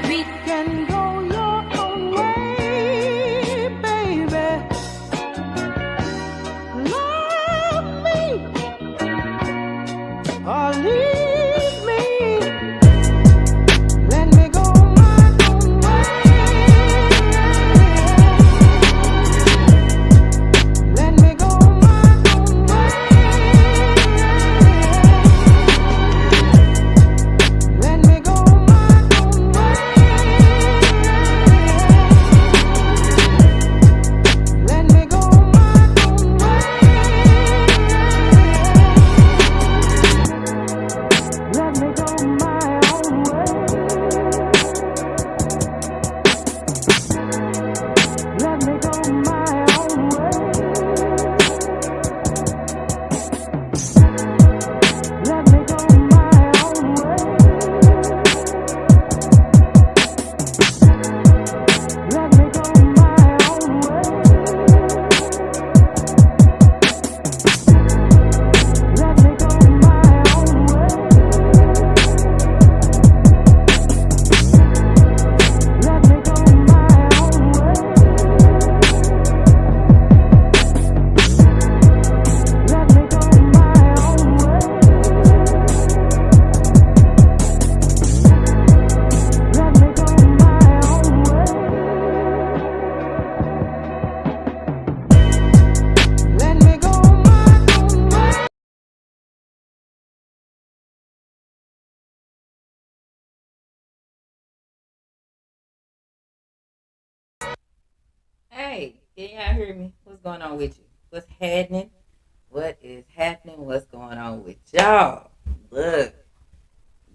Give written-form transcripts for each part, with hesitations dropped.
We can go your own way, baby. Love me or leave me. Let me go my own way. Let me go my own way. Let me go my own way. Let me go my own way. Let me go my own way. Let me go my own way. Let me go my own way. Let me go my own way. Let me go my own way. Let me go my own way. Let me go my own way. Let me go my own way. Let me go my own way. Hey, can y'all hear me? What's going on with you? What's happening? What is happening? What's going on with y'all? Look,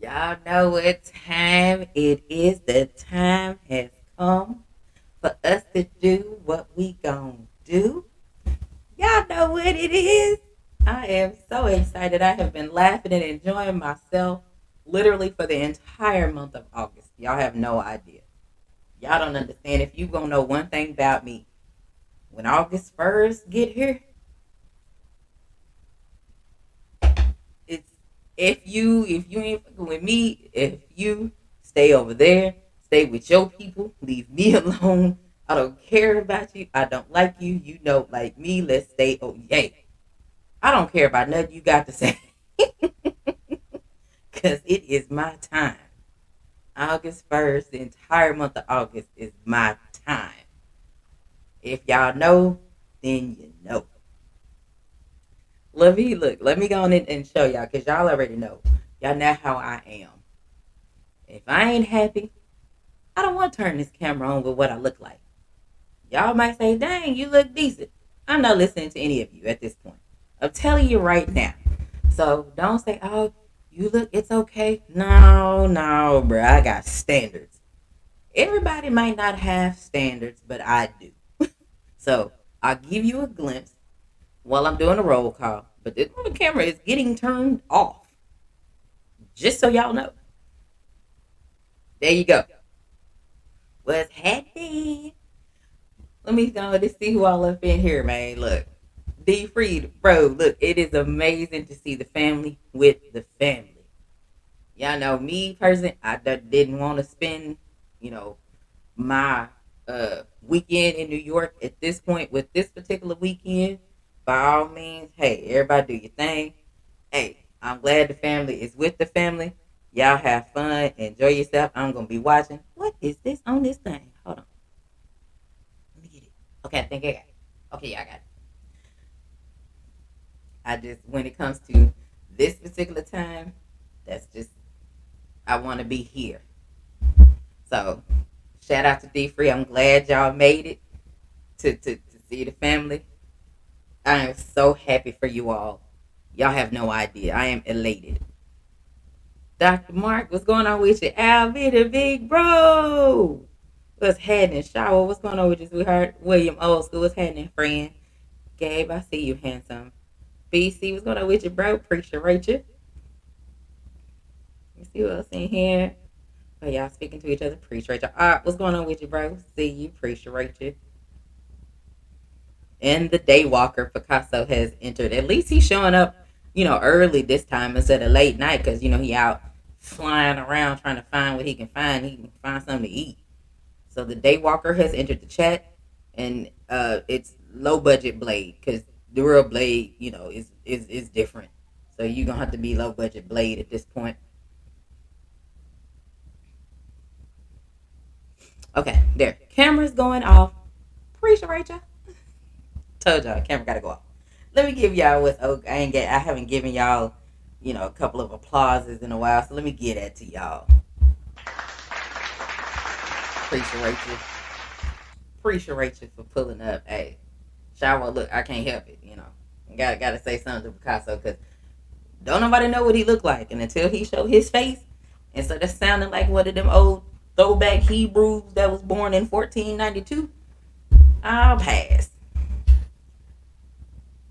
y'all know what time it is. The time has come for us to do what we gon' do. Y'all know what it is. I am so excited. I have been laughing and enjoying myself literally for the entire month of August. Y'all have no idea. Y'all don't understand. If you gonna know one thing about me, when August 1st get here, it's if you ain't fucking with me, if you stay over there, stay with your people, leave me alone. I don't care about you. I don't like you. You don't like me. Let's stay. Oh yay. I don't care about nothing you got to say. Cause it is my time. August 1st, the entire month of August is my time. If y'all know, then you know. Let me go on and show y'all, because y'all already know. Y'all know how I am. If I ain't happy, I don't want to turn this camera on with what I look like. Y'all might say, dang, you look decent. I'm not listening to any of you at this point. I'm telling you right now. So don't say, oh, you look, it's okay. No, bro. I got standards. Everybody might not have standards, but I do. So I'll give you a glimpse while I'm doing a roll call. But this camera is getting turned off. Just so y'all know. There you go. What's happening? Let me go to see who all up in here, man. Look. D Freed, bro, look, it is amazing to see the family with the family. Y'all know me person, I didn't want to spend, my weekend in New York at this point with this particular weekend. By all means, hey, everybody do your thing. Hey, I'm glad the family is with the family. Y'all have fun, enjoy yourself. I'm gonna be watching. What is this on this thing? Hold on. Let me get it. Okay, I think I got it. Okay, yeah, I got it. I just, when it comes to this particular time, that's just, I want to be here. So, shout out to D Free. I'm glad y'all made it to see the family. I am so happy for you all. Y'all have no idea. I am elated. Dr. Mark, what's going on with you? Alvin, the big bro. What's happening? Shower, what's going on with you, sweetheart? William Old School, what's happening, friend? Gabe, I see you, handsome. BC, what's going on with you, bro? Appreciate you. Let me see what else in here. Oh, y'all speaking to each other. Appreciate you. All right, what's going on with you, bro? See you. Appreciate you. And the Daywalker Picasso has entered. At least he's showing up, early this time instead of late night because, he out flying around trying to find what he can find. He can find something to eat. So the Daywalker has entered the chat, and it's low budget Blade because the real Blade, is different. So you're gonna have to be low budget Blade at this point. Okay, there. Camera's going off. Appreciate ya. Told y'all, camera gotta go off. Let me give y'all what's I haven't given y'all, a couple of applauses in a while. So let me get that to y'all. Appreciate you. Appreciate you for pulling up. Hey, Shower, look, I can't help it. Gotta say something to Picasso because don't nobody know what he looked like, and until he showed his face, and so that's sounding like one of them old throwback Hebrews that was born in 1492. I'll pass.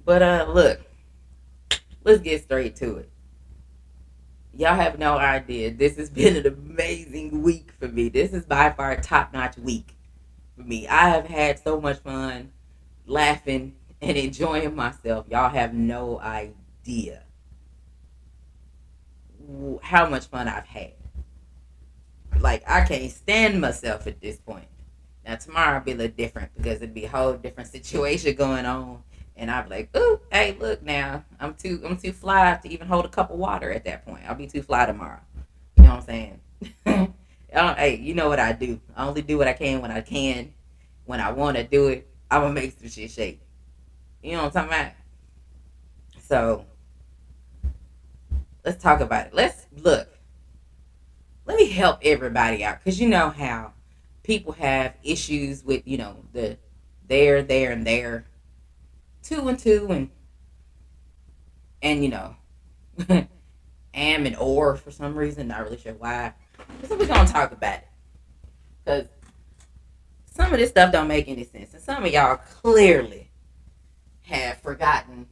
But look, let's get straight to it. Y'all have no idea. This has been an amazing week for me. This is by far a top-notch week for me. I have had so much fun laughing and enjoying myself. Y'all have no idea how much fun I've had. Like, I can't stand myself at this point. Now, tomorrow will be a little different because it'll be a whole different situation going on. And I'll be like, ooh, hey, look now. I'm too fly to even hold a cup of water at that point. I'll be too fly tomorrow. You know what I'm saying? Hey, you know what I do. I only do what I can when I can. When I want to do it, I'm going to make some shit shake. You know what I'm talking about? So, let's talk about it. Let's look. Let me help everybody out. Because you know how people have issues with, the there, and there. Two and two and am and or for some reason, not really sure why. So we're gonna talk about it because some of this stuff don't make any sense, and some of y'all clearly have forgotten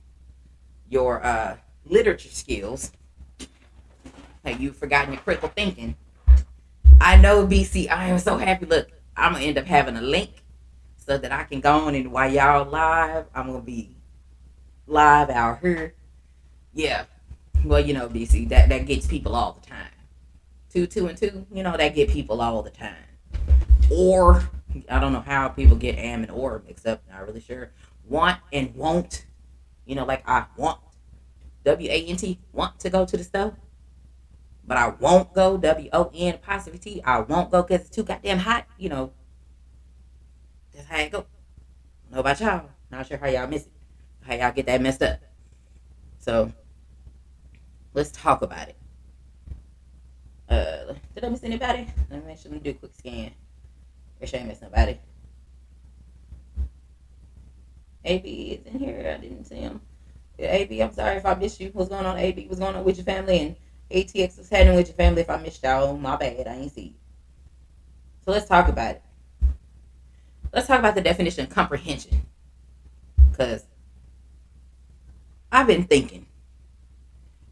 your literature skills. Like you've forgotten your critical thinking. I know, BC. I am so happy. Look, I'm gonna end up having a link so that I can go on and while y'all live, I'm gonna be live out here. Yeah. Well, BC, that gets people all the time. Two and two, that get people all the time. Or I don't know how people get am and or mixed up, not really sure. Want and won't. Like I want WANT want to go to the store. But I won't go WON apostrophe T. I won't go because it's too goddamn hot. That's how it go. I don't know about y'all. Not sure how y'all miss it. How y'all get that messed up. So let's talk about it. Did I miss anybody? Let me do a quick scan. Make sure I miss nobody. AB is in here. I didn't see him. Yeah, AB, I'm sorry if I missed you. What's going on, AB? What's going on with your family? And ATX, what's happening with your family? If I missed y'all, my bad. I ain't see you. So let's talk about it. Let's talk about the definition of comprehension. Because I've been thinking.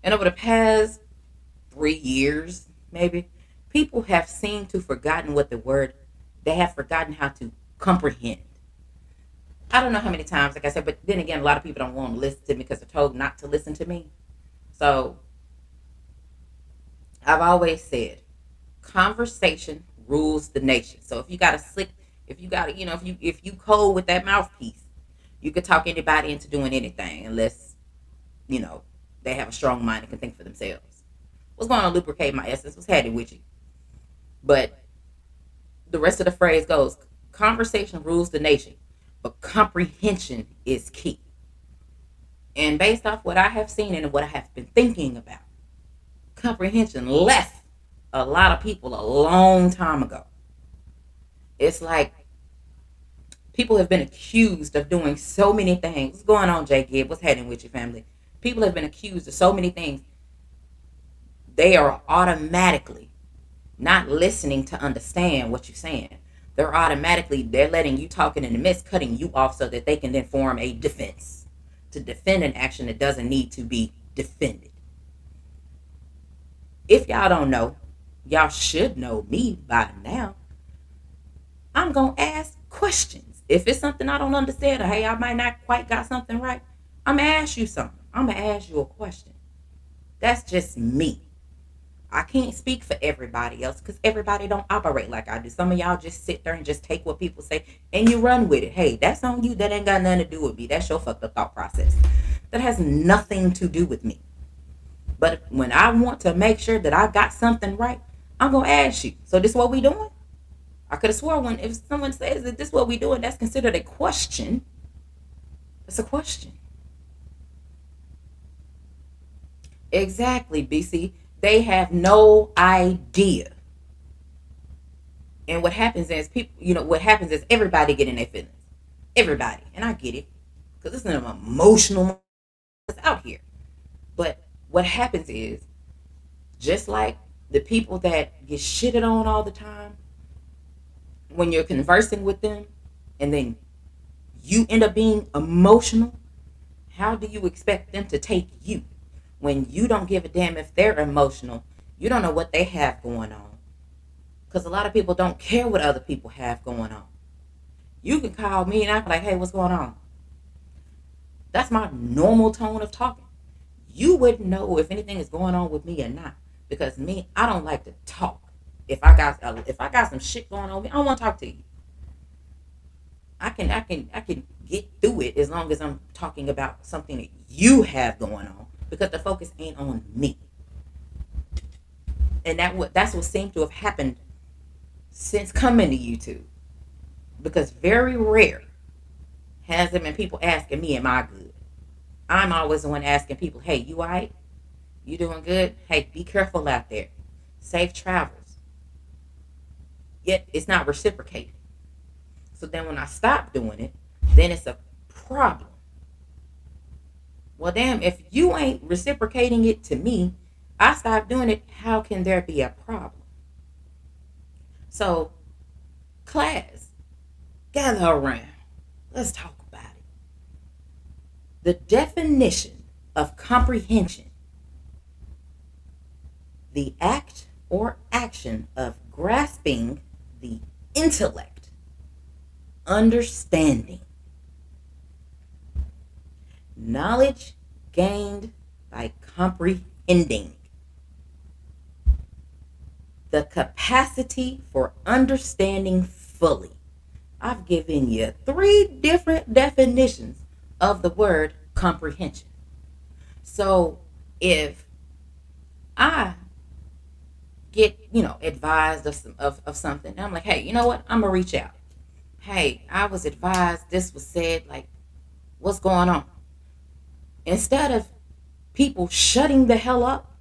And over the past 3 years, maybe, people have seemed to forgotten they have forgotten how to comprehend. I don't know how many times, like I said, but then again, a lot of people don't want to listen to me because they're told not to listen to me. So I've always said, conversation rules the nation. So if you code with that mouthpiece, you could talk anybody into doing anything unless, they have a strong mind and can think for themselves. What's going on, lubricate my essence? What's happening with you? But the rest of the phrase goes, conversation rules the nation, but comprehension is key. And based off what I have seen and what I have been thinking about, comprehension left a lot of people a long time ago. It's like people have been accused of doing so many things. What's going on, Jay Gibb? What's happening with your family? People have been accused of so many things. They are automatically not listening to understand what you're saying. They're letting you talking in the midst, cutting you off so that they can then form a defense to defend an action that doesn't need to be defended. If y'all don't know, y'all should know me by now. I'm going to ask questions. If it's something I don't understand or hey, I might not quite got something right, I'm going to ask you something. I'm going to ask you a question. That's just me. I can't speak for everybody else because everybody don't operate like I do. Some of y'all just sit there and just take what people say and you run with it. Hey, that's on you. That ain't got nothing to do with me. That's your fucked up thought process. That has nothing to do with me. But when I want to make sure that I got something right, I'm gonna ask you. So this is what we doing? I could have swore when if someone says that this is what we doing, that's considered a question. It's a question. Exactly, BC. They have no idea. And what happens is people, what happens is everybody get in their feelings. Everybody. And I get it. Because it's an emotional that's out here. But what happens is, just like the people that get shitted on all the time, when you're conversing with them and then you end up being emotional, how do you expect them to take you when you don't give a damn if they're emotional? You don't know what they have going on. Because a lot of people don't care what other people have going on. You can call me and I'm like, hey, what's going on? That's my normal tone of talking. You wouldn't know if anything is going on with me or not. Because me, I don't like to talk. If I got some shit going on with me, I don't want to talk to you. I can get through it as long as I'm talking about something that you have going on, because the focus ain't on me. And that's what seemed to have happened since coming to YouTube, because very rare has it been people asking me, am I good? I'm always the one asking people, hey, you all right? You doing good? Hey, be careful out there. Safe travels. Yet it's not reciprocated. So then when I stop doing it, then it's a problem. Well, damn, if you ain't reciprocating it to me, I stop doing it, how can there be a problem? So, class, gather around. Let's talk about it. The definition of comprehension: the act or action of grasping the intellect, understanding. Knowledge gained by comprehending. The capacity for understanding fully. I've given you 3 different definitions of the word comprehension. So if I get, advised of something, and I'm like, hey, you know what? I'm going to reach out. Hey, I was advised, this was said, like, what's going on? Instead of people shutting the hell up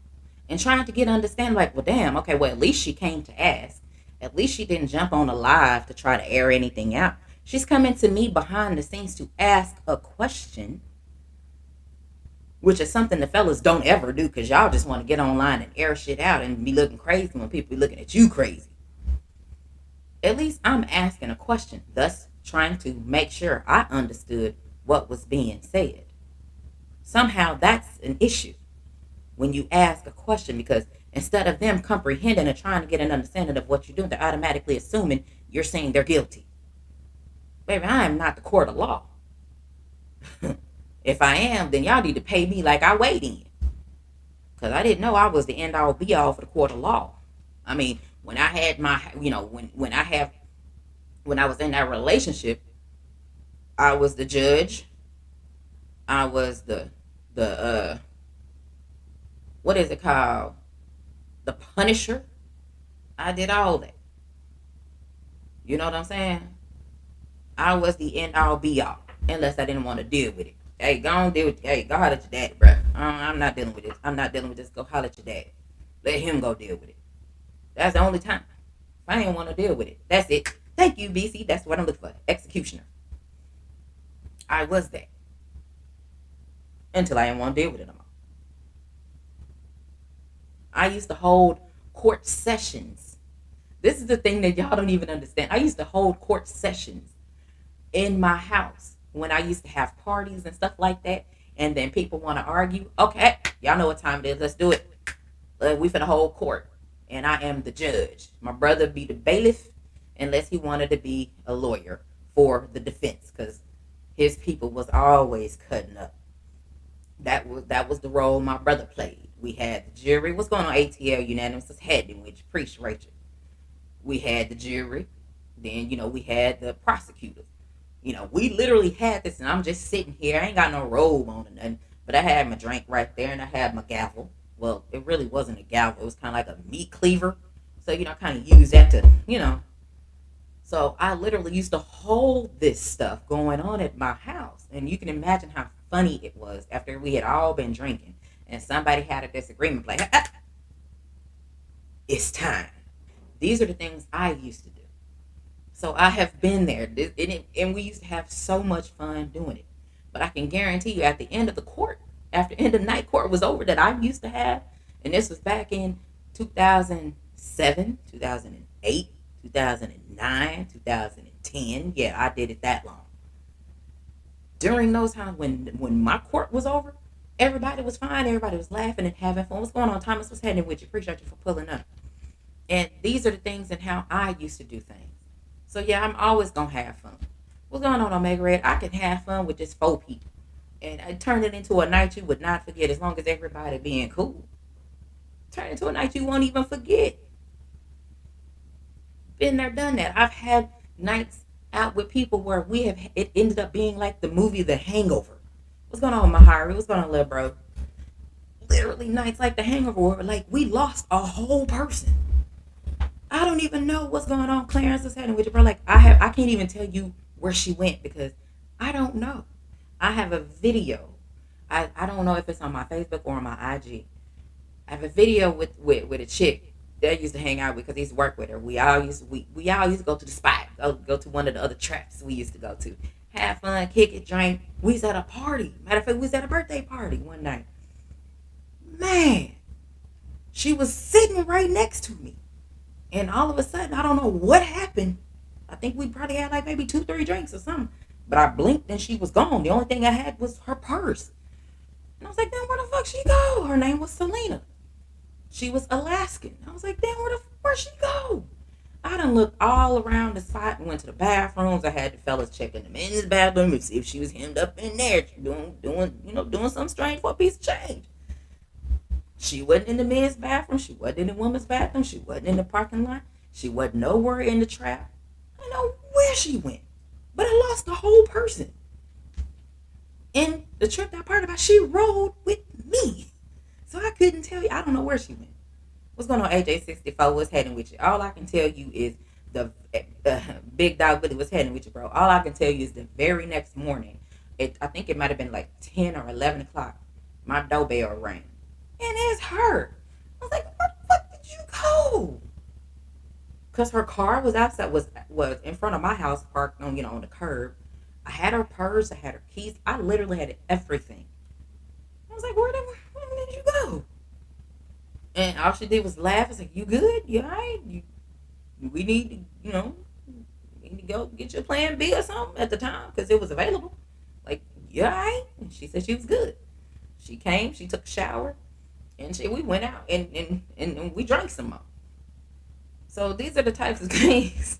and trying to get understanding, like, well, damn, okay, well, at least she came to ask. At least she didn't jump on a live to try to air anything out. She's coming to me behind the scenes to ask a question, which is something the fellas don't ever do, because y'all just want to get online and air shit out and be looking crazy when people be looking at you crazy. At least I'm asking a question, thus trying to make sure I understood what was being said. Somehow that's an issue when you ask a question, because instead of them comprehending and trying to get an understanding of what you're doing, they're automatically assuming you're saying they're guilty. Baby, I am not the court of law. If I am, then y'all need to pay me like I weighed in. Because I didn't know I was the end all be all for the court of law. I mean, when I had my, when I was in that relationship, I was the judge. I was the what is it called? The punisher. I did all that. You know what I'm saying? I was the end all be all, unless I didn't want to deal with it. Hey, go on deal with it. Hey, go holler at your daddy, bro. I'm not dealing with this. I'm not dealing with this. Go holler at your daddy. Let him go deal with it. That's the only time. If I didn't want to deal with it, that's it. Thank you, BC. That's what I'm looking for. Executioner. I was that. Until I didn't want to deal with it anymore. I used to hold court sessions. This is the thing that y'all don't even understand. I used to hold court sessions in my house when I used to have parties and stuff like that. And then people want to argue. Okay, y'all know what time it is. Let's do it. We finna hold court. And I am the judge. My brother be the bailiff, unless he wanted to be a lawyer for the defense, because his people was always cutting up. That was the role my brother played. We had the jury. What's going on, ATL unanimous? It's heading, which preach Rachel. We had the jury. Then, we had the prosecutors. We literally had this, and I'm just sitting here. I ain't got no robe on or nothing, but I had my drink right there, and I had my gavel. Well, it really wasn't a gavel. It was kind of like a meat cleaver. So, I kind of use that to. So I literally used to hold this stuff going on at my house. And you can imagine how funny it was after we had all been drinking and somebody had a disagreement. Like, it's time. These are the things I used to do. So I have been there, and we used to have so much fun doing it. But I can guarantee you, at the end of the court, after end of night court was over, that I used to have, and this was back in 2007, 2008, 2009, 2010. Yeah, I did it that long. During those times when my court was over, everybody was fine, everybody was laughing and having fun. What's going on, Thomas? What's happening with you? Appreciate you for pulling up. And these are the things and how I used to do things. So yeah, I'm always gonna have fun. What's going on, Omega Red? I can have fun with just 4 people, and I turn it into a night you would not forget, as long as everybody being cool. Turn it into a night you won't even forget. Been there, done that. I've had nights out with people where it ended up being like the movie The Hangover. What's going on, Mahari? What's going on, little bro? Literally nights like The Hangover, where like we lost a whole person. I don't even know what's going on. Clarence is heading with you, bro. Like I can't even tell you where she went because I don't know. I have a video. I don't know if it's on my Facebook or on my IG. I have a video with a chick that I used to hang out with because I used to work with her. We all used to go to the spot, go to one of the other traps we used to go to, have fun, kick it, drink. We was at a party. Matter of fact, we was at a birthday party one night. Man, she was sitting right next to me. And all of a sudden, I don't know what happened. I think we probably had like maybe 2, 3 drinks or something. But I blinked and she was gone. The only thing I had was her purse. And I was like, damn, where the fuck she go? Her name was Selena. She was Alaskan. I was like, damn, where'd she go? I done looked all around the spot and went to the bathrooms. I had the fellas check in the men's bathroom to see if she was hemmed up in there, doing something strange for a piece of change. She wasn't in the men's bathroom. She wasn't in the women's bathroom. She wasn't in the parking lot. She wasn't nowhere in the trap. I don't know where she went. But I lost the whole person. And the trip that part about, she rode with me. So I couldn't tell you. I don't know where she went. What's going on, AJ64? What's heading with you? All I can tell you is the Big Dog Billy was heading with you, bro. All I can tell you is the very next morning, I think it might have been like 10 or 11 o'clock, my doorbell rang. And it's her. I was like, where the fuck did you go? Because her car was outside, was in front of my house, parked on the curb. I had her purse, I had her keys. I literally had everything. I was like, where did you go? And all she did was laugh. I was like, you good? You all right? We need to go get your plan B or something at the time because it was available. Like, you all right? And she said she was good. She came, she took a shower, and we went out and we drank some more. So these are the types of things.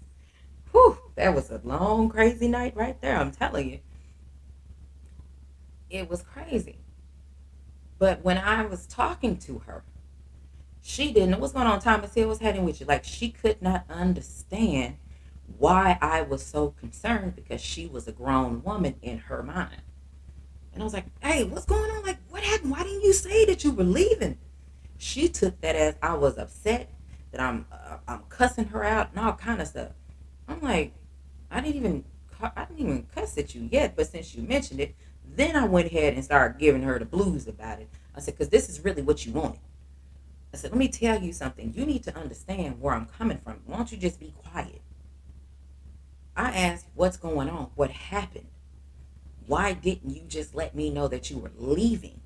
Whew, that was a long, crazy night right there. I'm telling you. It was crazy. But when I was talking to her, she didn't know what's going on. Thomas Hill was heading with you. Like, she could not understand why I was so concerned because she was a grown woman in her mind. And I was like, hey, what's going on? Like, what happened? Why didn't you say that you were leaving? She took that as I was upset, that I'm cussing her out and all kind of stuff. I'm like, I didn't even cuss at you yet, but since you mentioned it, then I went ahead and started giving her the blues about it. I said, because this is really what you wanted. I said, let me tell you something. You need to understand where I'm coming from. Why don't you just be quiet? I asked, what's going on? What happened? Why didn't you just let me know that you were leaving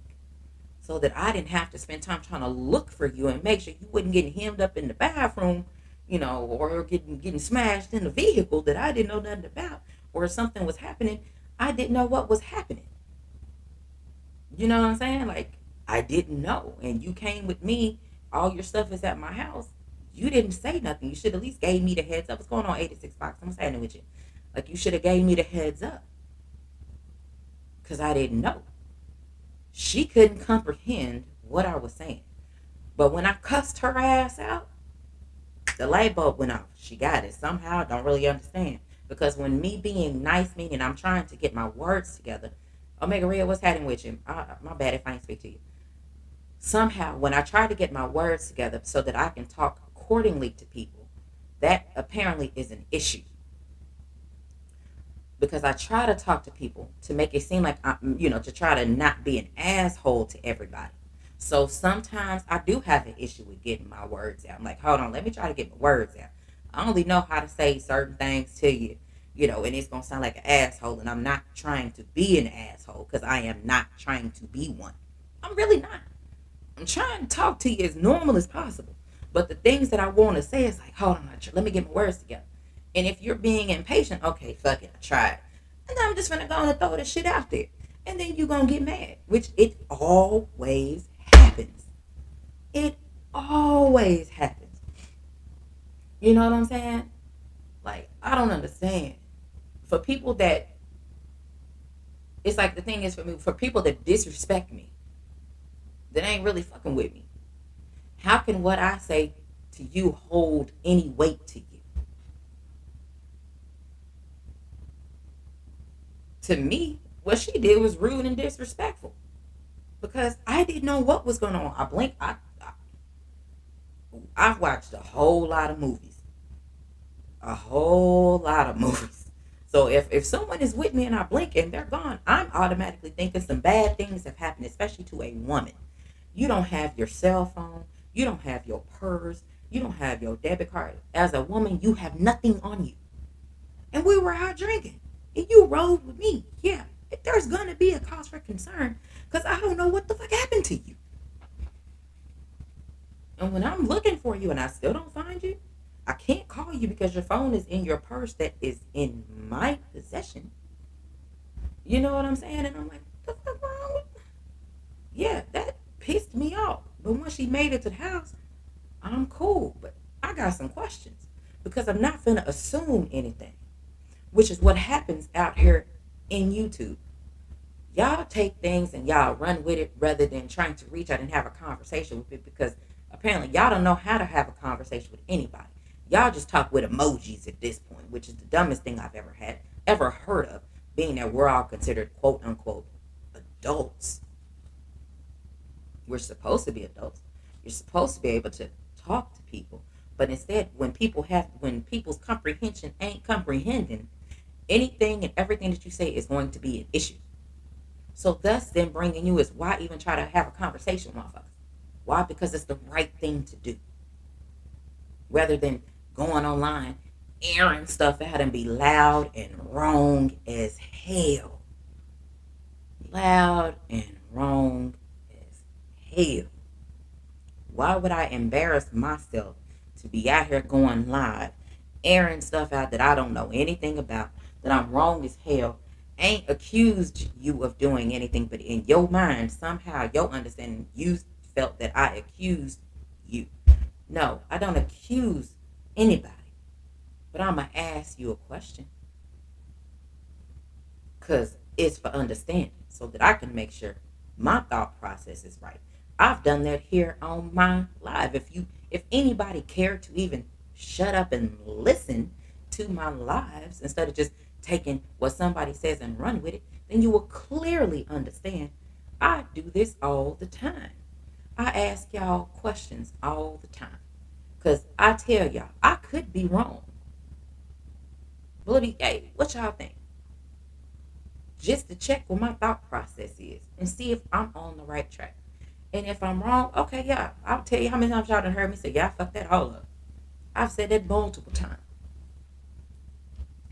so that I didn't have to spend time trying to look for you and make sure you wouldn't get hemmed up in the bathroom, or getting smashed in the vehicle that I didn't know nothing about, or something was happening. I didn't know what was happening. You know what I'm saying? Like, I didn't know. And you came with me. All your stuff is at my house. You didn't say nothing. You should at least gave me the heads up. What's going on, 86 Fox? I'm saying it with you. Like, you should have gave me the heads up. Because I didn't know. She couldn't comprehend what I was saying. But when I cussed her ass out, the light bulb went off. She got it. Somehow, I don't really understand. Because when me being nice, meaning I'm trying to get my words together, Omega Red, what's happening with you? My bad if I ain't speak to you. Somehow, when I try to get my words together so that I can talk accordingly to people, that apparently is an issue. Because I try to talk to people to make it seem like to try to not be an asshole to everybody. So sometimes I do have an issue with getting my words out. I'm like, hold on, let me try to get my words out. I only know how to say certain things to you, and it's gonna sound like an asshole, and I'm not trying to be an asshole because I am not trying to be one. I'm really not. I'm trying to talk to you as normal as possible. But the things that I want to say is like, hold on, let me get my words together. And if you're being impatient, okay, fuck it, I tried. And then I'm just gonna go and throw this shit out there. And then you're gonna get mad, which it always happens. It always happens. You know what I'm saying? Like, I don't understand. For people that, it's like the thing is for me, for people that disrespect me, that ain't really fucking with me. How can what I say to you hold any weight to you? To me, what she did was rude and disrespectful because I didn't know what was going on. I've watched a whole lot of movies, a whole lot of movies. So if someone is with me and I blink and they're gone, I'm automatically thinking some bad things have happened, especially to a woman. You don't have your cell phone, you don't have your purse, you don't have your debit card. As a woman, you have nothing on you. And we were out drinking. And you rode with me. Yeah, there's gonna be a cause for concern because I don't know what the fuck happened to you. And when I'm looking for you and I still don't find you, I can't call you because your phone is in your purse that is in my possession. You know what I'm saying? And I'm like, what the fuck wrong with me? Yeah, that pissed me off. But when she made it to the house, I'm cool. But I got some questions because I'm not finna assume anything, which is what happens out here in YouTube. Y'all take things and y'all run with it rather than trying to reach out and have a conversation with it because apparently y'all don't know how to have a conversation with anybody. Y'all just talk with emojis at this point, which is the dumbest thing I've ever heard of, being that we're all considered quote unquote adults. We're supposed to be adults. You're supposed to be able to talk to people. But instead, when people's comprehension ain't comprehending, anything and everything that you say is going to be an issue. So thus then bringing you is why even try to have a conversation with motherfuckers? Why? Because it's the right thing to do. Rather than going online, airing stuff out and be loud and wrong as hell. Loud and wrong as hell. Why would I embarrass myself to be out here going live, airing stuff out that I don't know anything about, that I'm wrong as hell, ain't accused you of doing anything, but in your mind, somehow, your understanding, you felt that I accused you. No, I don't accuse anybody, but I'm going to ask you a question because it's for understanding so that I can make sure my thought process is right. I've done that here on my live. If anybody cared to even shut up and listen to my lives instead of just taking what somebody says and run with it, then you will clearly understand I do this all the time. I ask y'all questions all the time. Because I tell y'all, I could be wrong. Bloody, hey, what y'all think? Just to check what my thought process is and see if I'm on the right track. And if I'm wrong, okay, yeah, I'll tell you how many times y'all done heard me say, yeah, I fucked that all up. I've said that multiple times.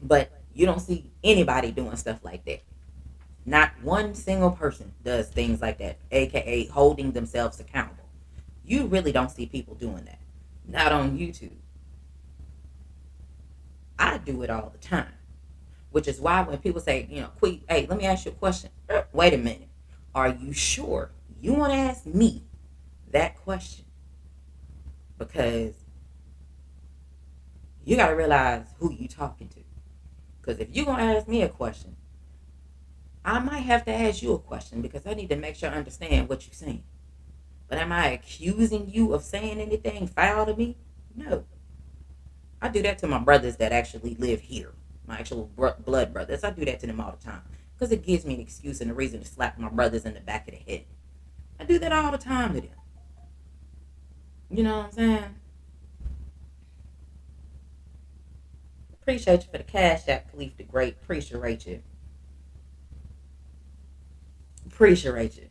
But you don't see anybody doing stuff like that. Not one single person does things like that, aka holding themselves accountable. You really don't see people doing that. Not on YouTube. I do it all the time. Which is why when people say, Queen, hey, let me ask you a question. Wait a minute. Are you sure you want to ask me that question? Because you got to realize who you talking to. Because if you're going to ask me a question, I might have to ask you a question because I need to make sure I understand what you're saying. But am I accusing you of saying anything foul to me? No. I do that to my brothers that actually live here, my actual blood brothers. I do that to them all the time because it gives me an excuse and a reason to slap my brothers in the back of the head. I do that all the time to them. You know what I'm saying? Appreciate you for the cash app, Khalif the Great. Appreciate you. Appreciate you.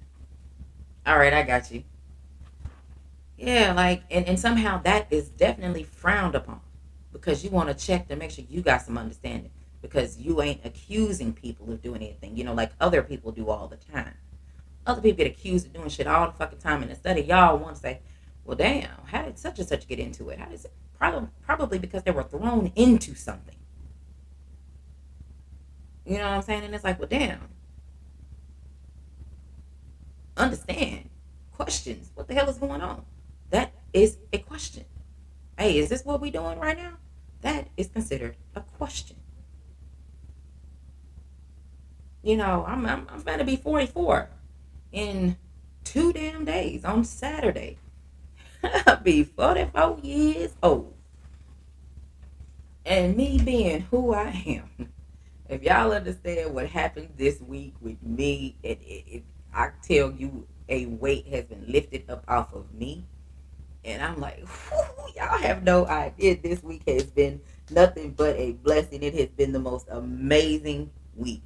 All right, I got you. Yeah, like, and somehow that is definitely frowned upon because you want to check to make sure you got some understanding because you ain't accusing people of doing anything, like other people do all the time. Other people get accused of doing shit all the fucking time, and instead of y'all want to say, well, damn, how did such and such get into it? How did it? Probably because they were thrown into something. You know what I'm saying? And it's like, well, damn, understand questions. What the hell is going on? That is a question. Hey, is this what we doing right now? That is considered a question. I'm going to be 44 in 2 damn days on Saturday. I'll be 44 years old. And me being who I am, if y'all understand what happened this week with me, I tell you a weight has been lifted up off of me. And I'm like, y'all have no idea. This week has been nothing but a blessing. It has been the most amazing week.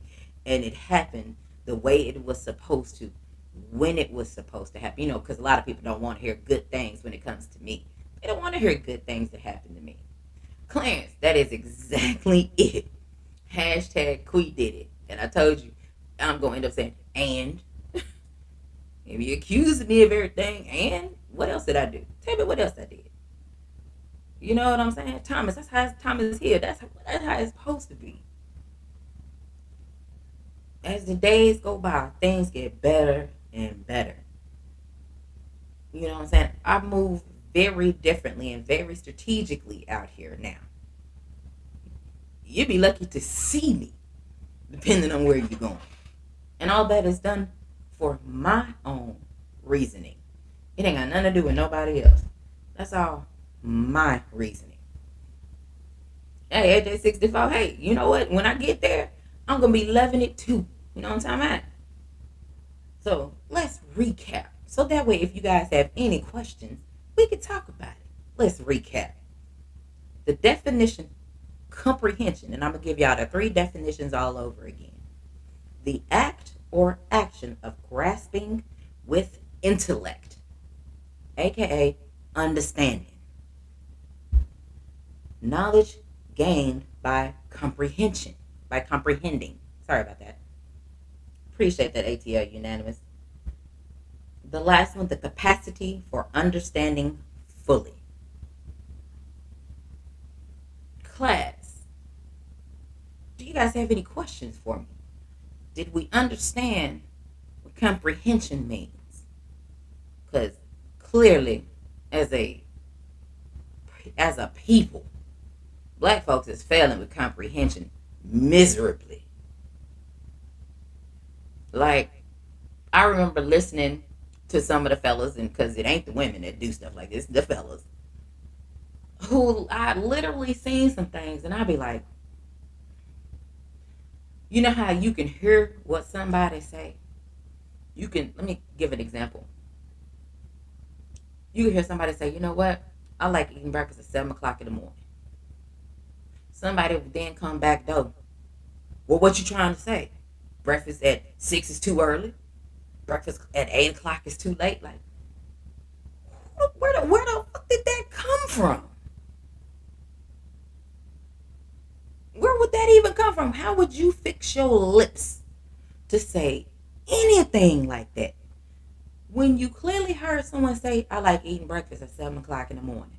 And it happened the way it was supposed to, when it was supposed to happen. Because a lot of people don't want to hear good things when it comes to me. They don't want to hear good things that happen to me. Clarence, that is exactly it. Hashtag Quee did it. And I told you, I'm going to end up saying, and if you accusing me of everything, and what else did I do? Tell me what else I did. You know what I'm saying? Thomas, that's how Thomas is here. That's how it's supposed to be. As the days go by, things get better and better. You know what I'm saying? I move very differently and very strategically out here now. You'd be lucky to see me, depending on where you're going. And all that is done for my own reasoning. It ain't got nothing to do with nobody else. That's all my reasoning. Hey, AJ64, hey, you know what? When I get there, I'm going to be loving it too. You know what I'm talking about? So let's recap. So that way, if you guys have any questions, we can talk about it. Let's recap. The definition, comprehension, and I'm going to give y'all the 3 definitions all over again. The act or action of grasping with intellect, aka understanding. Knowledge gained by comprehension, by comprehending. Sorry about that. Appreciate that, ATL unanimous. The last one, the capacity for understanding fully. Class, do you guys have any questions for me? Did we understand what comprehension means? Because clearly, as a people, black folks is failing with comprehension miserably. Like, I remember listening to some of the fellas, and because it ain't the women that do stuff like this, the fellas, who I literally seen some things, and I'd be like, you know how you can hear what somebody say? Let me give an example. You can hear somebody say, you know what? I like eating breakfast at 7 o'clock in the morning. Somebody would then come back, though. Well, what you trying to say? Breakfast at 6 is too early? Breakfast at 8 o'clock is too late? Like, where the fuck did that come from? Where would that even come from? How would you fix your lips to say anything like that when you clearly heard someone say, I like eating breakfast at 7 o'clock in the morning?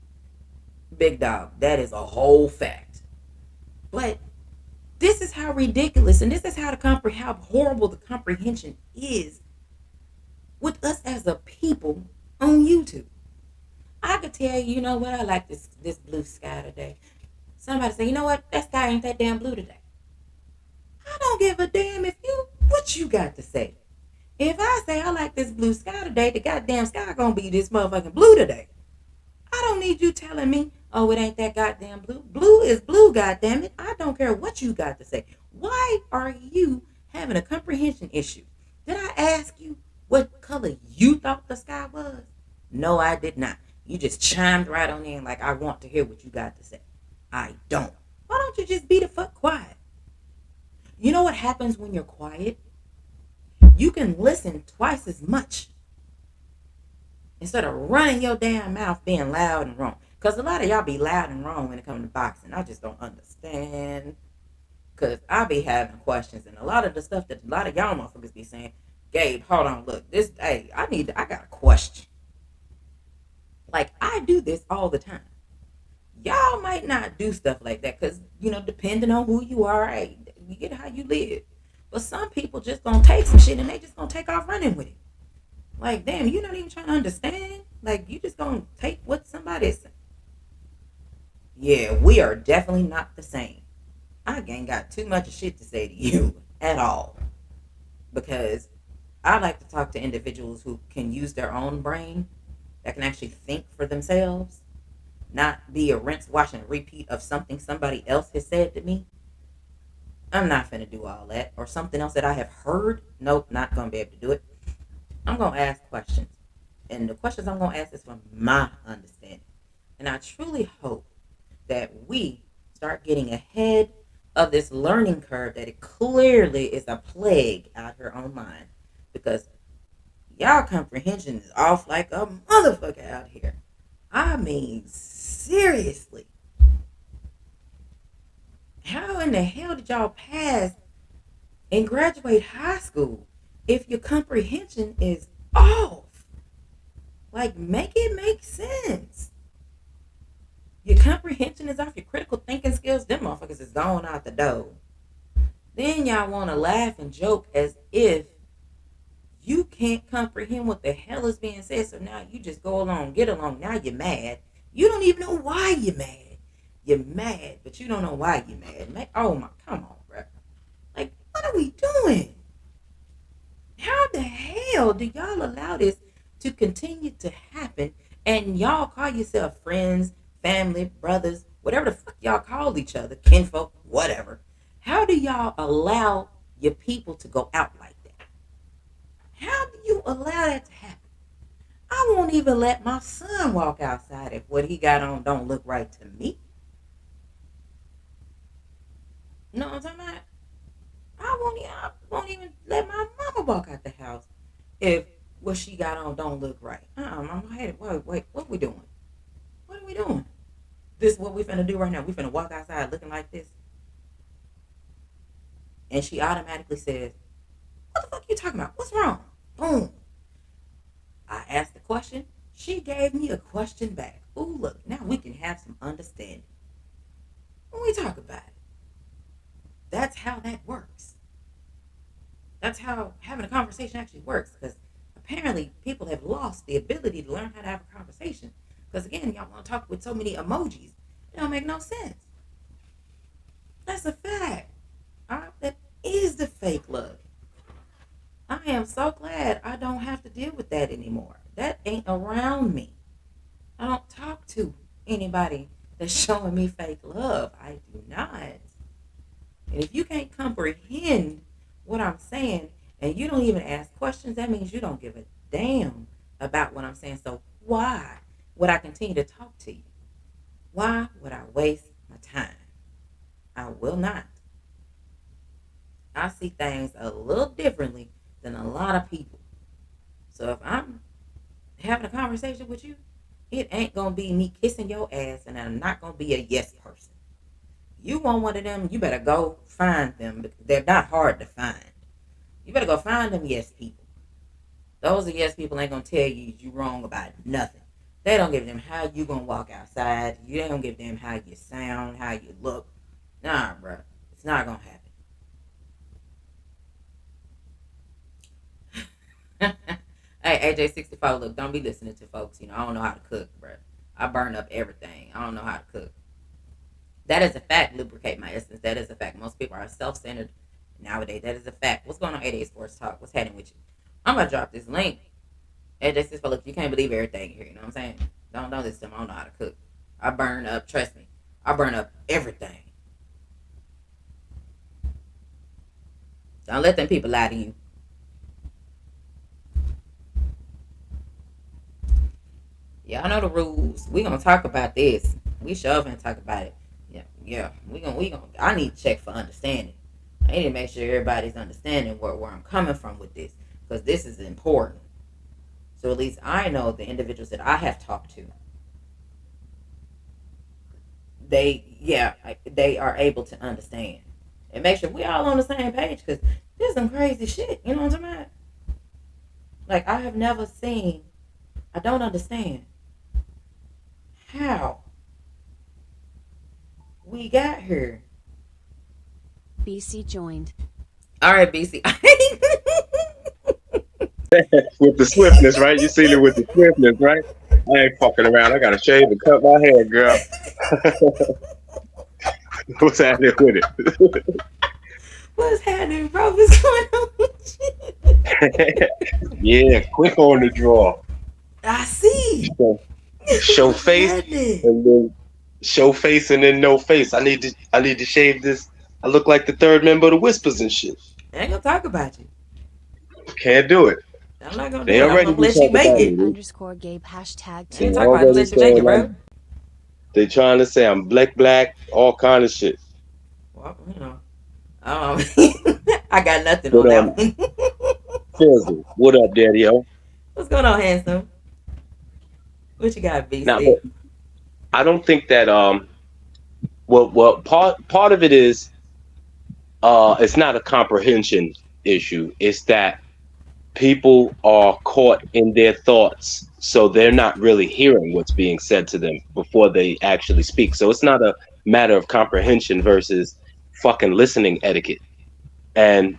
Big dog, that is a whole fact. But this is how ridiculous, and this is how horrible the comprehension is with us as a people on YouTube. I could tell you, you know what, I like this blue sky today. Somebody say, you know what, that sky ain't that damn blue today. I don't give a damn what you got to say. If I say I like this blue sky today, the goddamn sky gonna be this motherfucking blue today. I don't need you telling me, oh, it ain't that goddamn blue. Blue is blue, goddamn it. I don't care what you got to say. Why are you having a comprehension issue? Did I ask you what color you thought the sky was? No, I did not. You just chimed right on in like I want to hear what you got to say. I don't. Why don't you just be the fuck quiet? You know what happens when you're quiet? You can listen twice as much instead of running your damn mouth being loud and wrong. Because a lot of y'all be loud and wrong when it comes to boxing. I just don't understand. Because I be having questions. And a lot of the stuff that a lot of y'all motherfuckers be saying, Gabe, hold on, look, hey, I got a question. Like, I do this all the time. Y'all might not do stuff like that because, depending on who you are, hey, you get how you live. But some people just gonna take some shit and they just gonna take off running with it. Like, damn, you're not even trying to understand. Like, you just gonna take what somebody's saying. Yeah, we are definitely not the same. I ain't got too much shit to say to you at all. Because I like to talk to individuals who can use their own brain, that can actually think for themselves, not be a rinse, wash, and repeat of something somebody else has said to me. I'm not finna do all that. Or something else that I have heard. Nope, not gonna be able to do it. I'm gonna ask questions. And the questions I'm gonna ask is from my understanding. And I truly hope that we start getting ahead of this learning curve that it clearly is a plague out here online. Because y'all comprehension is off like a motherfucker out here. I mean, seriously. How in the hell did y'all pass and graduate high school if your comprehension is off? Like, make it make sense. Your comprehension is off, your critical thinking skills, them motherfuckers is going out the door. Then y'all want to laugh and joke as if you can't comprehend what the hell is being said. So now you just go along, get along. Now you're mad. You don't even know why you're mad. You're mad, but you don't know why you're mad. Oh my, come on, bro. Like, what are we doing? How the hell do y'all allow this to continue to happen? And y'all call yourself friends, family, brothers, whatever the fuck y'all call each other, kinfolk, whatever. How do y'all allow your people to go out like that? How do you allow that to happen? I won't even let my son walk outside if what he got on don't look right to me. You know what I'm talking about? I won't even let my mama walk out the house if what she got on don't look right. Mama, hey, wait, what we doing? What are we doing? This is what we finna do right now. We finna walk outside looking like this. And she automatically says, what the fuck you talking about? What's wrong? Boom. I asked the question. She gave me a question back. Ooh, look, now we can have some understanding. When we talk about it, that's how that works. That's how having a conversation actually works. Because apparently people have lost the ability to learn how to have a conversation. Because again, y'all want to talk with so many emojis. It don't make no sense. That's a fact. That is the fake love. I am so glad I don't have to deal with that anymore. That ain't around me. I don't talk to anybody that's showing me fake love. I do not. And if you can't comprehend what I'm saying and you don't even ask questions, that means you don't give a damn about what I'm saying. So why would I continue to talk to you? Why would I waste my time? I will not. I see things a little differently than a lot of people. So if I'm having a conversation with you, it ain't gonna be me kissing your ass, and I'm not gonna be a yes person. You want one of them, you better go find them. They're not hard to find. You better go find them yes people. Those are yes people ain't gonna tell you wrong about nothing. They don't give them how you gonna walk outside. You don't give them how you sound, how you look. Nah, bro, it's not gonna happen. Hey, AJ64, look, don't be listening to folks. I don't know how to cook, bro. I burn up everything. I don't know how to cook. That is a fact. Lubricate my essence. That is a fact. Most people are self-centered nowadays. That is a fact. What's going on, 88 Sports Talk? What's happening with you? I'm gonna drop this link. And this is for look, you can't believe everything here. You know what I'm saying? Don't listen to them. I don't know how to cook. I burn up. Trust me. I burn up everything. Don't let them people lie to you. Y'all know the rules. We gonna talk about this. We sure gonna talk about it. Yeah, yeah. We gonna. I need to check for understanding. I need to make sure everybody's understanding where I'm coming from with this, because this is important. So at least I know the individuals that I have talked to, they are able to understand and make sure we all on the same page, because there's some crazy shit. You know what I'm talking about? Like, I have never seen. I don't understand how we got here. BC joined. All right, BC. With the swiftness, right? You seen it with the swiftness, right? I ain't fucking around. I gotta shave and cut my hair, girl. What's happening with it? What's happening, bro? What's going on with you? Yeah, quick on the draw. I see. Show, show What's face happening? and then show face and then no face. I need to shave this. I look like the third member of the Whispers and shit. I ain't gonna talk about you. Can't do it. I'm not gonna They do it. I'm already gonna be let you talking make about Choppin it. it. underscore Gabe hashtag I ain't They talking two. about it. I'm gonna already let you make it, saying bro. they trying to say I'm black, all kind of shit. Well, um, I got nothing But on that one. Fizzle, what up, Daddy O? What's going on, handsome? What you got, Now, but BC? I don't think that well part of it is it's not a comprehension issue. It's that people are caught in their thoughts, so they're not really hearing what's being said to them before they actually speak. So it's not a matter of comprehension versus fucking listening etiquette. And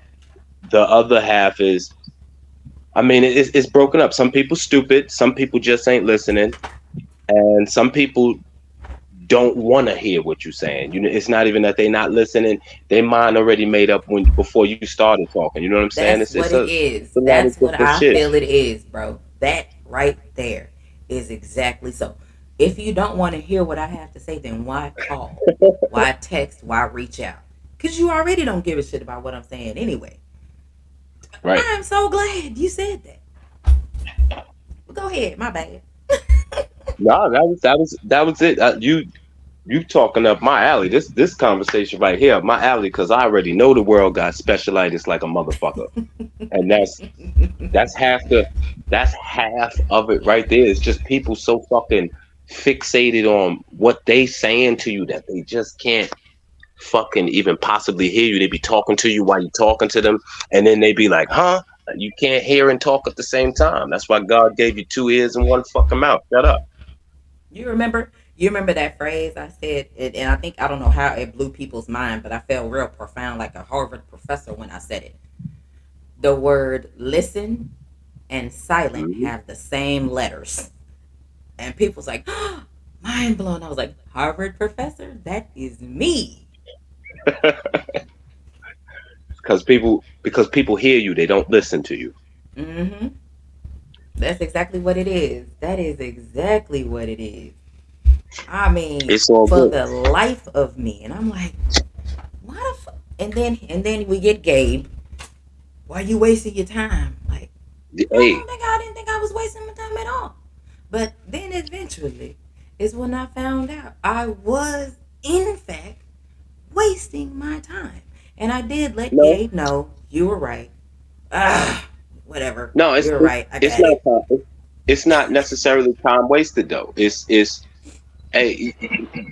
the other half is, I mean, it's broken up. Some people stupid, some people just ain't listening, and some people don't want to hear what you're saying. You know, it's not even that they're not listening. Their mind already made up when before you started talking. You know what I'm saying? That's It's what it's it a, is. it's a lot of That's what different I shit. feel it is, bro. That right there is exactly so. If you don't want to hear what I have to say, then why call? Why text? Why reach out? Because you already don't give a shit about what I'm saying anyway. Right. I am so glad you said that. But go ahead, my bad. No, that was it. You talking up my alley. This conversation right here up my alley because I already know the world got specialitis like a motherfucker, and that's half the that's half of it right there. It's just people so fucking fixated on what they saying to you that they just can't fucking even possibly hear you. They be talking to you while you talking to them, and then they be like, "Huh? You can't hear and talk at the same time." That's why God gave you two ears and one fucking mouth. Shut up. You remember? You remember that phrase I said, and I think I don't know how it blew people's mind, but I felt real profound, like a Harvard professor when I said it. The word listen and silent Mhm. have the same letters, and people's like, mind blown. I was like, Harvard professor, that is me. Because people hear you, they don't listen to you. Mm-hmm. That's exactly what it is. That is exactly what it is. I mean, It's all for good. the life of me, and I'm like, why the fuck? And then we get Gabe. Why are you wasting your time? Like, Hey, I didn't think I was wasting my time at all. But then eventually is when I found out I was in fact wasting my time. And I did let no, Gabe know you were right. Ah, whatever. no, You're right. I it's got not it. it's not necessarily time wasted though. It's hey,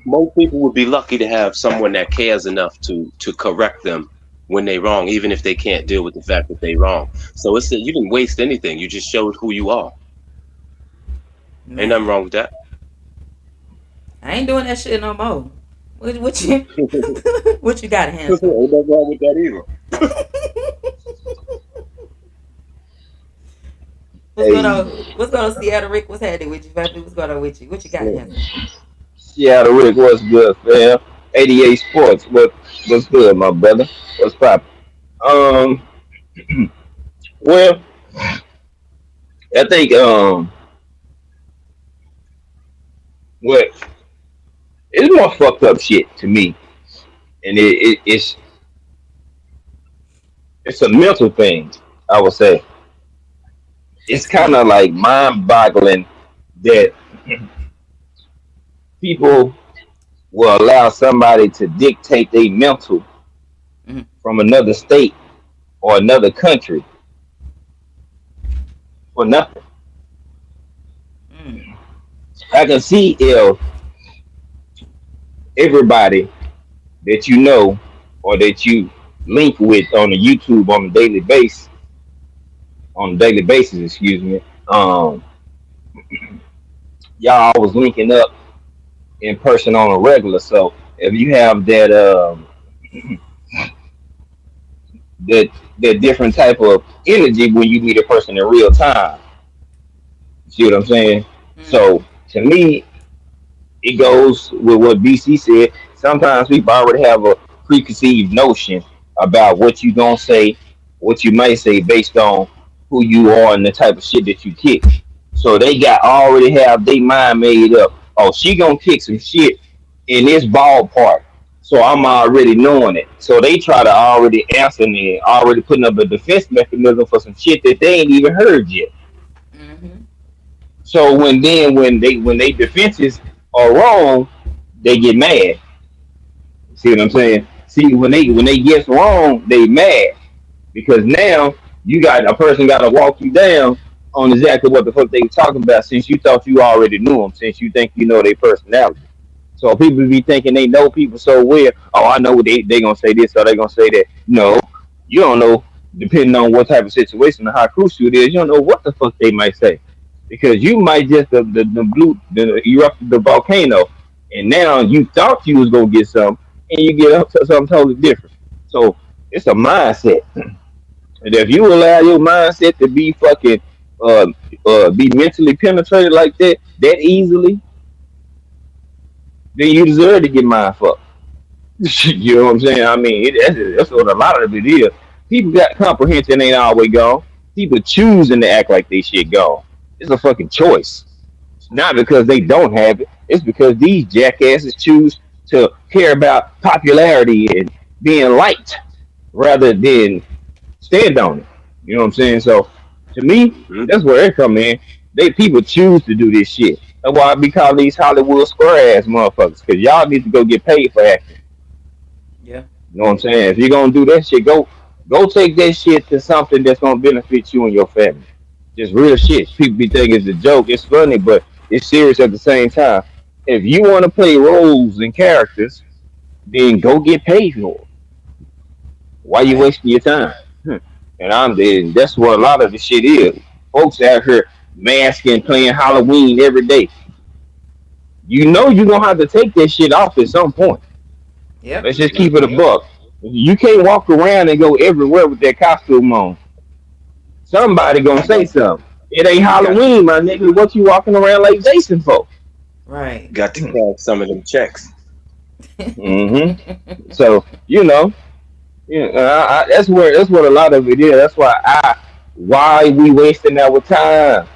most people would be lucky to have someone that cares enough to correct them when they wrong, even if they can't deal with the fact that they wrong. So you didn't waste anything. You just showed who you are. Ain't nothing Man, wrong with that. I ain't doing that shit no more. What you what you got, Ain't handsome? nothing wrong with that either. What's going Hey, on? What's going on, Seattle Rick? What's happening with you, family? What's going on with you? What you got, handsome? Seattle Rick, what's good, fam? 88 Sports, what's good, my brother? What's poppin'? Um, well, I think what it's more fucked up shit to me, and it's a mental thing. I would say it's kind Explain. of like mind-boggling that people will allow somebody to dictate their mental Mm-hmm. from another state or another country for nothing. Mm. I can see if everybody that you know or that you link with on the YouTube on a daily basis, excuse me, y'all was linking up in person on a regular. So if you have that that different type of energy when you meet a person in real time, you see what I'm saying? So Mm-hmm. to me, it goes with what BC said. Sometimes people already have a preconceived notion about what you gonna say, what you might say based on who you are and the type of shit that you kick. So they got already have their mind made up. Oh, she gonna kick some shit in this ballpark. So I'm already knowing it. So they try to already answer me, already putting up a defense mechanism for some shit that they ain't even heard yet. Mm-hmm. So when they defenses are wrong, they get mad. See what I'm saying? See when they get wrong, they mad because now you got a person got to walk you down on exactly what the fuck they were talking about since you thought you already knew them, since you think you know their personality. So people be thinking they know people so well. Oh, I know they gonna say this or they gonna say that. No, you don't know. Depending on what type of situation and how crucial it is, you don't know what the fuck they might say because you might just the erupted the volcano, and now you thought you was gonna get some, and you get up to something totally different. So it's a mindset, and if you allow your mindset to be fucking uh be mentally penetrated like that easily, then you deserve to get mind fucked. You know what I'm saying? I mean, that's what a lot of it is. People got comprehension ain't always gone. People choosing to act like they shit gone. It's a fucking choice. It's not because they don't have it. It's because these jackasses choose to care about popularity and being liked rather than stand on it. You know what I'm saying? So to me, Mhm. that's where they come in. They people choose to do this shit. That's why I be calling these Hollywood square ass motherfuckers. Cause y'all need to go get paid for acting. Yeah. You know what I'm saying? If you're gonna do that shit, go take that shit to something that's gonna benefit you and your family. Just real shit. People be thinking it's a joke, it's funny, but it's serious at the same time. If you want to play roles and characters, then go get paid for it. Why you Right. wasting your time? And that's what a lot of the shit is. Folks out here masking, playing Halloween every day. You know you're gonna have to take that shit off at some point. Yep. Let's just keep it a buck. You can't walk around and go everywhere with that costume on. Somebody gonna say something. It ain't Got Halloween, my nigga. What you walking around like Jason for? Right. got to cash some of them checks. Hmm. So that's what a lot of it is. That's why we wasting our time.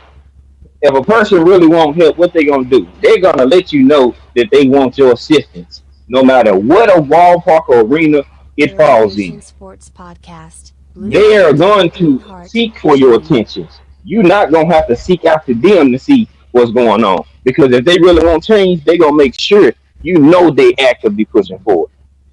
If a person really won't help, what they gonna do? They're gonna let you know that they want your assistance, no matter what a ballpark or arena it falls in. Revolution Sports Podcast. Blue Yep. They are Heart, going Green to Heart, seek for your Join. attention. You're not gonna have to seek after them to see what's going on. Because if they really want change, they're gonna make sure you know they actively pushing forward.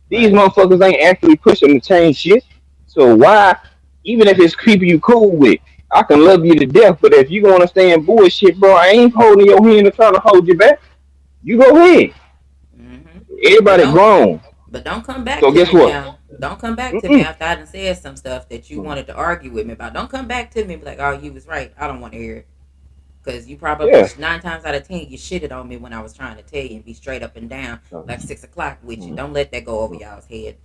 These Right. motherfuckers ain't actually pushing to change shit. So why, even if it's people you cool with, I can love you to death, but if you gonna stand bullshit, bro, I ain't holding your hand and trying to hold you back. You go ahead. Mm-hmm. But Everybody don't grown. but don't come back So to guess me what? now. Don't come back to me Mm-mm. after I done said some stuff that you wanted to argue with me about. Don't come back to me and be like, oh, you was right. I don't want to hear it. Because you probably, Yeah. 9 times out of 10, you shitted on me when I was trying to tell you and be straight up and down like 6 o'clock with you. Don't let that go over y'all's head.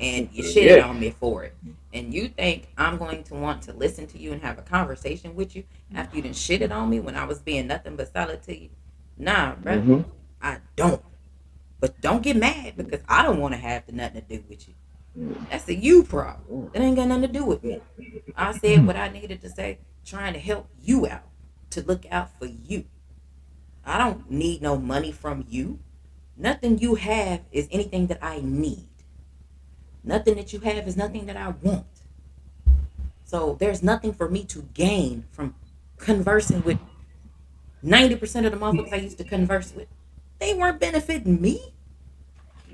And you shitted Yeah. on me for it. And you think I'm going to want to listen to you and have a conversation with you after you done shitted on me when I was being nothing but solid to you? Nah, bruh. Mm-hmm. I don't. But don't get mad because I don't want to have nothing to do with you. That's a you problem. That ain't got nothing to do with me. I said what I needed to say, trying to help you out. to look out for you. I don't need no money from you. Nothing you have is anything that I need. Nothing that you have is nothing that I want. So there's nothing for me to gain from conversing with 90% of the motherfuckers I used to converse with. They weren't benefiting me.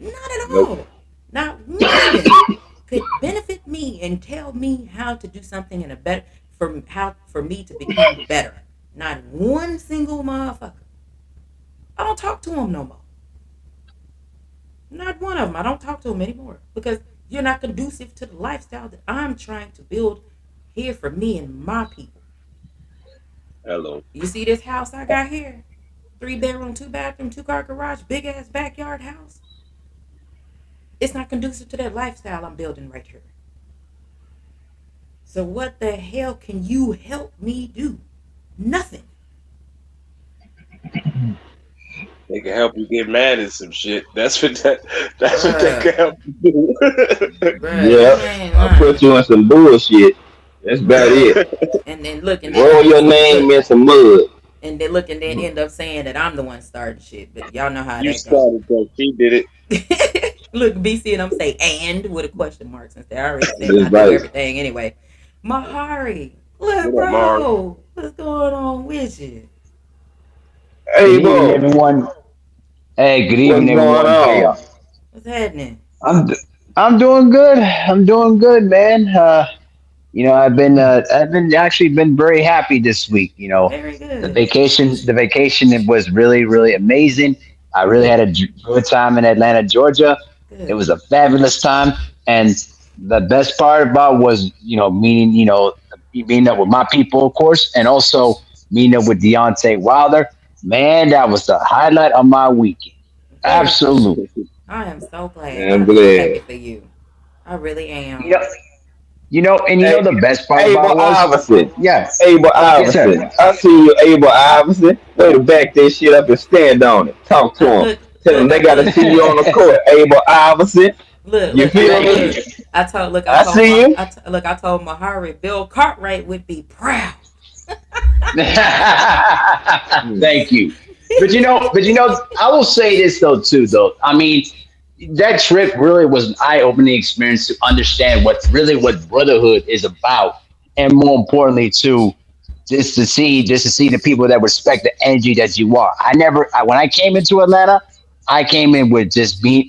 Not at Nope. all. Not one of them could benefit me and tell me how to do something in a better for me to become better. Not one single motherfucker. I don't talk to them no more. Not one of them. I don't talk to them anymore because you're not conducive to the lifestyle that I'm trying to build here for me and my people. Hello. You see this house I got here? 3 bedroom, 2 bathroom, 2 car garage, big ass backyard house. It's not conducive to that lifestyle I'm building right here. So what the hell can you help me do? Nothing. They can help you get mad at some shit. That's what they Bruh. can help you do. Bruh, Yeah, you ain't I put lying. you in some bullshit. That's about Bruh. it. And then look and then Roll your look name in some mud. and then look and then end up saying that I'm the one starting shit. But y'all know how You that go. started though. She did it. Look, BC and I'm say and with a question mark since they already said I Just do like, everything anyway. Mahari, look, What up, Mars? bro, what's going on with you? hey, Good evening, bro, everyone. Hey, good what's evening, going everyone. How on? y'all? What's happening? I'm d- I'm doing good. I'm doing good, man. I've been actually been very happy this week. Very good. The vacation it was really really amazing. I really Good. had a good time in Atlanta, Georgia. It Good. was a fabulous time, and the best part about was meeting meeting up with my people, of course, and also meeting up with Deontay Wilder. Man, that was the highlight of my weekend. Very good. Absolutely. I am so glad. Man, I'm I'm so happy glad. for you. I really You know, am. the Hey, best part about Abel it was, Iverson. yeah, Abel yes, sir. Iverson. I see you, Abel Iverson. Way to back that shit up and stand on it. Talk to him. Look, Tell him look, they got to look, see you on the court. Abel Iverson. look, You look. feel Thank me? you. Look. I told, look, I I told see my, you. look, I told Mahari, Bill Cartwright would be proud. Thank you. But I will say this though too though. I mean, that trip really was an eye-opening experience to understand what brotherhood is about, and more importantly, too, just to see the people that respect the energy that you are. When I came into Atlanta, I came in with just being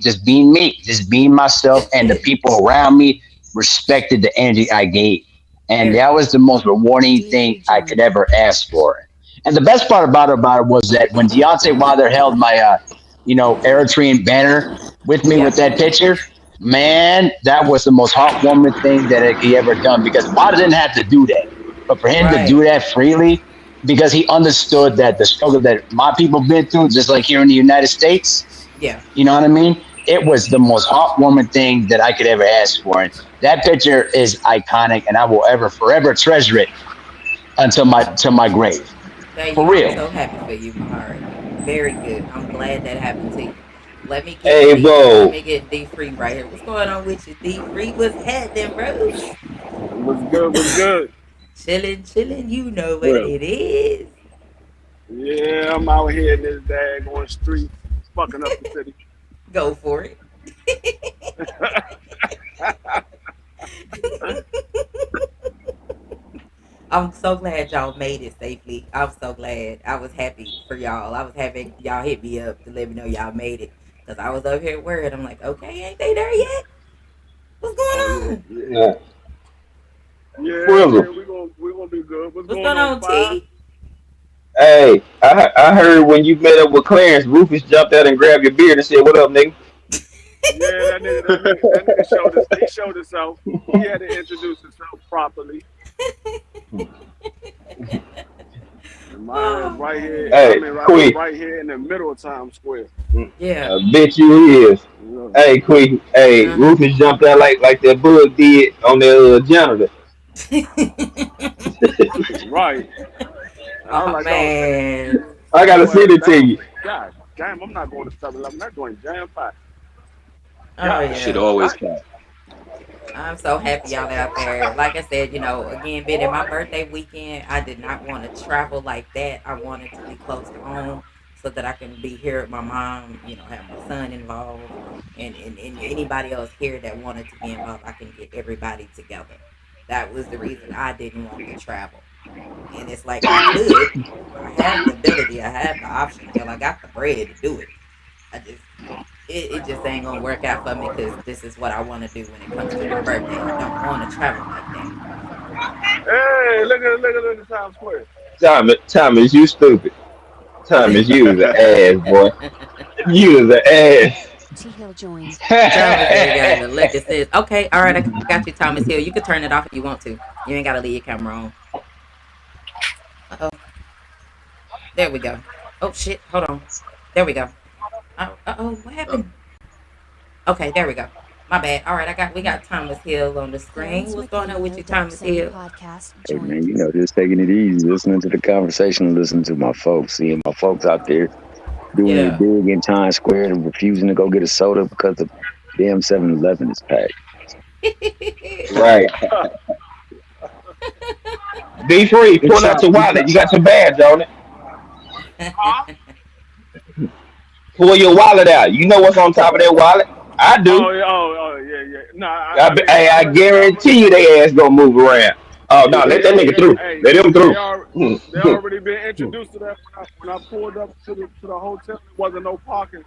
me, just being myself, and the people around me respected the energy I gave, and Very that good. was the most rewarding thing Deeply I could genuine. ever ask for. And the best part about it was that when Deontay Wilder held my Eritrean banner with me Yeah. with that picture, man, that was the most heartwarming thing that he ever done because Wilder didn't have to do that. But for him to Right. do that freely, because he understood that the struggle that my people been through, just like here in the United States, Yeah. you know what I mean? It was the most heartwarming thing that I could ever ask for. And that picture is iconic, and I will ever forever treasure it until my grave. Thank For you. I'm real. so happy for you, Mahari. Very good. I'm glad that happened to you. Let me get Hey, D. Let bro. me get D free right here. What's going on with you, D free? What's happening, bro? What's good? What's good? Chilling, chilling. You know what Well, it is. Yeah, I'm out here in this daggone street, fucking up the city. Go for it. I'm so glad y'all made it safely. I'm so glad. I was happy for y'all. I was happy y'all hit me up to let me know y'all made it. Because I was up here worried. I'm like, okay, ain't they there yet? What's Oh going yeah, on? yeah, Yeah. yeah, Twizzle. yeah. We gonna be good. What's What's going going on, on, Five? T? Hey, I heard when you met up with Clarence, Rufus jumped out and grabbed your beard and said, "What up, nigga?" Yeah, that nigga showed us. He showed himself. He had to introduce himself properly. And my ass Oh, right here. man. Hey, I'm Queen. right here in the middle of Times Square. Yeah. I bet you is. You Hey, Queen. Hey, Uh huh. Rufus jumped out like that bug did on the janitor. right. I was Oh, like, oh, man. I sit gotta your send ass it to down. you. God damn, I'm not going to 7-Eleven. That joint jam packed. Oh, God shit yeah. always damn. count. I'm so happy y'all out there. Like I said, again, being in my birthday weekend, I did not want to travel like that. I wanted to be close to home so that I can be here with my mom, have my son involved, and anybody else here that wanted to be involved, I can get everybody together. That was the reason I didn't want to travel. And it's like I could. I have the ability, I have the option. Hell, I got the bread to do it. I just it just ain't gonna work out for me because this is what I want to do when it comes to my birthday. I don't want to travel like that. Hey, look at the Times Square. Thomas, you stupid. Thomas, you was an ass, boy. You was an ass. T Hill joined. Thomas Hill got to look at this. Okay, all right, I got you, Thomas Hill. You can turn it off if you want to. You ain't gotta leave your camera on. Uh oh, there we go. Oh shit, hold on. There we go. Oh, what happened? Okay, there we go. My bad. All right, we got Thomas Hill on the screen. Clarence What's going on with you, McKenna, Dope Thomas Singer Hill? Podcast Hey man, joined. just taking it easy, listening to the conversation, listening to my folks, seeing my folks out there doing it Yeah. big in Times Square and refusing to go get a soda because the damn 7-Eleven is packed. Right. Be free. Good Pull out shot. your Good wallet. You shot. got your badge on it. Huh? Pull your wallet out. You know what's on top of that wallet? I do. Yeah. No, I mean, Hey, I I already. guarantee you they ass gonna move around. Oh no, let that Yeah, nigga through. hey, Let him they through. are they already been introduced to that when I pulled up to the hotel. There wasn't no parking,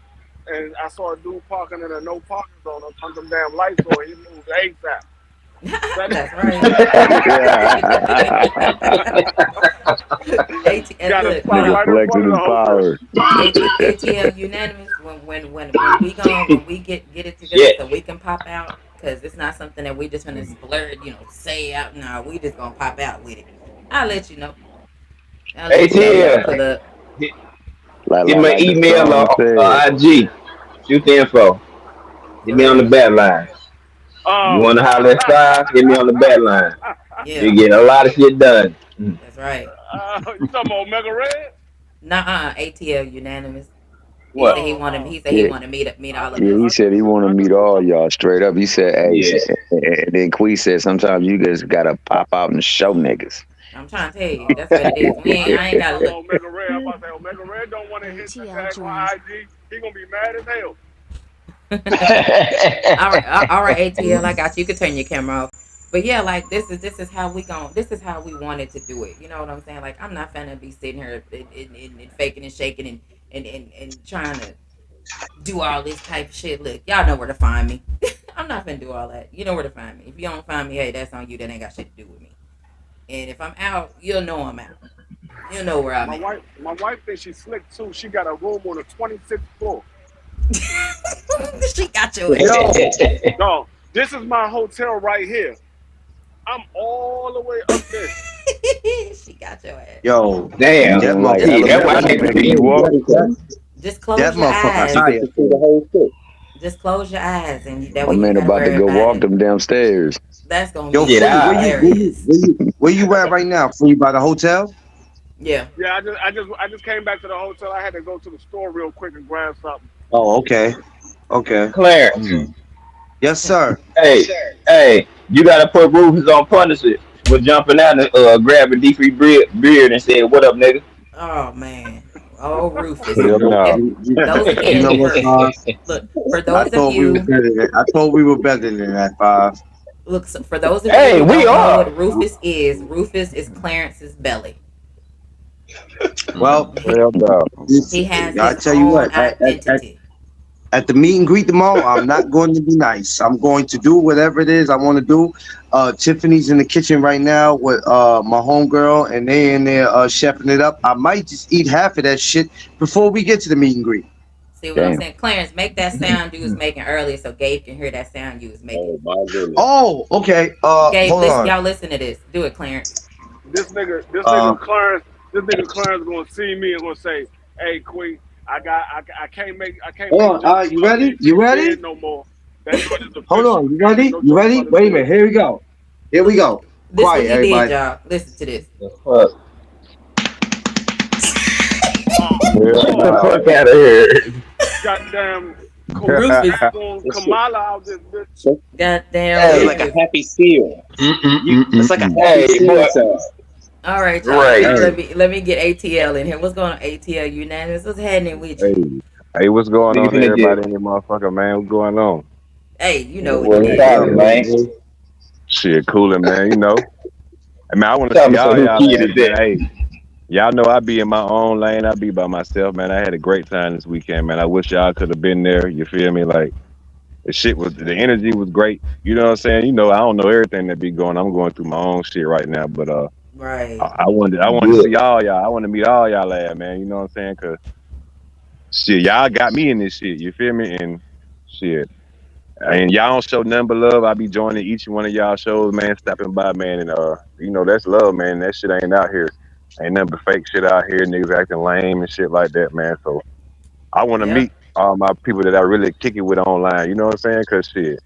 and I saw a dude parking in a no parking zone. I turned them damn lights on. He moved ASAP. That That's right. got a Look, spot Nigga right in front flexing of the his hotel. power. ATL unanimous when we get it together Shit. so we can pop out because it's not something that we just gonna splurge, say out. No, we just gonna pop out with it. I'll let you know. I'll let you know La when la, we ATL. pull up. Hit my like the email song or said. IG. Shoot the info. Hit For me on the real. bat line. You Oh, want to holler at five? Hit me on the bat line. You Yeah, get a lot of shit done. that's right. you talking about Omega Red? Nah, ATL unanimous. He What? said he Yeah, wanted to meet I all of thought you. yeah, he us. said he want to I thought meet you were all talking. y'all straight up. He said, hey, Yeah. and then Quee said sometimes you just gotta pop out and show niggas. I'm trying to tell you, that's what it is. I ain't gotta I'm look. on Omega Red. I'm about to say Omega Red don't want to hit that TL tag on joined. IG. He gonna be mad as hell. All right, ATL, I got you. You can turn your camera off. But yeah, like this is how this is how we wanted to do it. You know what I'm saying? Like I'm not gonna be sitting here and faking and shaking and trying to do all this type of shit. Look, y'all know where to find me. I'm not gonna do all that. You know where to find me. If you don't find me, hey, that's on you. That ain't got shit to do with me. And if I'm out, you'll know I'm out. You'll know where I'm at. My wife thinks she's slick too. She got a room on the 26th floor. She got your ass. Yo, No, this is my hotel right here. I'm all the way up there. She got your ass. yo, Damn. that Doing like Just See, motherfucker. that's why I elementary, can't making be. you walk. just That close your motherfucker eyes. hot. Just close your eyes, and that My way you ain't man gotta about to worry go about walk it. them downstairs. That's gonna Yo, Get be Queen, out. hilarious. where you at right now? Free by the hotel? Yeah. Yeah, I just came back to the hotel. I had to go to the store real quick and grab something. Oh, okay, okay. Clarence. Yes, sir. Hey, hey, you gotta put Rufus on punishment for jumping out and grabbing D3 beard and saying, "What up, nigga?" Oh man. Oh Rufus. Hell If no. those You know again what, for Five? look for I those of thought we were you better than. I thought we were better than that, Five. look so for those of you Hey, who we don't know are. what Rufus is Clarence's belly. Well, Hell no. He listen, has I his tell you own what. identity. At the meet and greet tomorrow, I'm not going to be nice. I'm going to do whatever it is I want to do. Tiffany's in the kitchen right now with my homegirl, and they in there chefing it up. I might just eat half of that shit before we get to the meet and greet. See what I'm Damn. saying? Clarence, make that sound you was making earlier so Gabe can hear that sound you was making. Oh my goodness. Oh, okay. Gabe, Hold listen, on. y'all listen to this. Do it, Clarence. Uh, This nigga Clarence gonna see me and gonna say, "Hey, Queen, I can't hold make on. jokes You about ready? D3 You beard ready? no more. That joint is Hold official. on. You Can't make ready? no You jokes ready? about his Wait a minute. beard." Here we go. Here we go. This what Quiet, he did, everybody. y'all. Listen to this. The fuck, Oh, Hell get the oh, no. fuck out of here. goddamn! Rufus. It's, Kamala out this bitch. Goddamn it's Hey, like a Rufus. happy seal. It's like a happy hey, seal boy, sound. All right, y'all. right. Let me get ATL in here. What's going on, ATL? Unanimous. What's happening with Hey, you? hey, what's going Nigga on, finna everybody get in the motherfucker, man? What's going on? Hey, you know what it what's is. poppin', man? Shit, cooling, man. I mean, I want to see Tell me so all who y'all kid ass, is man. that? Hey, y'all know I be in my own lane. I be by myself, man. I had a great time this weekend, man. I wish y'all could have been there. You feel me? Like the energy was great. You know what I'm saying? I don't know everything that be going. I'm going through my own shit right now, but Right. I wanted to Good. see all y'all. I want to meet all y'all ass, man. You know what I'm saying? Cause shit, y'all got me in this shit. You feel me? And shit. And y'all don't show nothing but love. I be joining each one of y'all shows, man, stopping by, man, and that's love, man. That shit ain't out here. Ain't nothing but fake shit out here, niggas acting lame and shit like that, man. So I wanna Yep. meet all my people that I really kick it with online, you know what I'm saying? Cause shit,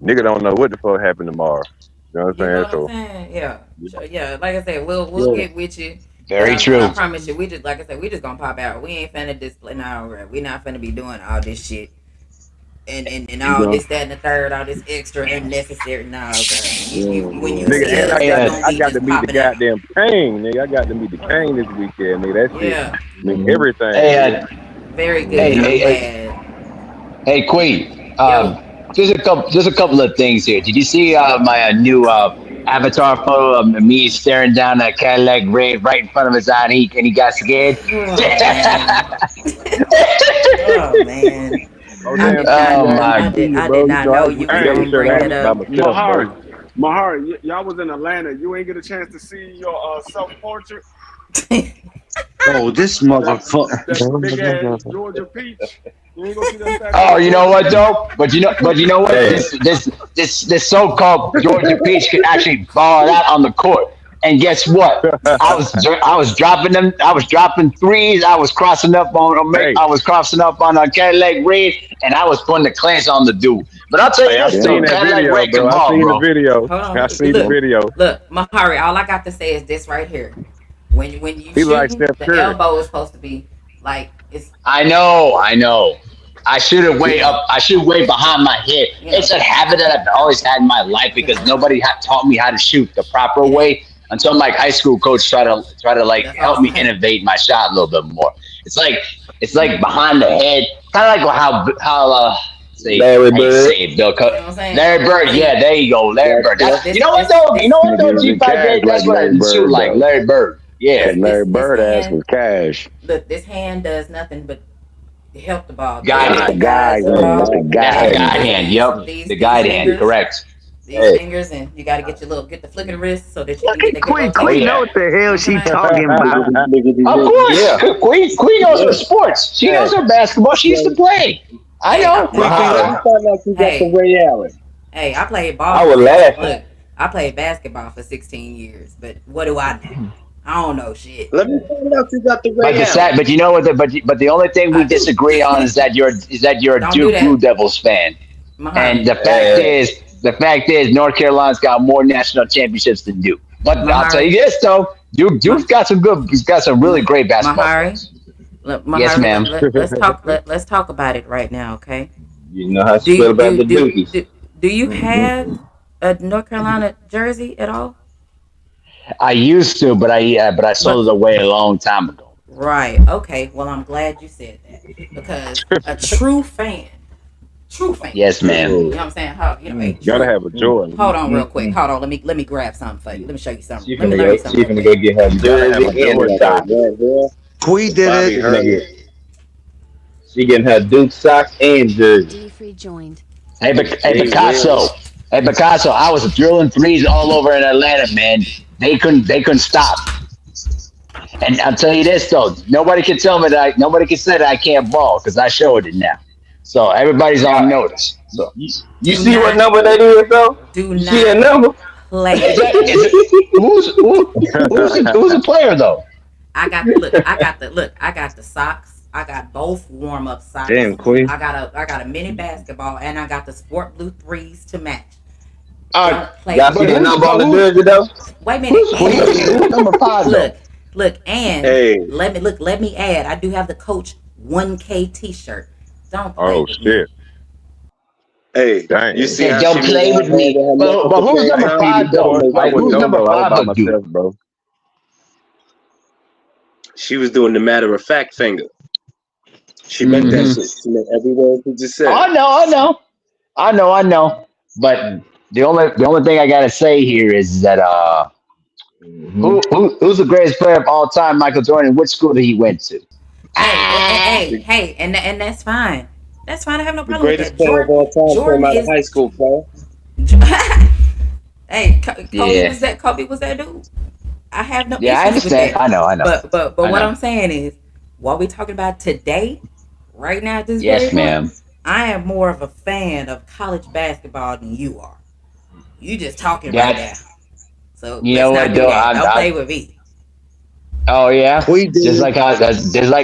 nigga don't know what the fuck happened tomorrow. You know what You I'm know saying? what I'm So saying? Yeah. Sure, yeah. Like I said, we'll Yeah, get with you. very But I true. promise you, we just like I said, we just gonna pop out. We ain't finna display now. We not finna be doing all this shit and you all know, this, that, and the third, all this extra unnecessary. Nah, bro. When you Yeah, nigga, see and us, Hey, it's gonna I be got to just meet the popping out. goddamn Kane, nigga. I got to meet the Kane this weekend, nigga. That shit Yeah. mean everything, hey, nigga. Very hey, good. hey, I'm hey, glad. hey, Queen. Yo. Just a couple of things here. Did you see my new avatar photo of me staring down that Cadillac red right in front of his eye, and he got scared? Oh man. Oh man. Oh I damn, did TT, not. Oh I ain't my! see you, I did bro. not know you I was got the Hey, gonna shirt bring on that hey, by up. myself, bro. Mahari, y'all was in Atlanta. You ain't get a chance to see your self portrait. Oh, this That motherfucker. that big ass Georgia peach. You ain't gonna see that fat Oh, ass you know Georgia what peach. though? But you know what? Hey, This so-called Georgia Peach could actually ball it out on the court. And guess what? I was dropping them. I was dropping threes. I was crossing up Hey, I was crossing up on a Cadillac Red, and I was putting the clamps on the dude. But I'll tell you hey, I this seen though, damn. that Cadillac video, Red can bro. I ball, seen the bro. video. Hold I on. seen the video. Look, Mahari. All I got to say is this right here. When you He look like shooting, Steph the Curry. elbow is supposed to be like it's I know. I should have way up. I should way behind my head. you It's know a habit that I've always had in my life you because know nobody had taught me how to shoot the proper it ain't. way until my high school coach tried to like That's what help I'm me saying. innovate my shot a little bit more. It's like behind the head, kind of like how say Larry I hate to Bird. say it, Bill. You know what I'm saying? Larry Bird, See, yeah, there you go, Larry Bird. That's this you know what this though, you this know what though, Nigga G isn't Five, cash like that's what I Larry shoot Bird like though. Larry Bird. Yeah, Cause Larry this Bird ass hand. was cash. Look, this hand does nothing but help the ball. guide Every That's other the hand. guy guy's Hey, hand. That's ball. the That's guy the hey, guide hand. hand. Yep, the These guide hand. fingers, Correct. these hey, fingers, and you got to get the flick of the wrist so that you Look can get at that good Queen. Oh Queen rotation. know yeah. what the You hell know what she I'm saying? talking about. Of course, yeah, Queen knows her yeah. sports. She knows Hey, her basketball. She used to Yo, play. I Hey, know. TT, how you Mahara. find out you got the hey, Ray Allen? hey, I played ball I for was 16. laughing. Look, I played basketball for 16 years, but what do I know? I don't know shit. Let me find out you got the But Ray the Allen. sad, but you know what? But the only thing we I do. disagree on is that you're a Don't do Duke Blue that, Devils fan, and Mahari. Hey, the fact is, North Carolina's got more national championships than Duke. But I'll tell you Mahari, this though, Duke's Ma, got some good, he's got some really great basketball Mahari. players. Look, Yes, Mahari, ma'am. let's talk about it right now, okay? you know how she Do feel about do the do Dukies. do do you have a North Carolina jersey at all? I used to, but I sold But it away a long time ago. right, okay. Well, I'm glad you said that because a true fan. Yes, ma'am. You know what I'm saying? How a Gotta true. have a Jordan. Hold on, real quick. Hold on. Let me grab something for you. Let me show you something. She Let me finna learn you go. something She real finna go quick. get her You gotta have a jersey and the Jordan. socks. We did She it. Bobby finna Hurley. get. She getting her Duke socks and jersey. Deef rejoined. Hey Jay Picasso. Will. Hey Picasso. I was drilling threes all over in Atlanta, man. They couldn't stop. And I'll tell you this though, nobody can say that I can't ball because I showed it now. So everybody's on Y'all, notice. So you Do see what not, number that is though? do You see that not number? play is with that is me. it who's the player though? I got the socks. I got both warm up Damn, socks. Queen. I got a mini basketball and I got the sport blue threes to match. All right, Don't play Y'all with see but the me. number on the jersey though? Wait a minute. who's number five Look, though? and Hey, let me add. I do have the Coach 1K T-shirt. Don't play Oh with me. shit. Hey, you Dang. see Said, how "Don't she play moved with her hand me." in her neck at But the who's same number time? five I though? wouldn't I Like, wouldn't who's know number though. I was five by gonna do? myself, bro. She was doing the matter of fact finger. She meant that Mm-hmm. shit. She meant every word she just Oh, said. I know. But the only thing I gotta say here is that Hmm. who's the greatest player of all time? Michael Jordan. Which school did he went to? Hey, Ah, hey, hey, and that's fine. That's fine. I have no The problem with greatest that. player of all time came Jordan out of is. high school, player. Hey, Kobe yeah, was that. Kobe was that dude. I have no yeah. I issues with understand. that. I know. But I what know. I'm saying is, what we talking about today, right now at this very Yes, point, ma'am. I am more of a fan of college basketball than you are. You just talking right That now. So you let's know not what do though? that. Don't play with me. Oh yeah. We did Just it. like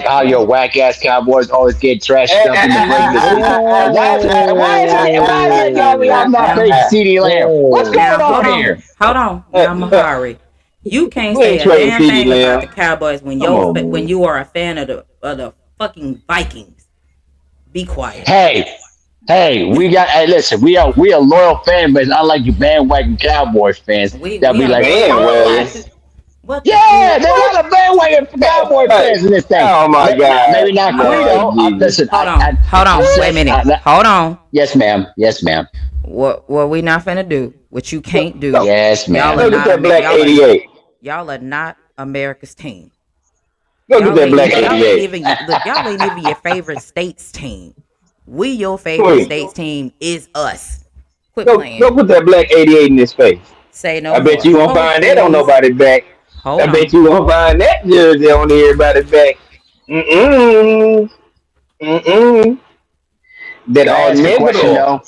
how your whack ass Cowboys always get trashed up in the regular season. Why is it got me off Now, my now, page, CD Lamb? What's Whoa. going now, on here? hold on. Now, Mahari, you can't We say ain't a trading damn CD thing about Lamb. the Cowboys when Come on, man. you are a fan of the fucking Vikings. Be quiet. Hey, hey, listen, we are loyal fan base, unlike you bandwagon Cowboys fans that We be are like, loyal. Bandwagon. What the yeah, hell? there's a lot of bandwagon Cowboy Hey, fans in this thing. oh my God, Maybe not Lord Guido. Jesus. Listen, Hold I on. Wait a said, minute. Hold on. yes, ma'am. Yes, ma'am. What we not finna do? What you Go, can't do? go, Yes, Y'all are ma'am. go get not that black Y'all are 88. not America's team. Go get that black Y'all ain't 88. even look. Y'all ain't even your favorite state's team. We your favorite Queen, state's team is us. Quit go playing. put that black 88 in his face. Say no I bet more. you won't Hold find that on please. nobody's back. Hold I bet on. you won't find that jersey on everybody's back. Mm-mm. Mm-mm. That Can I all ask a question negro. though?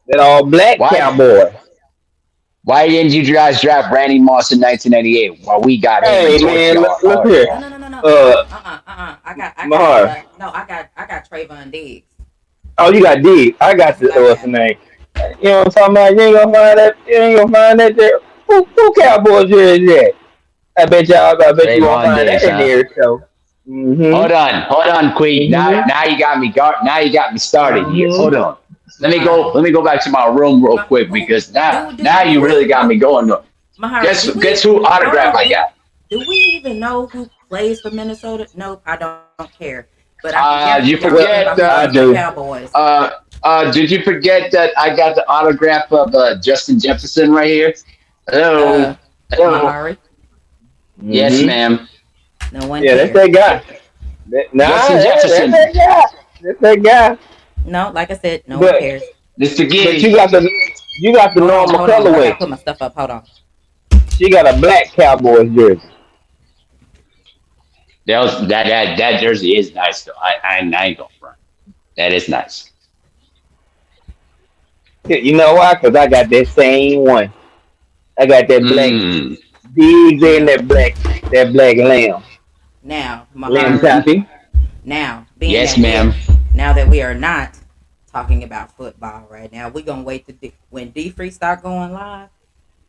That all black Why cowboy. why didn't you guys draft Randy Moss in 1998 while we got him and Hey torched man, y'all look hard? here. Uh, No. Mahar. No. I got Trayvon Diggs. Oh, you got D. I got That's the what I what's the got. name? You know what I'm talking about? You ain't gonna find that. You ain't gonna find that there. Who Cowboys jersey at? I bet you won't Trayvon find that Diggs, in huh? there. So, Hold on, Queen. mm-hmm, Now you got me now you got me started here. mm-hmm. Hold on. Mahari. Let me go back to my room real quick Who because now do you really we got me going. Mahari, Guess who hold autograph on, I got? do we even know who plays for Minnesota? Nope, I don't care. But I can guarantee You y'all care Well, about forget who plays I for the do. Cowboys. did you forget that I got the autograph of Justin Jefferson right here? Hello. Uh Hello. Mahari. Yes, Mm-hmm. ma'am. No one Yeah, that's cares. that guy. Justin That's Jefferson. that guy. That's that guy. No, like I said, no one But cares. Mr. but Giddy. you got the normal Hold on. I gotta colorway. put my stuff up. Hold on. She got a black Cowboys jersey. That jersey is nice though. I ain't gonna front. That is nice. You know why? Cause I got that same one. I got that black Mm. Diggs and Now, that black lamb Mahari. choppy. Now, Yes, ma'am. now that we are not talking about football right now, we're gonna wait to when D Free start going live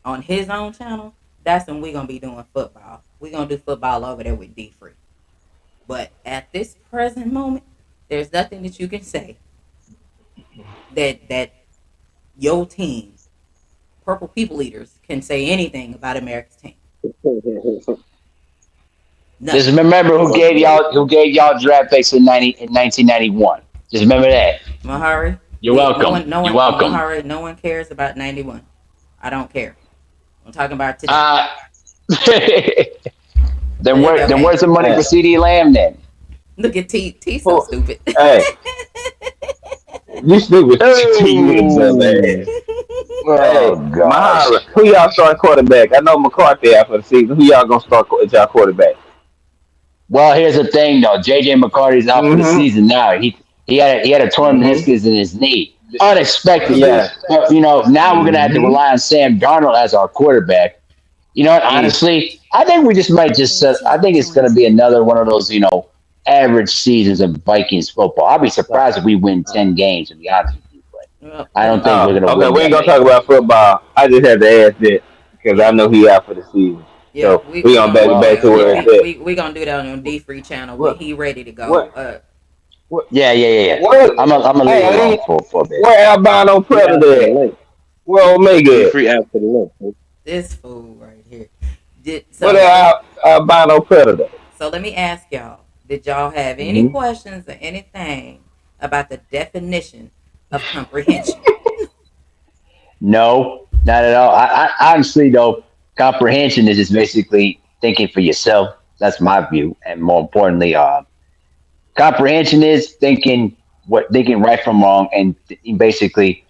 on his own channel. That's when we're gonna be doing football. We're gonna do football over there with D Free. But at this present moment, there's nothing that you can say that your team, Purple People Eaters, can say anything about America's team. Just Nothing. remember who gave y'all draft picks in 1991. Just remember that. Mahari, You're welcome. no You're one, welcome. Mahari, no one cares about 91. I don't care. I'm talking about today. Uh There you go. then Hey, where's the money for Uh, CD Lamb then? look at T. T so who- stupid. hey, you stupid. You a dumb Oh, ass. oh Hey, gosh. Mahara, who y'all starting quarterback? I know McCarthy out for the season. Who y'all gonna start as y'all quarterback? Well, here's the thing though. JJ McCarty's out for the Mm-hmm. season now. He had a torn Mm-hmm. meniscus in his knee unexpectedly. Yeah. But now we're gonna have to Mm-hmm. rely on Sam Darnold as our quarterback. You know what? Mm. Honestly, I think we just might just. I think it's going to be another one of those, average seasons of Vikings football. I'll be surprised if we win 10 games. To be honest with you, but Well, I don't think we're Oh, going to okay. win We ain't that gonna many. talk about football. I just had to ask that because I yeah, know he out for the season. yeah. So we gonna back it Well, back to where it's at. We gonna do that on D Free channel when What? he ready to go. What? Yeah. What? I'm gonna leave it alone Hey, for a bit. where albino Free ask for the predator at? link. Where You Omega at? free ask for the link. This fool right here. Did Where so? the albino predator? So let me ask y'all: did y'all have any Mm-hmm. questions or anything about the definition of comprehension? No, not at all. I honestly though, comprehension is just basically thinking for yourself. That's my view, and more importantly, comprehension is thinking right from wrong, and basically,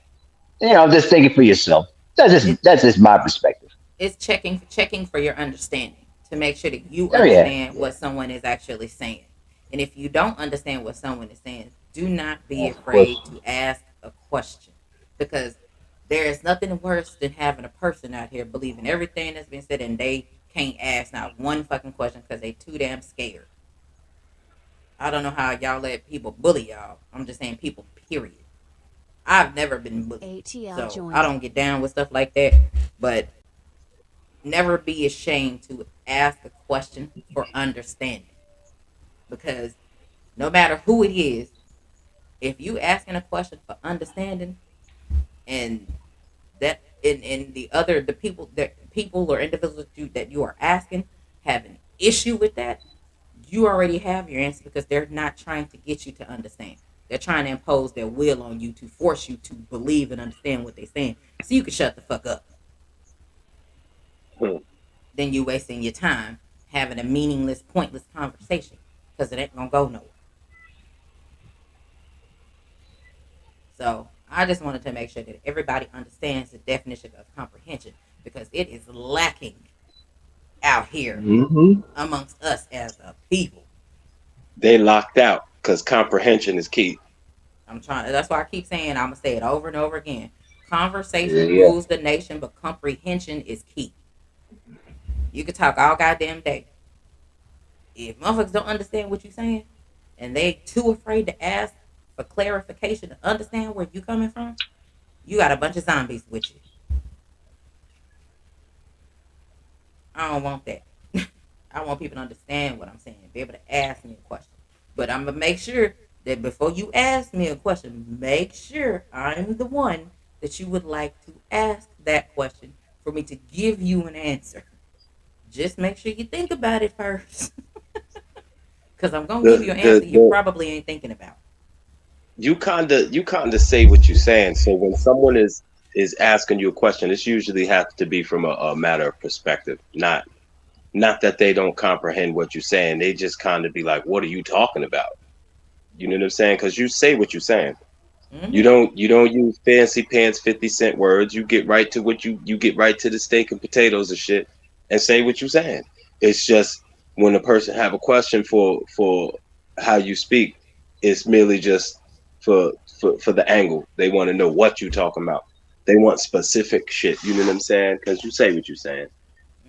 just thinking for yourself. It, That's just my perspective. it's checking for your understanding to make sure that you Oh yeah, understand what someone is actually saying. And if you don't understand what someone is saying, do not be Ask a afraid question. to ask a question, because there is nothing worse than having a person out here believing everything that's been said and they can't ask not one fucking question because they too damn scared. I don't know how y'all let people bully y'all. I'm just saying people, period. I've never been bullied, ATL so I joined. don't get down with stuff like that. But never be ashamed to ask a question for understanding, because no matter who it is, if you asking a question for understanding, and that in the people or individuals that you are asking have an issue with that, you already have your answer, because they're not trying to get you to understand. They're trying to impose their will on you to force you to believe and understand what they're saying so you can shut the fuck up. Hmm. Then you wasting your time having a meaningless, pointless conversation, because it ain't gonna go nowhere. So I just wanted to make sure that everybody understands the definition of comprehension, because it is lacking out here Mm-hmm. amongst us as a people. They locked out because comprehension is key. I'm trying. That's why I keep saying, I'm gonna say it over and over again. Yeah, Conversation yeah. rules the nation, but comprehension is key. You can talk all goddamn day. If motherfuckers don't understand what you're saying, and they too afraid to ask for clarification to understand where you coming from, you got a bunch of zombies with you. I don't want that. I want people to understand what I'm saying, be able to ask me a question. But I'm gonna make sure that before you ask me a question, make sure I'm the one that you would like to ask that question for me to give you an answer. Just make sure you think about it first. Because I'm gonna give The you an answer the you the probably ain't thinking about. you kinda say what you're saying. So when someone is asking you a question, this usually has to be from a matter of perspective, not that they don't comprehend what you're saying. They just kind of be like, "What are you talking about?" You know what I'm saying? Because you say what you're saying. You Mm-hmm. don't you don't use fancy pants 50 cent words. You get right to what you get right to the steak and potatoes and shit and say what you're saying. It's just when a person have a question for how you speak, it's merely just for the angle. They want to know what you talking about. They want specific shit. You know what I'm saying? Because you say what you're saying.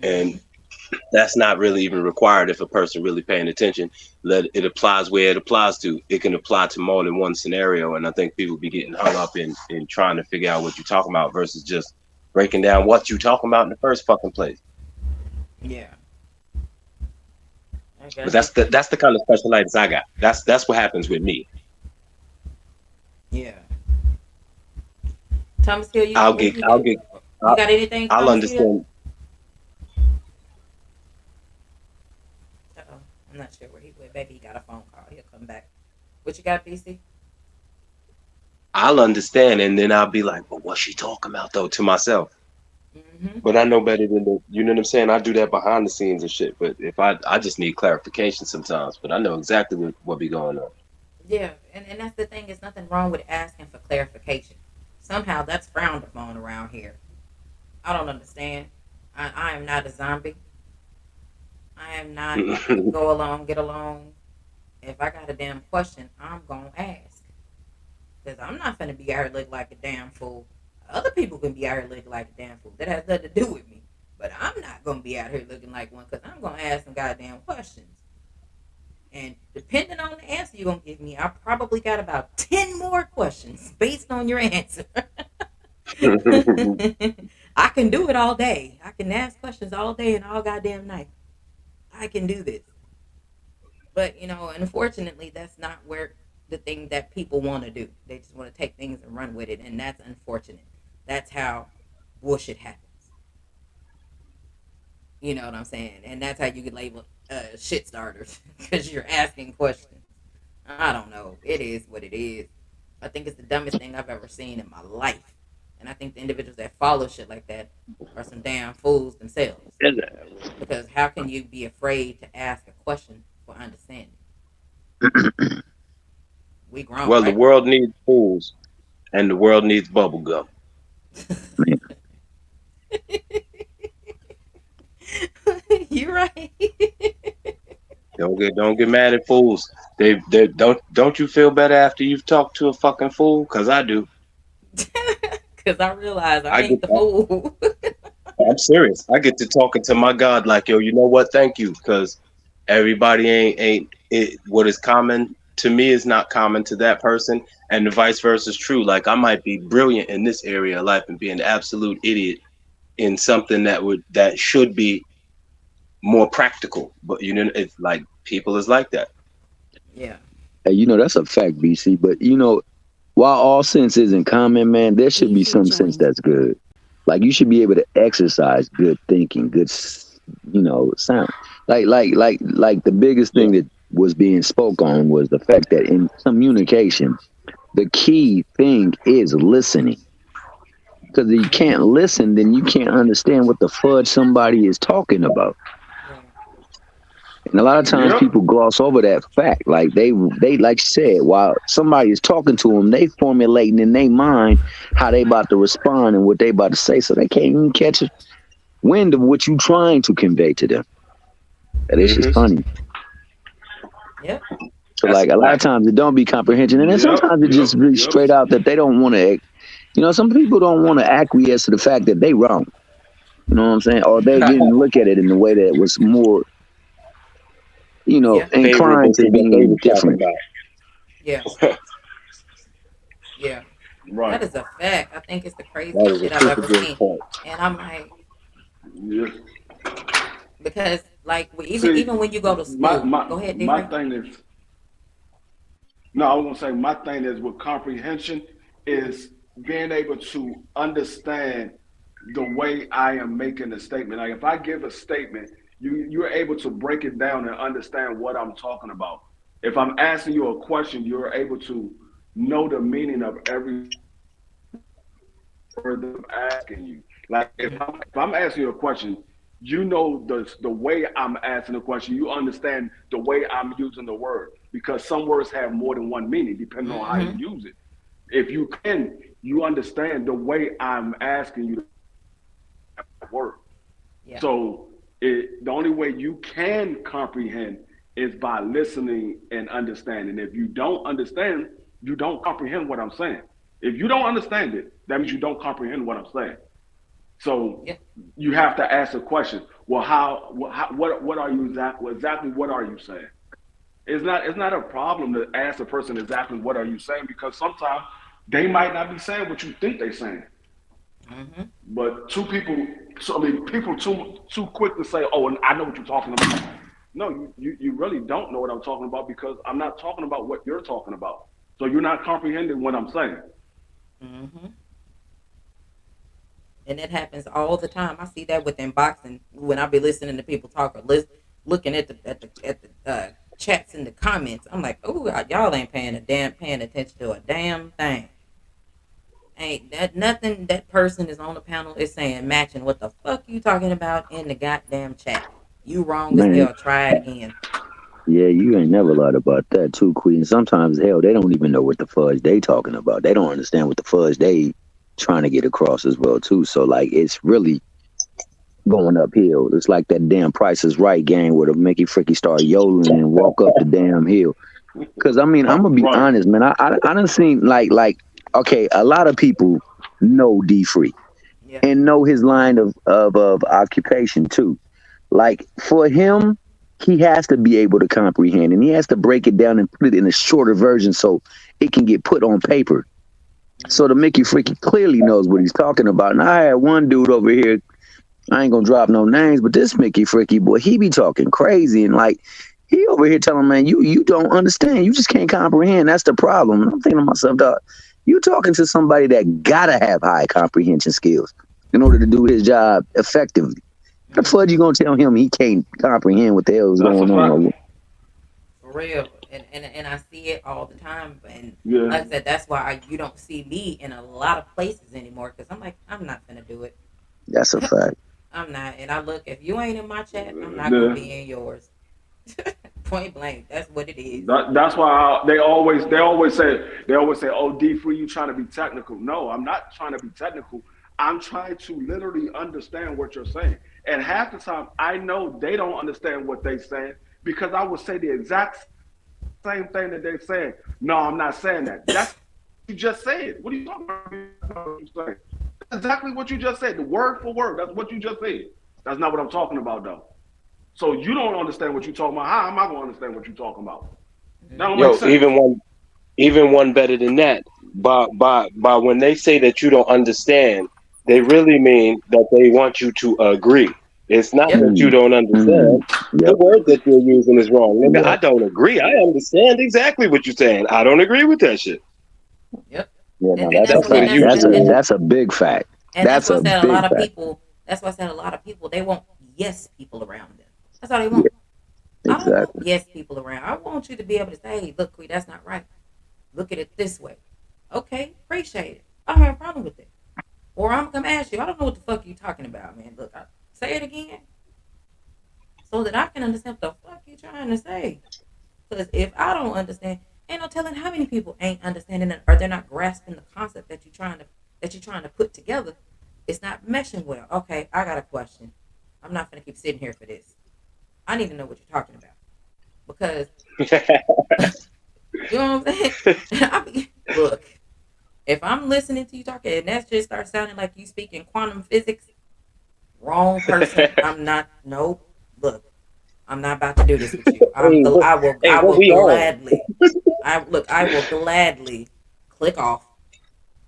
And Mm-hmm. that's not really even required if a person really paying attention. Let it applies where it applies to. It can apply to more than one scenario, and I think people be getting hung up in trying to figure out what you're talking about versus just breaking down what you talking about in the first fucking place. Yeah. But Okay. that's the kind of specialitis I got. That's what happens with me. Yeah. Thomas Hill, I'll what get you I'll got? get You I'll, got anything, I'll Thomas Hill? understand. Uh-oh. I'm not sure where he went. Maybe he got a phone call. He'll come back. What you got, BC? I'll understand, and then I'll be like, "But what's she talking about though?" To myself. Mm-hmm. But I know better than you know what I'm saying? I do that behind the scenes and shit. But if I just need clarification sometimes, but I know exactly what be going on. Yeah, and that's the thing. There's nothing wrong with asking for clarification. Somehow that's frowned upon around here. I don't understand. I am not a zombie. I am not a go along, get along. If I got a damn question, I'm going to ask. Because I'm not going to be out here looking like a damn fool. Other people can be out here looking like a damn fool. That has nothing to do with me. But I'm not going to be out here looking like one, because I'm going to ask some goddamn questions. And depending on the answer you're going to give me, I probably got about 10 more questions based on your answer. I can do it all day. I can ask questions all day and all goddamn night. I can do this. But, unfortunately, that's not where the thing that people want to do. They just want to take things and run with it, and that's unfortunate. That's how bullshit happens. You know what I'm saying? And that's how you get labeled shit starters because you're asking questions. I don't know. It is what it is. I think it's the dumbest thing I've ever seen in my life. And I think the individuals that follow shit like that are some damn fools themselves. Because how can you be afraid to ask a question for understanding? We grown, Well, the right? world needs fools, and the world needs bubble gum. Man, You right. Don't get mad at fools. They don't you feel better after you've talked to a fucking fool? Cause I do. Because I realize I I get ain't the fool. I'm serious. I get to talking to my God like, yo, you know what? Thank you, because everybody ain't it. What is common to me is not common to that person, and the vice versa is true. Like I might be brilliant in this area of life and be an absolute idiot in something that should be more practical. But it's like people is like that. Yeah. hey, that's a fact, BC. But while all sense isn't common, man, there should be Easy some sense join. that's good. Like you should be able to exercise good thinking, good, sound. Like the biggest Yeah. thing that was being spoke on was the fact that in communication, the key thing is listening. Because if you can't Mm-hmm. listen, then you can't understand what the fudge somebody is talking about. Right. And a lot of times Yep. people gloss over that fact. Like they like you said, while somebody is talking to them, they formulating in their mind how they about to respond and what they about to say, so they can't even catch a wind of what you trying to convey to them. And it's just Hmm. funny. Yep. So That's like a a lot of fact. times it don't be comprehension, and then Yep. sometimes it Yep. just really Yep. straight out that they don't want to. Some people don't want to acquiesce to the fact that they wrong. You know what I'm saying? Or they Mm-hmm. didn't look at it in a way that was more, Yeah. Favorable inclined to to what they being were talking different. about. Yeah. Yeah. Right. That is a fact. I think it's the That craziest is a shit I've super ever good seen. point. And I'm like, Yeah. because like even See, when you go to my school, my go ahead, my D-Ray. thing is no. I was gonna say my thing is with comprehension is being able to understand the way I am making a statement. Like if I give a statement, you're able to break it down and understand what I'm talking about. If I'm asking you a question, you're able to know the meaning of every word that I'm asking you. Like if I'm asking you a question, you know the way I'm asking the question. You understand the way I'm using the word because some words have more than one meaning depending on how you Mm-hmm. use it. If you can, you understand the way I'm asking you that word. Yeah. So the only way you can comprehend is by listening and understanding. If you don't understand, you don't comprehend what I'm saying. If you don't understand it, that means you don't comprehend what I'm saying. So Yeah. you have to ask a question. Well, what are you exactly what are you saying? It's not a problem to ask a person exactly what are you saying because sometimes they might not be saying what you think they're saying. Mm-hmm. But two people, so I mean, people too quick to say, "Oh, and I know what you're talking about." No, you really don't know what I'm talking about because I'm not talking about what you're talking about. So you're not comprehending what I'm saying. Mm-hmm. And it happens all the time. I see that within boxing when I be listening to people talk or looking at the chats in the comments. I'm like, oh, y'all ain't paying attention to a damn thing. Ain't that nothing that person is on the panel is saying matching what the fuck you talking about in the goddamn chat. You wrong as Man, hell. Try it again. yeah, you ain't never lied about that too, Queen. Sometimes, hell, they don't even know what the fudge they talking about. They don't understand what the fudge they trying to get across as well too. So like, it's really going uphill. It's like that damn Price is Right game where the Mickey Fricky start yodeling and walk up the damn hill. Cause I mean, I'm gonna be Right. honest, man. I done seen like okay, a lot of people know D Free Yeah. and know his line of occupation too. Like for him, he has to be able to comprehend and he has to break it down and put it in a shorter version so it can get put on paper. So the Mm-hmm. Mickey Freaky clearly knows what he's talking about. And I had one dude over here, I ain't gonna drop no names, but this Mickey Freaky boy, he be talking crazy and like He over here telling man, you don't understand. You just can't comprehend. That's the problem. And I'm thinking to myself, dog, you talking to somebody that gotta have high comprehension skills in order to do his job effectively. How the fuck you gonna tell him he can't comprehend what the hell is That's a going fact. on? For real. And I see it all the time. And Yeah. like I said, that's why you don't see me in a lot of places anymore. Because I'm like, I'm not gonna do it. That's a fact. I'm not. And I look, if you ain't in my chat, I'm not gonna The, be in yours. Point blank. That's what it is. that's why they always say, "Oh, D free, you trying to be technical?" No, I'm not trying to be technical. I'm trying to literally understand what you're saying. And half the time, I know they don't understand what they're saying because I will say the exact same thing that they're saying. No, I'm not saying that. That's what you just said. What are you talking about? That's what you saying. That's exactly what you just said. The word for word. That's what you just said. That's not what I'm talking about, though. So you don't understand what you're talking about. How am I going to understand what you're talking about? That don't make Yo, sense. even one better than that. By when they say that you don't understand, they really mean that they want you to agree. It's not Yep. that you Mm, don't mm, understand. The yep, word that you're using is wrong. Nigga, I yep. don't agree. I understand exactly what you're saying. I don't agree with that shit. Yep. Yeah, And no, and that's a that's That's what what and it fact. that's That's and, a usually and is. that's a big fact. and that's That's why I a said a big lot of fact. people. That's why I said a lot of people they want yes people around them. That's all they Yeah, want. I don't want exactly. yes people around. I want you to be able to say, hey, look, Queen, that's not right. Look at it this way. Okay, appreciate it. I don't have a problem with it. Or I'm gonna come ask you. I don't know what the fuck you talking about, man. Look, say it again so that I can understand what the fuck you trying to say. Because if I don't understand, ain't no telling how many people ain't understanding it or they're not grasping the concept that you're trying to put together. It's not meshing well. Okay, I got a question. I'm not gonna keep sitting here for this. I need to know what you're talking about because you know what I'm saying. Look, if I'm listening to you talking and that just starts sounding like you speaking quantum physics, wrong person. I'm not. Nope. Look, I'm not about to do this with you. hey, what, hey, I what will we on? gladly. I will gladly click off,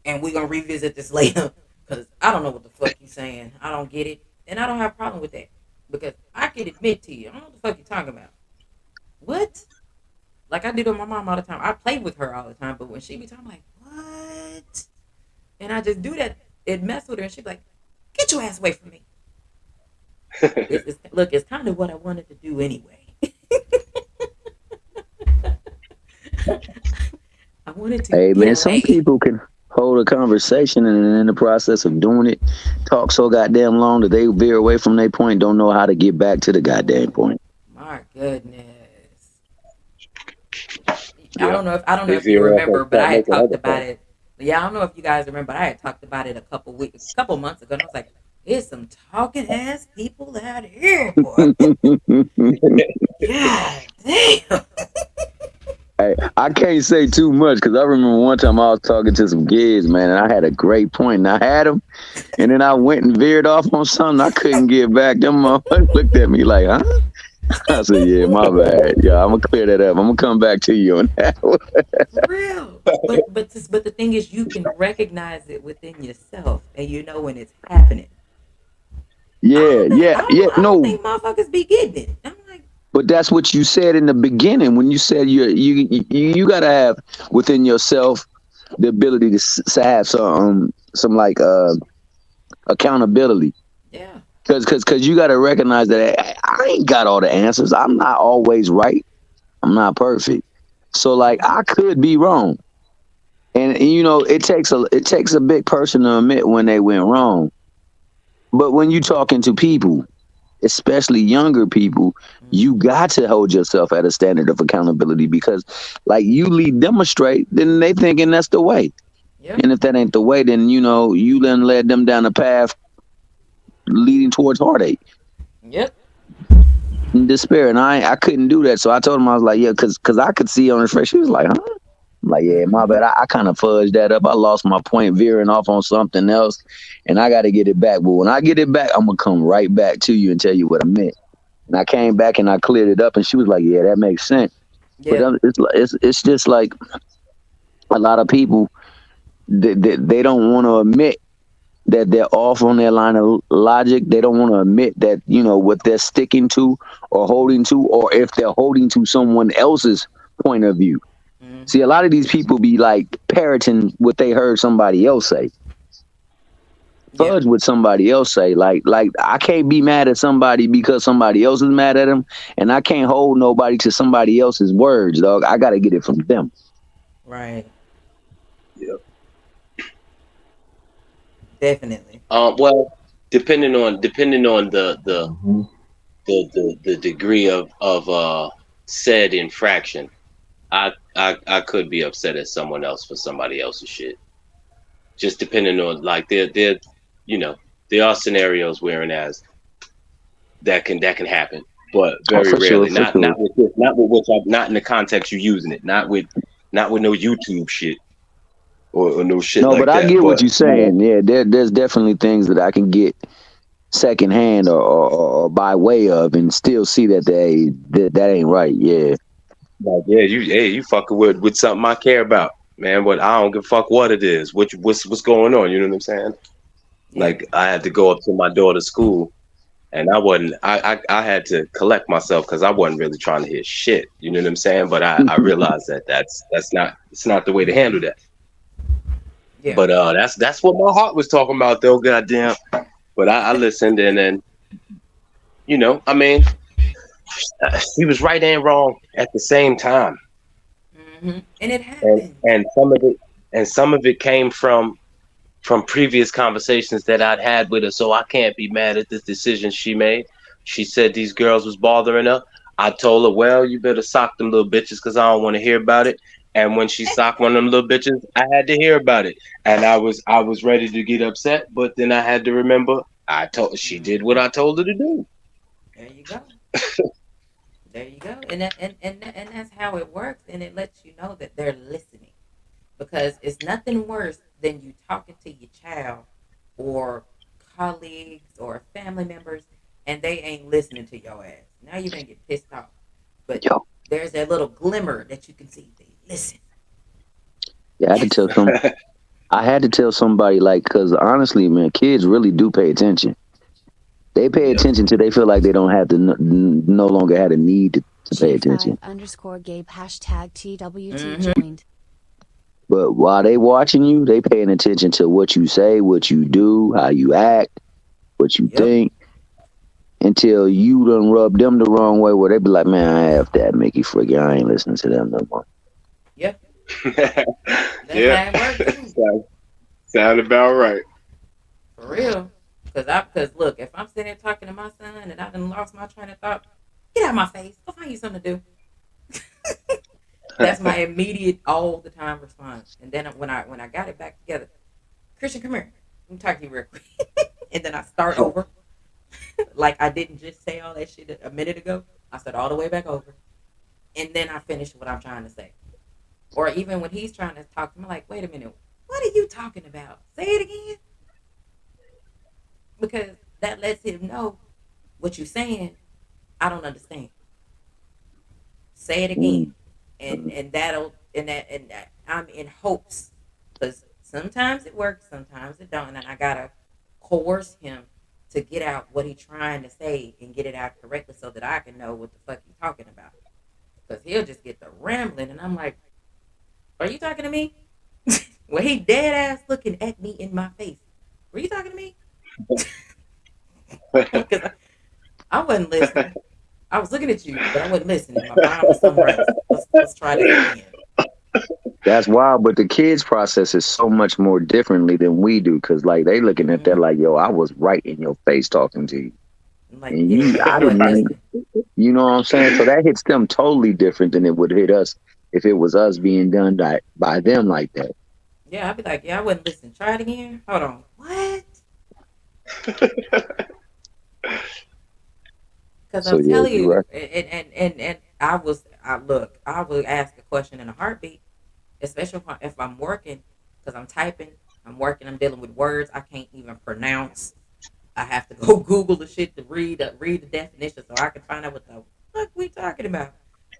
and we're gonna revisit this later because I don't know what the fuck you saying. I don't get it, and I don't have a problem with that because I can admit to you, I don't know what the fuck you talking about. What? Like I do to my mom all the time. I play with her all the time, but when she be talking, I'm like, what? And I just do that. It mess with her, and she be like, get your ass away from me. Look, it's kind of what I wanted to do anyway. I wanted to Hey get man, some away. people can hold a conversation and in the process of doing it, talk so goddamn long that they veer away from their point, don't know how to get back to the goddamn Oh point. my goodness. Yeah. I don't know They if you veer off and remember, but start I had making talked other about points. it. Yeah, I don't know if you guys remember, but I had talked about it a couple months ago, and I was like, "There's some talking ass people out here, boy." God damn. Hey, I can't say too much because I remember one time I was talking to some kids, man, and I had a great point, and I had them, and then I went and veered off on something I couldn't get back. Them motherfuckers looked at me like, huh? I said, yeah, my bad. Yeah, I'm gonna clear that up. I'm gonna come back to you on that one. For real. But the thing is, you can recognize it within yourself, and you know when it's happening. Yeah, yeah, yeah. I don't No, think motherfuckers be getting it. I'm like, but that's what you said in the beginning when you said you gotta have within yourself the ability to have some like accountability yeah, because you gotta recognize that I ain't got all the answers. I'm not always right. I'm not perfect. So like I could be wrong, and you know it takes a big person to admit when they went wrong. But when you talking to people, especially younger people, you mm-hmm. got to hold yourself at a standard of accountability because, like, you lead them astray, then they thinking that's the way. Yep, And if that ain't the way, then you know you then led them down a path leading towards heartache yep. and despair. And I couldn't do that, so I told him I was like, yeah, because I could see on his face. She was like, huh? I'm like, yeah, my Mm-hmm. bad. I kind of fudged that up. I lost my point veering off on something else, and I got to get it back. But when I get it back, I'm gonna come right back to you and tell you what I meant. And I came back and I cleared it up, and she was like, "Yeah, that makes sense." But Yeah, it's just like a lot of people they don't want to admit that they're off on their line of logic. They don't want to admit that, what they're sticking to or holding to, or if they're holding to someone else's point of view. See, a lot of these people be like parroting what they heard somebody else say. Yeah. Fudge what somebody else say. Like I can't be mad at somebody because somebody else is mad at them, and I can't hold nobody to somebody else's words, dog. I gotta get it from them. Right. Yeah. Definitely. Well, depending on the degree of said infraction, I could be upset at someone else for somebody else's shit. Just depending on like there there are scenarios whereas that can happen, but Oh, very for sure, rarely. for Not sure. not with this, not with which not in the context you're using it. Not with no YouTube shit or no shit No, but like I that. get what But you're saying. Yeah, there's definitely things that I can get secondhand or by way of, and still see that ain't right. Yeah, like yeah, you fucking with something I care about, man. But I don't give a fuck what it is. What's going on? You know what I'm saying? Yeah. Like I had to go up to my daughter's school, and I wasn't. I had to collect myself because I wasn't really trying to hear shit. You know what I'm saying? But I realized that that's not it's not the way to handle that. Yeah. But that's what my heart was talking about though. Goddamn. But I listened, and then I mean, he was right and wrong at the same time, And it and happens. and some of it came from previous conversations that I'd had with her. So I can't be mad at this decision she made. She said these girls was bothering her. I told her, well, you better sock them little bitches because I don't want to hear about it. And when she socked one of them little bitches, I had to hear about it, and I was ready to get upset, but then I had to remember she did what I told her to do. There you go. There you go. And that's how it works. And it lets you know that they're listening. Because it's nothing worse than you talking to your child or colleagues or family members and they ain't listening to your ass. Now you're gonna get pissed off. But yo, there's that little glimmer that you can see. They listen. yeah. Yes. I had to tell somebody, like, because honestly, man, kids really do pay attention. They pay Yeah. attention till they feel like they don't have to no longer have a need to pay attention. G5_Gabe #TWT Mm-hmm. joined. But while they watching you, they paying attention to what you say, what you do, how you act, what you Yep. think, until you done rub them the wrong way, where they be like, man, I have that Mickey freaking, I ain't listening to them no more. Yep. That's Yeah. how it works too. Sound about right. For real. Because look, if I'm sitting there talking to my son and I done lost my train of thought, get out of my face. Go find you something to do. That's my immediate all the time response. And then when I got it back together, Christian, come here. Let me talk to you real quick. And then I start over. Like I didn't just say all that shit a minute ago. I start all the way back over. And then I finish what I'm trying to say. Or even when he's trying to talk to me, like, wait a minute, what are you talking about? Say it again. Because that lets him know what you're saying. I don't understand. Say it again, and that'll and that I'm in hopes because sometimes it works, sometimes it don't, and I gotta coerce him to get out what he's trying to say and get it out correctly so that I can know what the fuck he's talking about. Because he'll just get the rambling, and I'm like, "Are you talking to me?" Well, he dead ass looking at me in my face. Were you talking to me? Because I wasn't listening. I was looking at you, but I wasn't listening. My mind was somewhere else. Let's try this again. That's wild, but the kids process it so much more differently than we do, because like they looking at that like, yo, I was right in your face talking to you, I'm like, and yeah, I I wasn't didn't even, listening. you know what I'm saying? So that hits them totally different than it would hit us if it was us being done by them like that. Yeah, I'd be like, yeah, I wasn't listening. Try it again. Hold on. What? Because So I'm yeah, telling you're you, right. and I would ask a question in a heartbeat, especially if I'm working, because I'm typing, I'm working, I'm dealing with words I can't even pronounce. I have to go Google the shit to read the definition so I can find out what the fuck we talking about.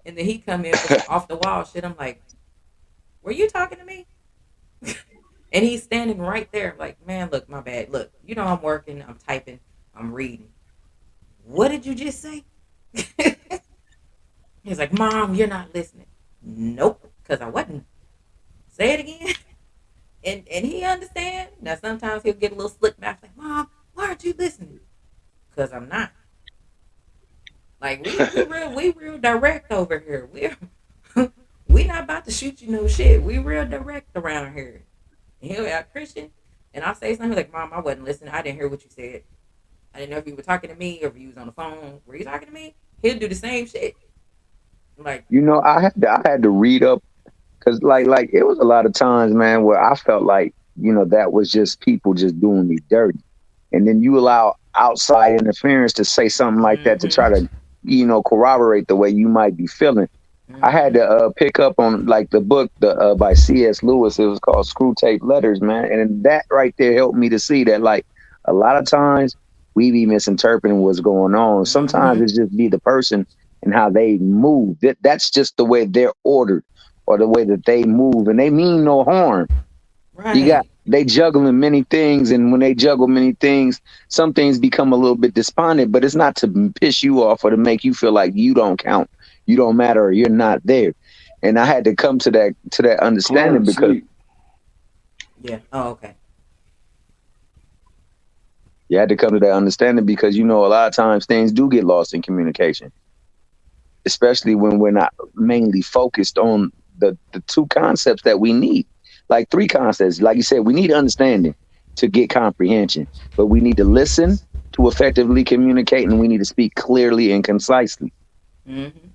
And then he come in with some off the wall shit. I'm like, were you talking to me? And he's standing right there, like, man, look, my bad. Look, I'm working, I'm typing, I'm reading. What did you just say? He's like, Mom, you're not listening. Nope, because I wasn't. Say it again. And he understand. Now sometimes he'll get a little slick back, like, Mom, why aren't you listening? Because I'm not. Like we real direct over here. We not about to shoot you no shit. We real direct around here. And he'll be Christian, and I'll say something like, Mom, I wasn't listening. I didn't hear what you said. I didn't know if you were talking to me or if you was on the phone. Were you talking to me? He'll do the same shit. Like, I had to read up because like it was a lot of times, man, where I felt like that was just people just doing me dirty, and then you allow outside interference to say something like that to try mm-hmm, to corroborate the way you might be feeling. I had mm-hmm, to pick up on like the book by C.S. Lewis. It was called Screw Tape Letters, man, and that right there helped me to see that like a lot of times we be misinterpreting what's going on. Sometimes mm-hmm. it's just be the person and how they move. That's just the way they're ordered or the way that they move, and they mean no harm. Right. They juggling many things, and when they juggle many things, some things become a little bit despondent. But it's not to piss you off or to make you feel like you don't count, you don't matter, or you're not there. And I had to come to that understanding Clarence because Lee. Yeah. Oh, okay. you had to come to that understanding because a lot of times things do get lost in communication, especially when we're not mainly focused on the two concepts that we need. Like three concepts. Like you said, we need understanding to get comprehension, but we need to listen to effectively communicate, and we need to speak clearly and concisely. Mm-hmm.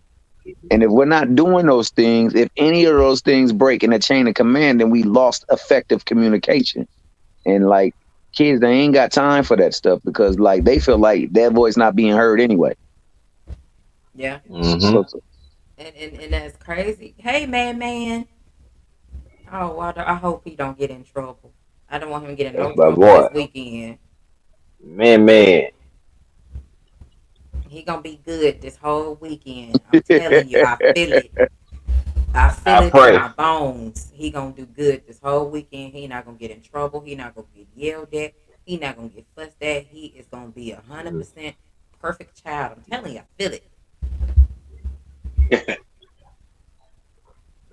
And if we're not doing those things, if any of those things break in a chain of command, then we lost effective communication. And like kids, they ain't got time for that stuff because like they feel like their voice not being heard anyway. Yeah. Mm-hmm. So And that's crazy. Hey, man. Oh, well, I hope he don't get in trouble. I don't want him to get in That's no my trouble boy. this weekend. Man. He gonna be good this whole weekend. I'm telling you, I feel it. I feel I it in pray. my bones. He gonna do good this whole weekend. He not gonna get in trouble. He not gonna get yelled at. He not gonna get fussed at. He is gonna be 100% perfect child. I'm telling you, I feel it.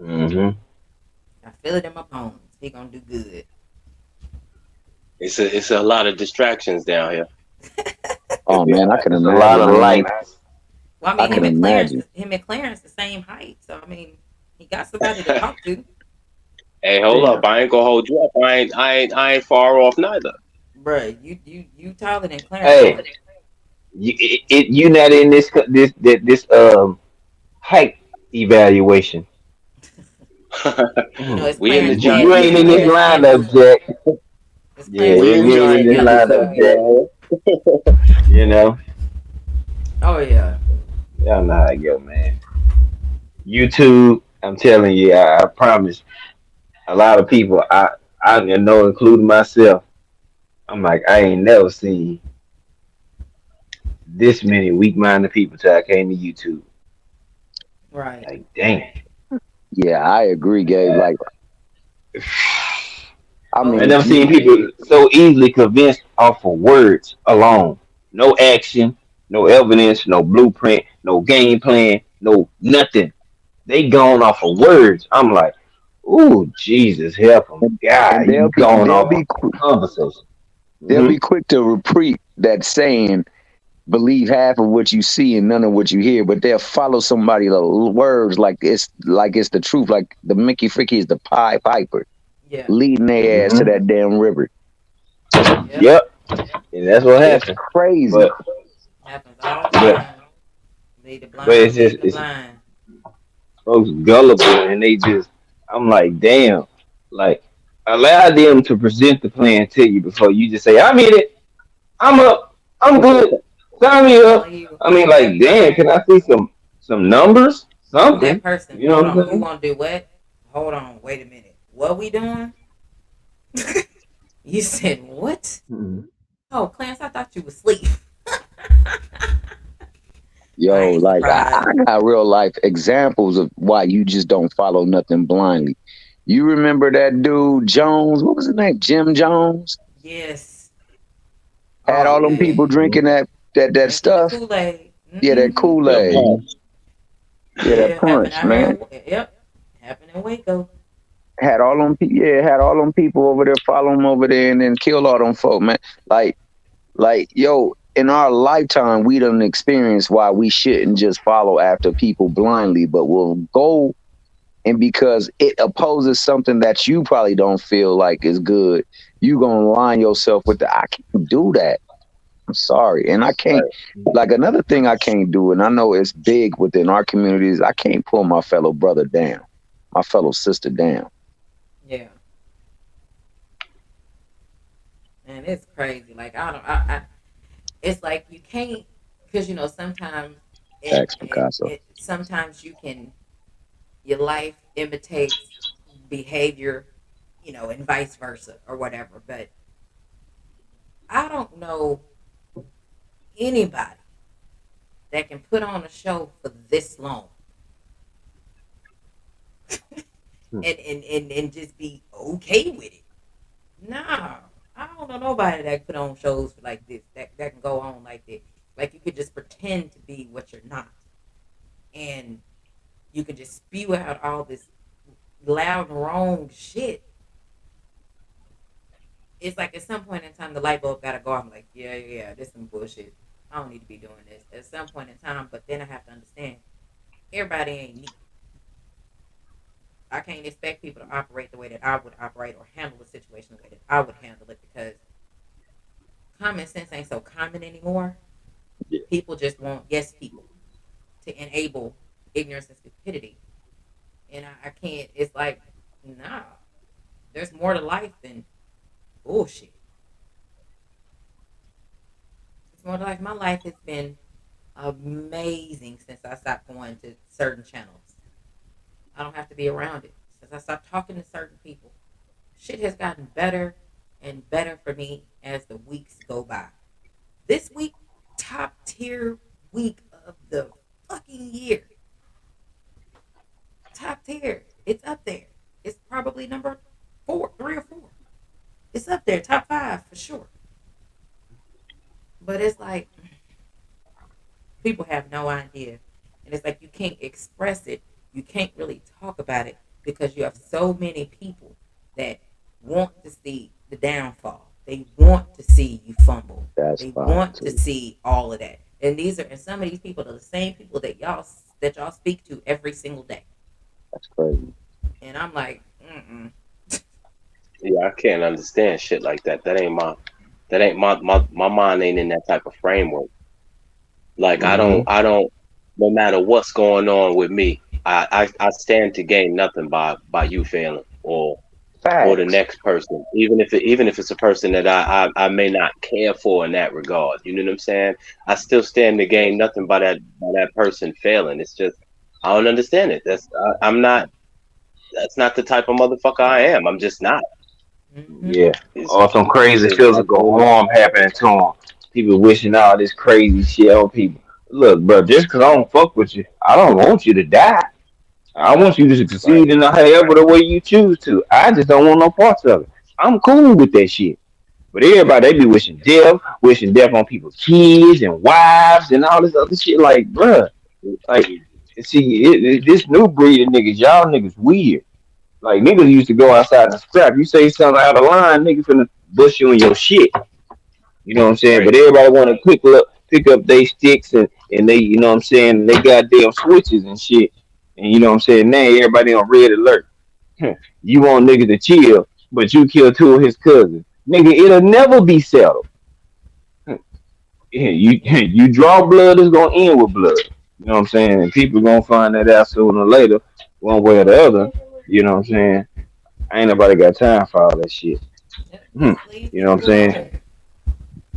Mm-hmm. I feel it in my bones. He gonna do good. It's a lot of distractions down here. oh man, I can It's a lot imagine, of man. lights. Well, I I mean, can imagine. Him and Clarence, the same height. So I mean, he got somebody to talk to. Hey, hold Damn. up! I ain't gonna hold you up. I ain't far off neither. Bruh, you taller than Clarence Hey, though. you not in this height evaluation. It's We in the Clarence giant. You being ain't it's in this Clarence being lineup, little. Jack. It's Yeah, Clarence We being in you little ain't in giant this together. height lineup, So down Jack. here. You know, oh yeah. y'all know how I go, man. YouTube, I'm telling you, I promise. A lot of people, I know, including myself. I'm like, I ain't never seen this many weak-minded people till I came to YouTube. Right. Like, dang. Yeah, I agree, Gabe. Like, I Oh I mean, never yeah. seen people so easily convinced off of words alone. No action, no evidence, no blueprint, no game plan, no nothing. They gone off of words. I'm like, ooh, Jesus, help them. and, God, and you they'll be gone they'll off be of conversation. they'll Hmm. be quick to repeat that saying, believe half of what you see and none of what you hear, but they'll follow somebody's words like it's the truth, like the Mickey Fricky is the Pied Piper, Yeah. leading their ass to Hmm. that damn river. Yep. Yep. And that's what It's happened. crazy. But Happens all the but time. Lead the but blind, leading the it's blind. folks gullible and they just I'm like, damn, like allow them to present the plan to you before you just say, I'm in it, I'm up, I'm good, sign me up. Telling you, I mean, I'm that like, damn, person. can I see some numbers? I'm that Something. person. You know Hold what I'm on. You saying? want to do what? Hold on. Wait a minute. What we doing? You said what? Mhm. Oh, Clarence, I thought you was asleep. I Yo, ain't like I surprised. got real life examples of why you just don't follow nothing blindly. You remember that dude Jones? What was his name? Jim Jones Yes. had Oh all them people man. drinking that Drinking the stuff. Kool Aid. Yeah, that Mm-hmm. Kool The Aid. punch. Yeah, that Yeah, happened punch, out here. man. Yep, happened in Waco. Had all them, yeah, had all them people over there follow him over there and then kill all them folk, man. Like, yo, in our lifetime, we done experienced why we shouldn't just follow after people blindly, but we'll go and because it opposes something that you probably don't feel like is good, you gonna line yourself with the I can't do that. I'm sorry. And I can't like another thing I can't do, and I know it's big within our communities, I can't pull my fellow brother down, my fellow sister down. Yeah, man, it's crazy. Like I don't. It's like you can't because sometimes Facts, Picasso. sometimes you can your life imitates behavior, and vice versa or whatever. But I don't know anybody that can put on a show for this long and just be okay with it. Nah, I don't know nobody that can put on shows like this that can go on like this. Like you could just pretend to be what you're not, and you could just spew out all this loud and wrong shit. It's like at some point in time the light bulb gotta go off. I'm like, yeah, yeah, yeah, this is some bullshit. I don't need to be doing this at some point in time. But then I have to understand everybody ain't me. I can't expect people to operate the way that I would operate or handle the situation the way that I would handle it because common sense ain't so common anymore. People just want yes people to enable ignorance and stupidity. And I can't, it's like, nah, there's more to life than bullshit. It's more to life. My life has been amazing since I stopped going to certain channels. I don't have to be around it. Since I stopped talking to certain people, shit has gotten better and better for me as the weeks go by. This week, top tier week of the fucking year. Top tier. It's up there. It's probably number 3 or 4. It's up there, top 5 for sure. But it's like people have no idea. And it's like you can't express it. You can't really talk about it because you have so many people that want to see the downfall. They want to see you fumble. That's They fine want to too. see all of that. And some of these people are the same people that y'all speak to every single day. That's crazy. And I'm like, mm-mm. Yeah, I can't understand shit like that. That ain't my mind ain't in that type of framework. Like Hmm. I don't no matter what's going on with me, I stand to gain nothing by you failing or the Facts. next person, even if it's a person that I may not care for in that regard. You know what I'm saying? I still stand to gain nothing by that person failing. It's just I don't understand it. I'm not. That's not the type of motherfucker I am. I'm just not. Mm-hmm. Yeah. It's Or some crazy like physical harm happening to them. People wishing all this crazy shit on people. Look, bro, just because I don't fuck with you, I don't want you to die. I want you to right. succeed in however the way you choose to. I just don't want no parts of it. I'm cool with that shit. But everybody, they be wishing death on people's kids and wives and all this other shit. Like, bruh, like, see, this new breed of niggas, y'all niggas weird. Like, niggas used to go outside and scrap. You say something out of line, niggas finna bust you in your shit. You know what I'm saying? Right. But everybody want to pick up they sticks and they, you know what I'm saying, they goddamn switches and shit. And you know what I'm saying? Now everybody on red alert. You want niggas to chill, but you kill two of his cousins. Nigga, it'll never be settled. Yeah, you Yeah. you draw blood, it's gonna end with blood. You know what I'm saying? And people gonna find that out sooner or later, one way or the other. You know what I'm saying? Ain't nobody got time for all that shit. Yep. Hmm. Just leave You know what I'm people saying? alone.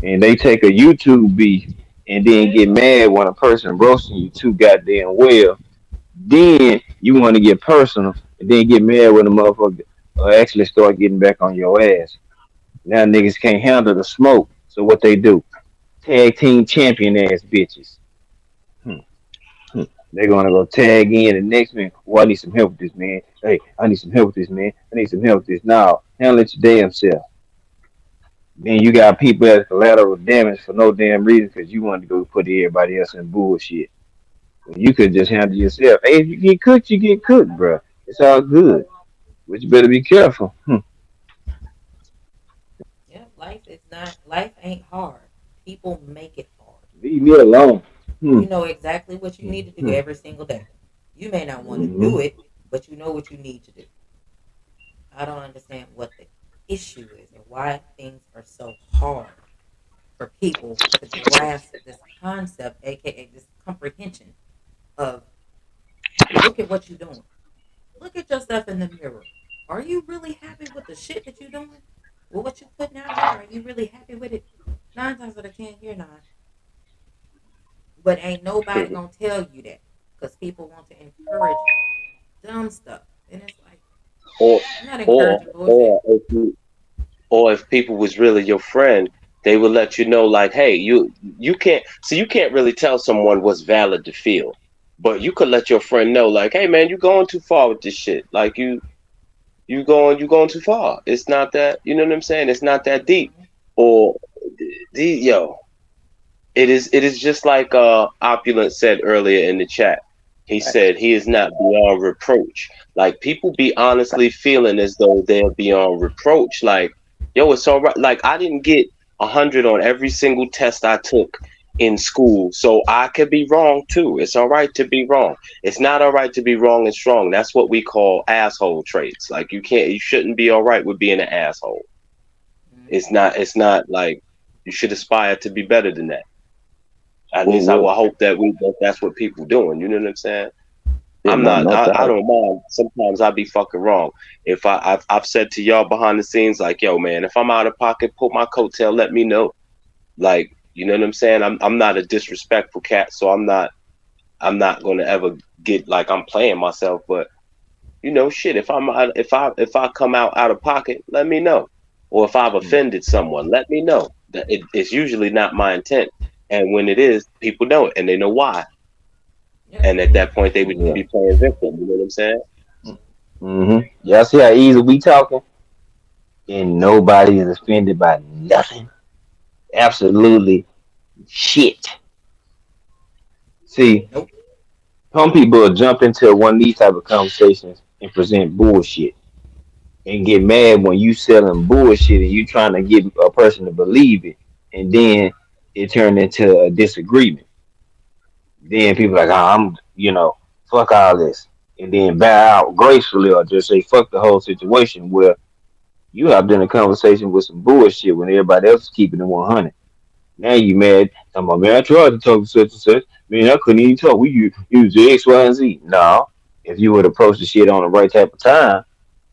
And they take a YouTube beef and then get mad when a person roasting you too goddamn well. Then you want to get personal and then get mad when the motherfucker actually start getting back on your ass. Now niggas can't handle the smoke. So what they do? Tag team champion ass bitches. Hmm. Hmm. They're gonna go tag in the next man. Oh, I need some help with this, man. Hey, I need some help with this, man. I need some help with this. Now, handle it your damn self. Then you got people that's collateral damage for no damn reason because you wanted to go put everybody else in bullshit. When you could just handle yourself. Hey, if you get cooked, you get cooked, bro. It's all good. But you better be careful. Yeah, life ain't hard. People make it hard. Leave me alone. Hmm. You know exactly what you need to do Hmm. every single day. You may not want to do Hmm. it, but you know what you need to do. I don't understand what the issue is or why things are so hard for people to grasp this concept, aka this comprehension of look at what you're doing. Look at yourself in the mirror. Are you really happy with the shit that you're doing? With what you're putting out here? Are you really happy with it? 9 times out of 10, you're not. But ain't nobody gonna tell you that because people want to encourage dumb stuff. And it's like, Or I'm not or encouraging bullshit. or if you, or if people was really your friend, they would let you know like, hey, you can't, so you can't really tell someone what's valid to feel, but you could let your friend know like, hey man, you going too far with this shit. Like you going too far. It's not that, you know what I'm saying? It's not that deep. Mm-hmm. Or yo, it is just like Opulent said earlier in the chat. He said he is not beyond reproach. Like people be honestly feeling as though they're beyond reproach. Like, yo, it's all right. Like I didn't get 100 on every single test I took in school, so I could be wrong too. It's all right to be wrong. It's not all right to be wrong and strong. That's what we call asshole traits. Like you shouldn't be all right with being an asshole. It's Mm-hmm. not. It's not like you should aspire to be better than that. At Well, least I well, will hope that's what people doing. You know what I'm saying? Yeah, no I doubt. don't mind. Sometimes I be fucking wrong. If I've said to y'all behind the scenes like, yo man, if I'm out of pocket, pull my coattail, let me know. Like, you know what I'm saying? I'm not a disrespectful cat, so I'm not gonna ever get like I'm playing myself. But shit. If I come out of pocket, let me know. Or if I've offended someone, let me know. It's usually not my intent, and when it is, people know it and they know why. Yep. And at that point, they would just yeah. be playing victim. You know what I'm saying? Hmm. Y'all see how easy we talking? And nobody is offended by nothing. Absolutely shit. See, Nope. some people will jump into one of these type of conversations and present bullshit and get mad when you selling bullshit and you trying to get a person to believe it, and then it turned into a disagreement. Then people like, oh, fuck all this, and then bow out gracefully or just say fuck the whole situation. Where you have been in a conversation with some bullshit when everybody else is keeping it 100. Now you mad? Talking about, man, I tried to talk to such and such. Man, I couldn't even talk. We use X, Y, and Z. No, if you would approach the shit on the right type of time,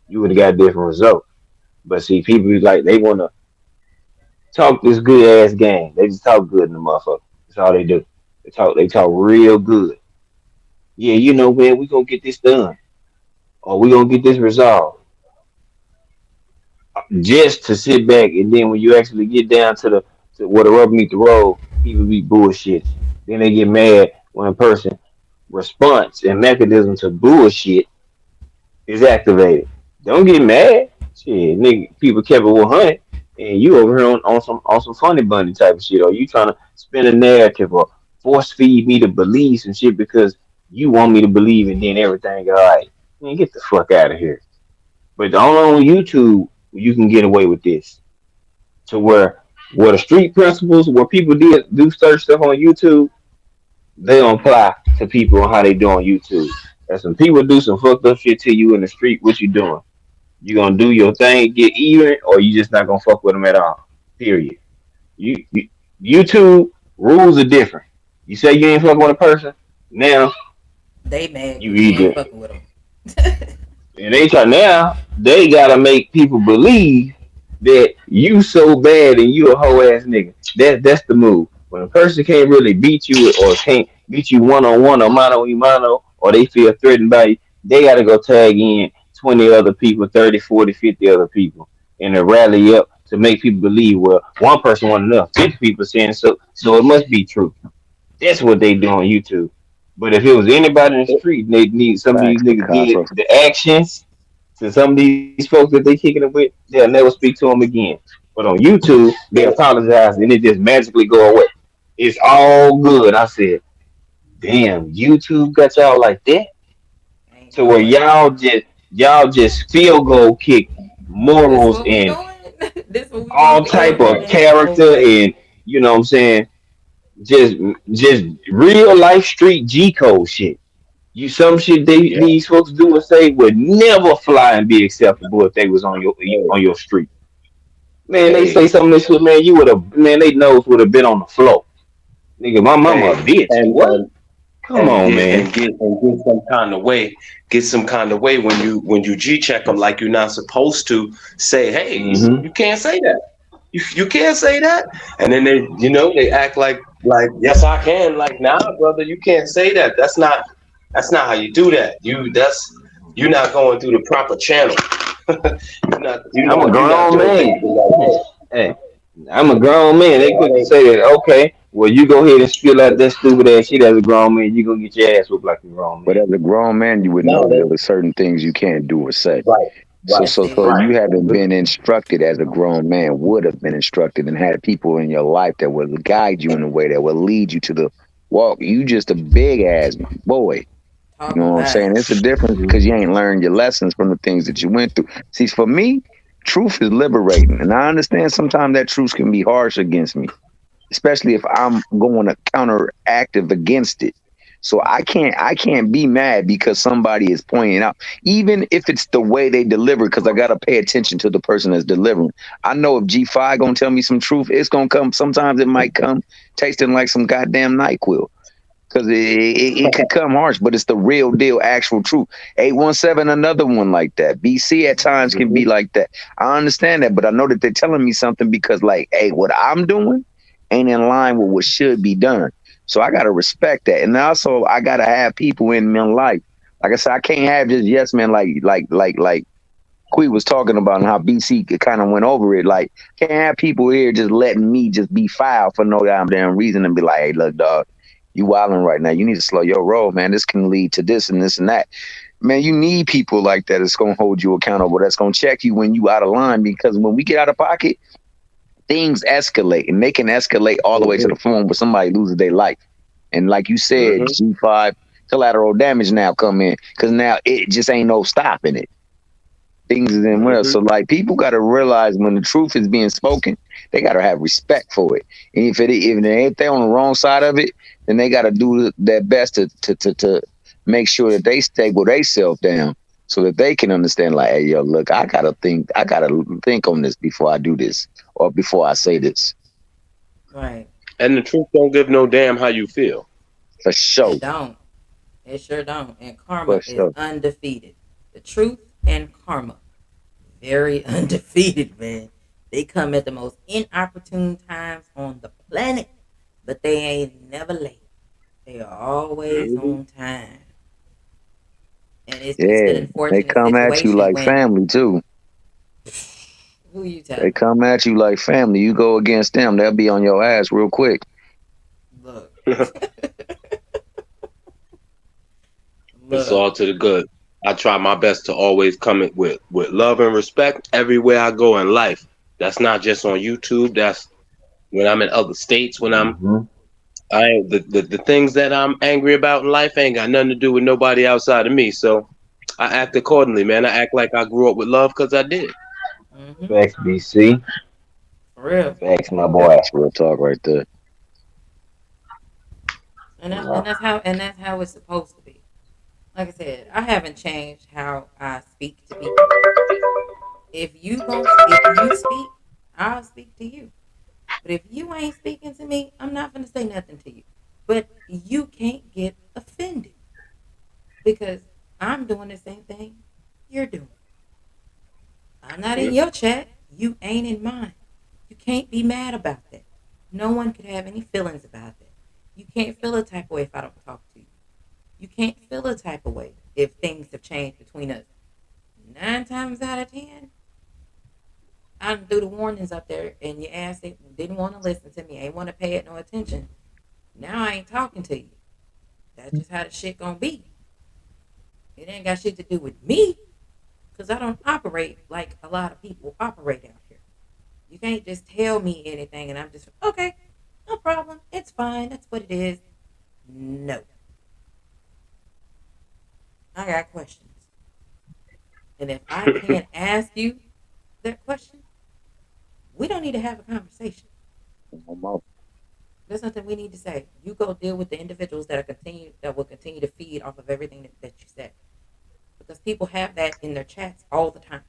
you would have got a different result. But see, people be like they want to talk this good ass game. They just talk good in the motherfucker. That's all they do. They talk real good. Yeah, man, we gonna get this done, or we gonna get this resolved. Just to sit back and then when you actually get down to where the rubber meet the road, people be bullshit. Then they get mad when a person response and mechanism to bullshit is activated. Don't get mad. Shit, nigga, people kept it 100, and you over here on some funny bunny type of shit, or you trying to spin a narrative or force feed me to believe some shit because you want me to believe, and then everything all right. Man, get the fuck out of here. But only on YouTube you can get away with this. To where the street principles, where people did do search stuff on YouTube, they don't apply to people on how they do on YouTube. And some people do some fucked up shit to you in the street, what you doing? You gonna do your thing, get even, or you just not gonna fuck with them at all. Period. YouTube rules are different. You say you ain't fucking with a person, now They mad you because you ain't either fucking with them. and they try now. They gotta make people believe that you so bad and you a whole ass nigga. That's the move. When a person can't really beat you or can't beat you one on one or mano a mano, or they feel threatened by you, they gotta go tag in 20 other people, 30, 40, 50 other people, and to rally up to make people believe. Well, one person wasn't enough. 50 people saying so, so it must be true. That's what they do on YouTube. But if it was anybody in the street, and they need some of these Facts, niggas get Picasso. the actions to some of these folks that they kicking it with, they'll never speak to them again. But on YouTube, they apologize and it just magically go away. It's all good. I said, damn, YouTube got y'all like that Ain't to no where way. y'all just field goal kick This morals what we and doing. This what we doing all because type of ain't no character way. and you know what I'm saying, just just real life street G code shit. You some shit Yeah. these folks do and say would never fly and be acceptable if they was Hey, on your street. Man, they say hey, something this shit, man. You would have, man. They nose would have been on the floor. Nigga, my mama a hey, bitch. and What? Come on, man. get some kind of way, when you G check them like you're not supposed to. Say, hey, Hmm. you can't say that. You can't say that. And then they act like yes I can. Like nah, brother, you can't say that. That's not how you do that. You're not going through the proper channel. I'm a You're not grown doing things man. the right way. Hey, I'm a grown man. They Yeah, quick to say that. Okay, well, you go ahead and spill out that stupid ass shit as a grown man. You gonna get your ass whooped like a grown But man. as a grown man, you would know no, that there were certain things you can't do or say. right, So, right, That's so, it. so right. you haven't been instructed as a grown man would have been instructed and had people in your life that would guide you in a way that would lead you to the walk. You just a big ass boy. You Talk know what I'm about saying? it. It's a difference because you ain't learned your lessons from the things that you went through. See, for me, truth is liberating. And I understand sometimes that truth can be harsh against me, especially if I'm going to counteractive against it. So I can't be mad because somebody is pointing out, even if it's the way they deliver, because I gotta pay attention to the person that's delivering. I know if G5 gonna tell me some truth, it's gonna come. Sometimes it might come tasting like some goddamn NyQuil. Because it could come harsh, but it's the real deal, actual truth. 817, another one like that. BC at times can be Hmm. like that. I understand that, but I know that they're telling me something because, like, hey, what I'm doing ain't in line with what should be done. So I gotta respect that, and also I gotta have people in my life. Like I said, I can't have just yes men like Quee was talking about and how BC kind of went over it. Like, can't have people here just letting me just be foul for no damn reason and be like, hey, look, dog, you wilding right now. You need to slow your roll, man. This can lead to this and this and that. Man, you need people like that that's gonna hold you accountable, that's gonna check you when you out of line because when we get out of pocket, things escalate and they can escalate all the way to Hmm. the point where somebody loses their life. And like you said, Hmm. G5 collateral damage now come in because now it just ain't no stopping it things is in well. Hmm. So like people got to realize when the truth is being spoken, they got to have respect for it. And if they on the wrong side of it, then they got to do their best to make sure that they stable themselves down so that they can understand. Like, hey, yo, look, I gotta think on this before I do this or before I say this Right. And the truth don't give no damn how you feel. for It sure, don't. It sure don't. And karma for is sure. undefeated. The truth and karma, very undefeated, man. They come at the most inopportune times on the planet, but they ain't never late. They are always Hmm. on time. And it's just an Yeah, they unfortunate come at you situation like when family too. who you They telling? come at you like family. You go against them, they'll be on your ass real quick. Look. It's Look. all to the good. I try my best to always come it with love and respect everywhere I go in life. That's not just on YouTube. That's when I'm in other states. When Hmm. I ain't the things that I'm angry about in life ain't got nothing to do with nobody outside of me. So I act accordingly, man. I act like I grew up with love because I did. Mm-hmm. Facts, BC. For real. Facts, my Yeah, boy. that's real talk right there. And that's Yeah. and that's how and that's how it's supposed to be. Like I said, I haven't changed how I speak to people. If you speak, I'll speak to you. But if you ain't speaking to me, I'm not gonna say nothing to you. But you can't get offended because I'm doing the same thing you're doing. I'm not in Mhm. your chat. You ain't in mine. You can't be mad about that. No one could have any feelings about that. You can't feel a type of way if I don't talk to you. You can't feel a type of way if things have changed between us. 9 times out of 10, I threw the warnings up there and your ass didn't want to listen to me, ain't want to pay it no attention. Now I ain't talking to you. That's just how the shit gonna be. It ain't got shit to do with me, cause I don't operate like a lot of people operate out here. You can't just tell me anything and I'm just okay, no problem. It's fine. That's what it is. No, I got questions, and if I can't ask you that question, we don't need to have a conversation. There's nothing we need to say. You go deal with the individuals that will continue to feed off of everything that you said. Because people have that in their chats all the time.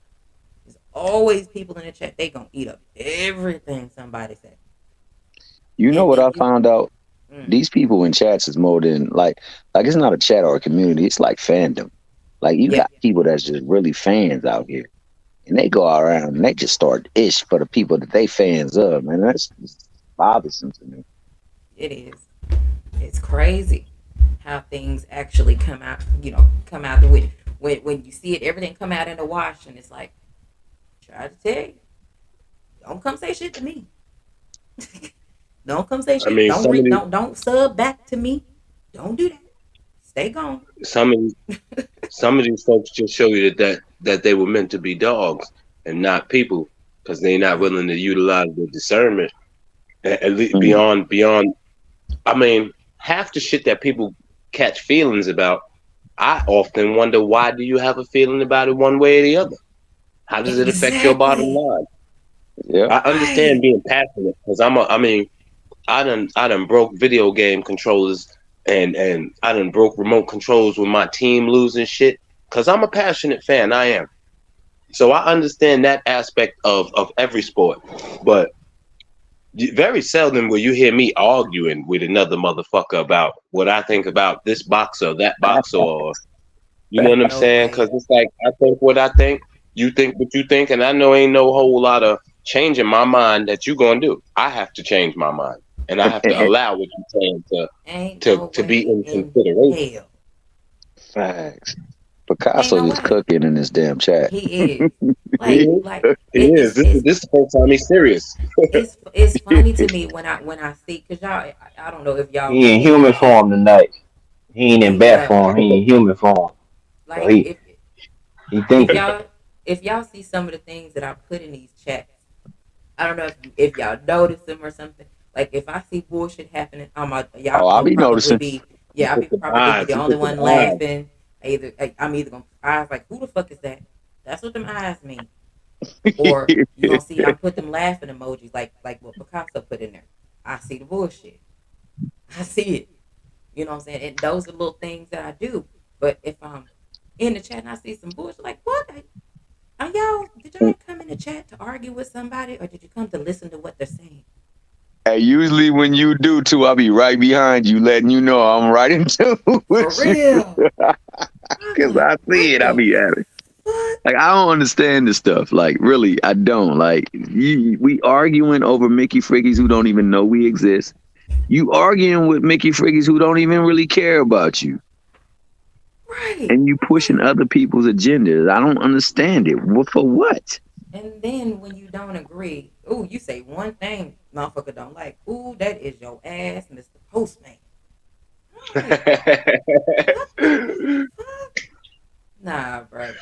There's always people in the chat, they gonna eat up everything somebody said. You know And what then I found out? These people in chats is more than like it's not a chat or a community. It's like fandom. Like you yeah, got people that's just really fans out here, and they go around and they just start ish for the people that they fans of. Man, that's just bothersome to me. it is. It's crazy how things actually come out, come out the way. When you see it, everything come out in the wash, and it's like, try to tell you, don't come say shit to me. Don't come say I shit. mean, Don't don't sub back to me. Don't do that. Stay gone. some of these, some of these folks just show you that they were meant to be dogs and not people because they're not willing to utilize their discernment at least Mm. beyond. I mean, half the shit that people catch feelings about, I often wonder why do you have a feeling about it one way or the other? How does it affect your bottom Exactly. line? Yeah. I understand Right. being passionate because I mean, I done broke video game controllers and I done broke remote controls with my team losing shit because I'm a passionate fan. I am. So I understand that aspect of every sport, but very seldom will you hear me arguing with another motherfucker about what I think about this boxer, that boxer, or you know what I'm No saying? way. Because it's like I think what I think, you think what you think, and I know ain't no whole lot of changing my mind that you gonna do. I have to change my mind, and I have to And allow what you're saying Ain't no to be way in in consideration. hell. facts. Ain't Picasso no just way. cooking in this damn chat. He is. He Like is. like He it, is. This is the first time he's serious. it's funny to me when I see because I don't know if y'all He in any of human y'all see form tonight. He ain't in bat yeah form. He in human form. So like he he if thinking. y'all if y'all see some of the things that I put in these chats. I don't know if y'all notice them or something. Like if I see bullshit happening, y'all Oh, I'll gonna be probably noticing. be He I'll put be some probably be eyes. the He only put some one eyes. laughing. I'm either gonna eyes like who the fuck is that? That's what them eyes mean. Or you gonna see I'm put them laughing emojis like what Picasso put in there. I see the bullshit. I see it. You know what I'm saying? And those are little things that I do. But if I'm in the chat and I see some bullshit, like what? Are y'all? Did y'all come in the chat to argue with somebody, or did you come to listen to what they're saying? And usually when you do too, I'll be right behind you, letting you know I'm right in tune For with you. real? I'm Cause like, I what see it, I the be at it. fuck? Like I don't understand this stuff. Like really, I don't. Like we arguing over Mickey Frickies who don't even know we exist. You arguing with Mickey Frickies who don't even really care about you, Right. and you pushing Like, other people's agendas. I don't understand it. For what? and then when you don't agree, ooh, you say one thing, motherfucker don't like. Ooh, that is your ass, Mr. Postman. I'm like, what the fuck? Nah, bro.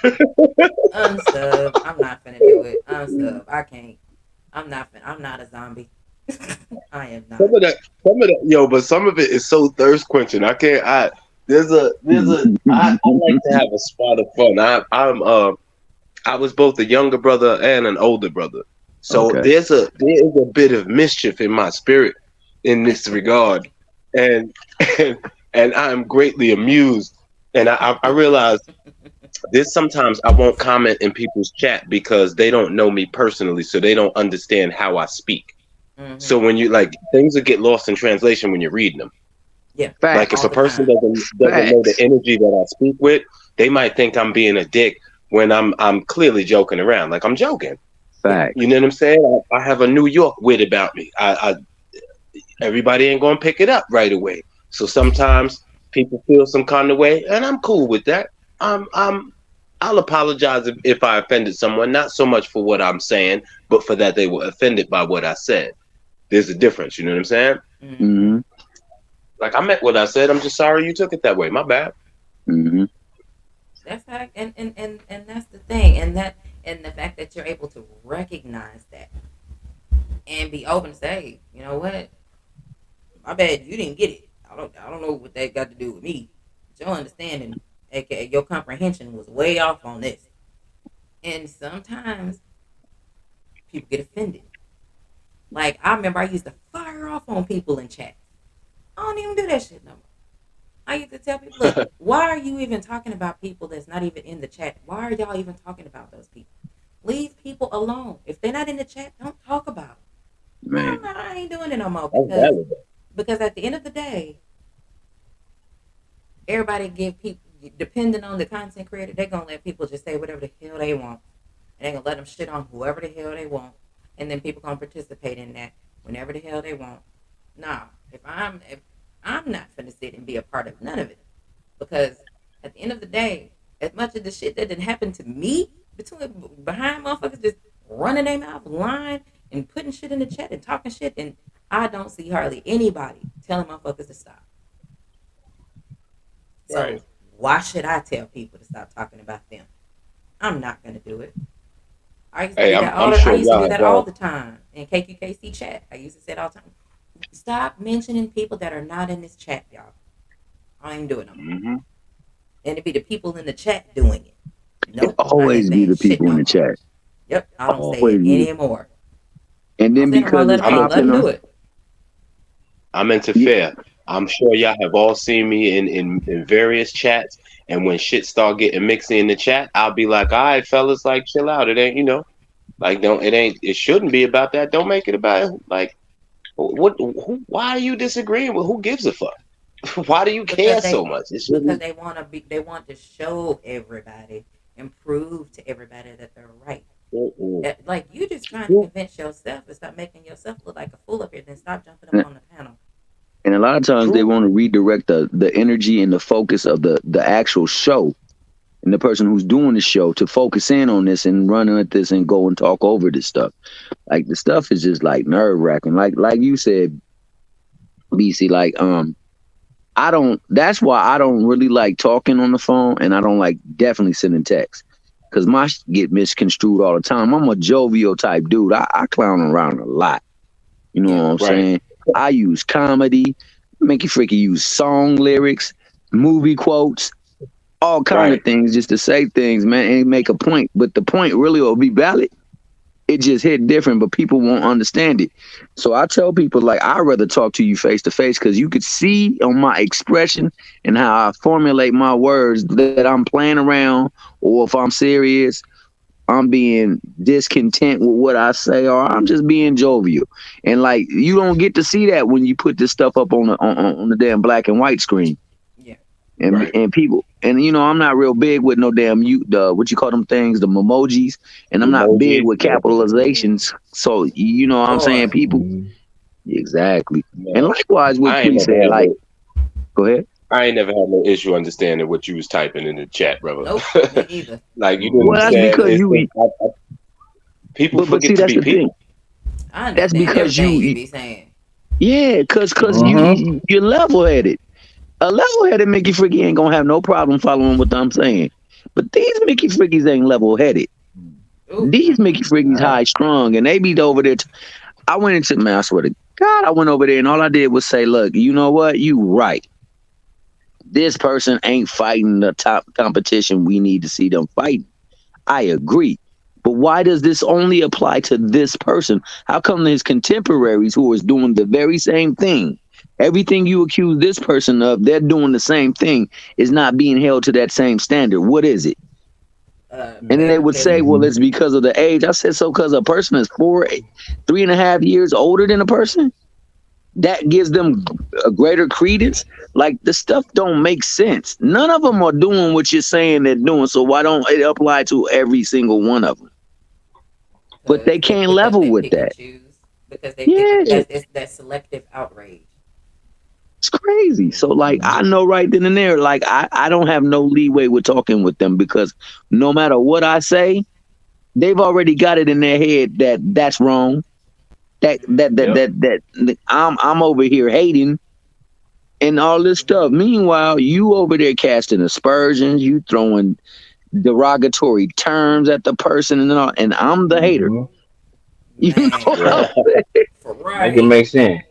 Unsub. I'm not finna do it. Unsub. I can't. I'm not a zombie. I am not. Some of that, yo, but some of it is so thirst quenching. I can't. I like to have a spot of fun. I was both a younger brother and an older brother, so Okay. there is a bit of mischief in my spirit in this regard, and and, and I'm greatly amused. And I realize this sometimes I won't comment in people's chat because they don't know me personally, so they don't understand how I speak. Mm-hmm. So when you like things will get lost in translation when you're reading them. Yeah, Like if Facts. all a the person time. doesn't know the Facts. energy that I speak with, they might think I'm being a dick when I'm clearly joking around. Like I'm joking. Yeah. You Facts. know what I'm saying? I have a New York wit about me. Everybody ain't gonna pick it up right away. So sometimes people feel some kind of way, and I'm cool with that. I'll apologize if I offended someone, not so much for what I'm saying, but for that they were offended by what I said. There's a difference, you know what I'm saying? Mm-hmm. Hmm. Like I meant what I said. I'm just sorry you took it that way. My bad. Hmm. That's how, and that's the thing, and the fact that you're able to recognize that and be open to say, you know what, my bad, you didn't get it. I don't know what that got to do with me. But your understanding, aka your comprehension, was way off on this. And sometimes people get offended. Like I remember, I used to fire off on people in chat. I don't even do that shit no more. I used to tell people, look, why are you even talking about people that's not even in the chat? Why are y'all even talking about those people? Leave people alone. If they're not in the chat, don't talk about them. No, Man, no, I ain't doing it no more That's valid. because at the end of the day, everybody give people, depending on the content creator, they're gonna let people just say whatever the hell they want, and they're gonna let them shit on whoever the hell they want, and then people gonna participate in that whenever the hell they want. Nah, if I'm not finna sit and be a part of none of it, because at the end of the day, as much of the shit that didn't happen to me between behind motherfuckers just running their mouth, lying and putting shit in the chat and talking shit, and I don't see hardly anybody telling motherfuckers to stop. Right. So why should I tell people to stop talking about them? I'm not gonna do it. I used to Hey, do I'm that all I'm the, I sure used to y'all do have that all the time in KQKC chat. I used to say it all the time. Stop mentioning people that are not in this chat, y'all. I ain't doing it no more. hmm And it be the people in the chat doing it. it Nope, I ain't always be saying the shit people in no the more. chat. Yep, I don't say Always it be. anymore. And I don't then say it no more. because it's Let them, I'm hey, let into them do popular, it. I'm into yeah, fair. I'm sure y'all have all seen me in various chats, and when shit start getting mixy in the chat, I'll be like, all right, fellas, like chill out. It ain't like don't it ain't it shouldn't be about that. Don't make it about like why are you disagreeing with who gives a fuck? Why do you because care they so much? It because shouldn't. they want to show everybody and prove to everybody that they're right. Mm-mm. Like you just trying to convince yourself and stop making yourself look like a fool up here, then stop jumping up on the panel. and a lot of times they True. want to redirect the energy and the focus of the actual show and the person who's doing the show to focus in on this and run at this and go and talk over this stuff. Like the stuff is just like nerve wracking. Like you said, BC. Like I don't. That's why I don't really like talking on the phone, and I don't like definitely sending texts because my shit get misconstrued all the time. I'm a jovial type dude. I clown around a lot. You know Yeah. what I'm Right. saying? I use comedy, make you freaking use song lyrics, movie quotes, all kind of Right. things just to say things, man, and make a point. But the point really will be valid. It just hit different, but people won't understand it. So I tell people like I'd rather talk to you face to face because you could see on my expression and how I formulate my words that I'm playing around or if I'm serious, I'm being discontent with what I say or I'm just being jovial. And like you don't get to see that when you put this stuff up on the damn black and white screen Yeah. Right. and people and I'm not real big with no damn you the what you call them things the emojis and I'm not big Emojis. with Yep. capitalizations so what I'm saying Boy, people exactly and Man, likewise what I ain't Quee never said had like no go ahead I ain't never had no issue understanding what you was typing in the chat, brother. nope, me either. Like you know what well I'm that's saying? because It's you just people but see forget to that's be the thing people. I that's understand because everything you be saying. yeah because Uh-huh. you're level headed a level headed Mickey Fricky ain't gonna have no problem following what I'm saying but these Mickey Frickies ain't level headed Ooh, these Mickey Frickies high strung and they be over there I went into man, I swear to God, I went over there and all I did was say, look, you know what? You right. This person ain't fighting the top competition we need to see them fighting. I agree. But why does this only apply to this person? How come his contemporaries who is doing the very same thing, everything you accuse this person of, they're doing the same thing, is not being held to that same standard? What is it? And then they would say, favoritism. well, it's because of the age. I said, so because a person is 3.5 years older than a person? That gives them a greater credence. Like the stuff don't make sense. None of them are doing what you're saying they're doing. So why don't it apply to every single one of them? But they can't Because level they with pick and that. choose because they pick Yeah, that's that selective outrage. it's crazy. So like Hmm. I know right then and there, like I don't have no leeway with talking with them because no matter what I say, they've already got it in their head that that's wrong. That that that Hmm. Yep. that that I'm over here hating and all this stuff. Meanwhile, you over there casting aspersions, you throwing derogatory terms at the person and all, and I'm the hater. Hmm. You know what Man, I'm Right. saying? for Make it right. make sense.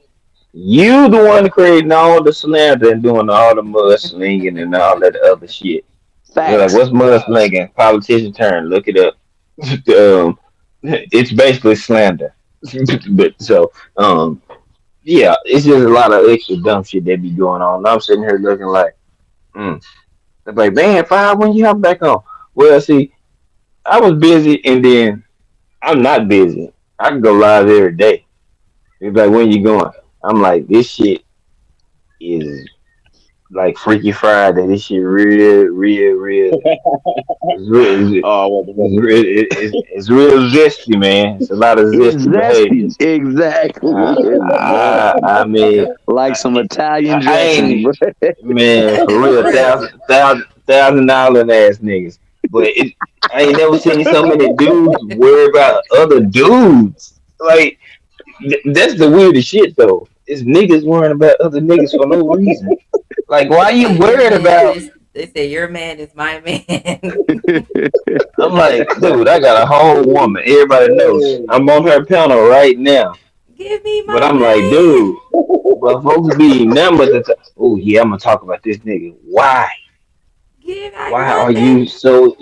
You the one creating all the slander and doing all the mudslinging and all that other shit. They're like, Facts. what's mudslinging? Politician term. Look it up. It's basically slander. But so, yeah, it's just a lot of extra dumb shit that be going on. And I'm sitting here looking like, mm. They're like, man, five when you hop back on. Well, see, I was busy, and then I'm not busy. I can go live every day. It's like, when you going? I'm like, this shit is like Freaky Friday. This shit real, real, real. It's real. Oh, It's real zesty, man. It's a lot of It's zesty zesty. behaviors. Exactly. It's I mean, like some I, Italian I dressing, ain't bro. man for For real, real. $1,000 ass niggas. But I ain't never seen so many dudes worry about other dudes. Like that's the weirdest shit though. Is niggas worrying about other niggas for no reason. Like why They you say your worried man about? is. They say your man is my man. I'm like, dude, I got a whole woman. Everybody knows I'm on her panel right now. Give me But my I'm like, man. dude, but folks be numbers. Oh yeah, I'm gonna talk about this nigga. Why? I Why are want that. you so?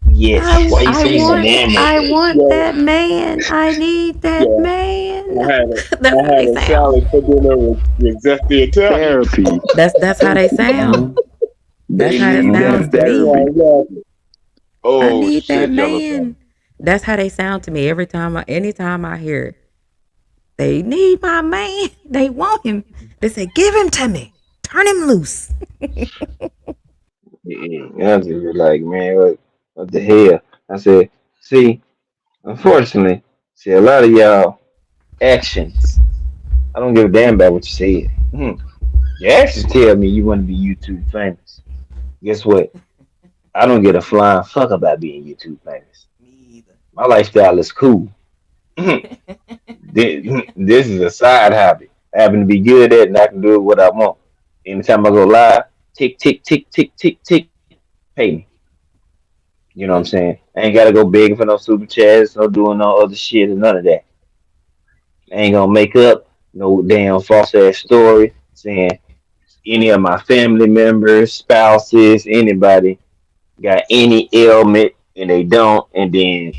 Yes. I Why you I so want enamored? I want yeah, that man. I need that yeah. man. I had a, That's I how had they a sound. salad for dinner with Zesty Italian. Therapy. That's how they sound. Hmm. That's how it That's Hmm. sounds to That's me. why I therapy. was laughing. I Oh need that shit, yellow man. phone. That's how they sound to me every time. Anytime I hear it, they need my man. They want him. They say, "Give him to me. Turn him loose." Yeah, I was just like, man, what the hell? I said, see, unfortunately, see, a lot of y'all actions. I don't give a damn about what you said. Your actions tell me you want to be YouTube famous. Guess what? I don't get a flying fuck about being YouTube famous. Me either. My lifestyle is cool. This is a side hobby. I happen to be good at it and I can do it what I want. Anytime I go live, tick, tick, tick, tick, tick, tick, pay me. You know what I'm Mm. saying? I ain't gotta go begging for no super chats, no doing no other shit or none of that. I ain't gonna make up no damn false ass story saying any of my family members, spouses, anybody got any ailment and they don't, and then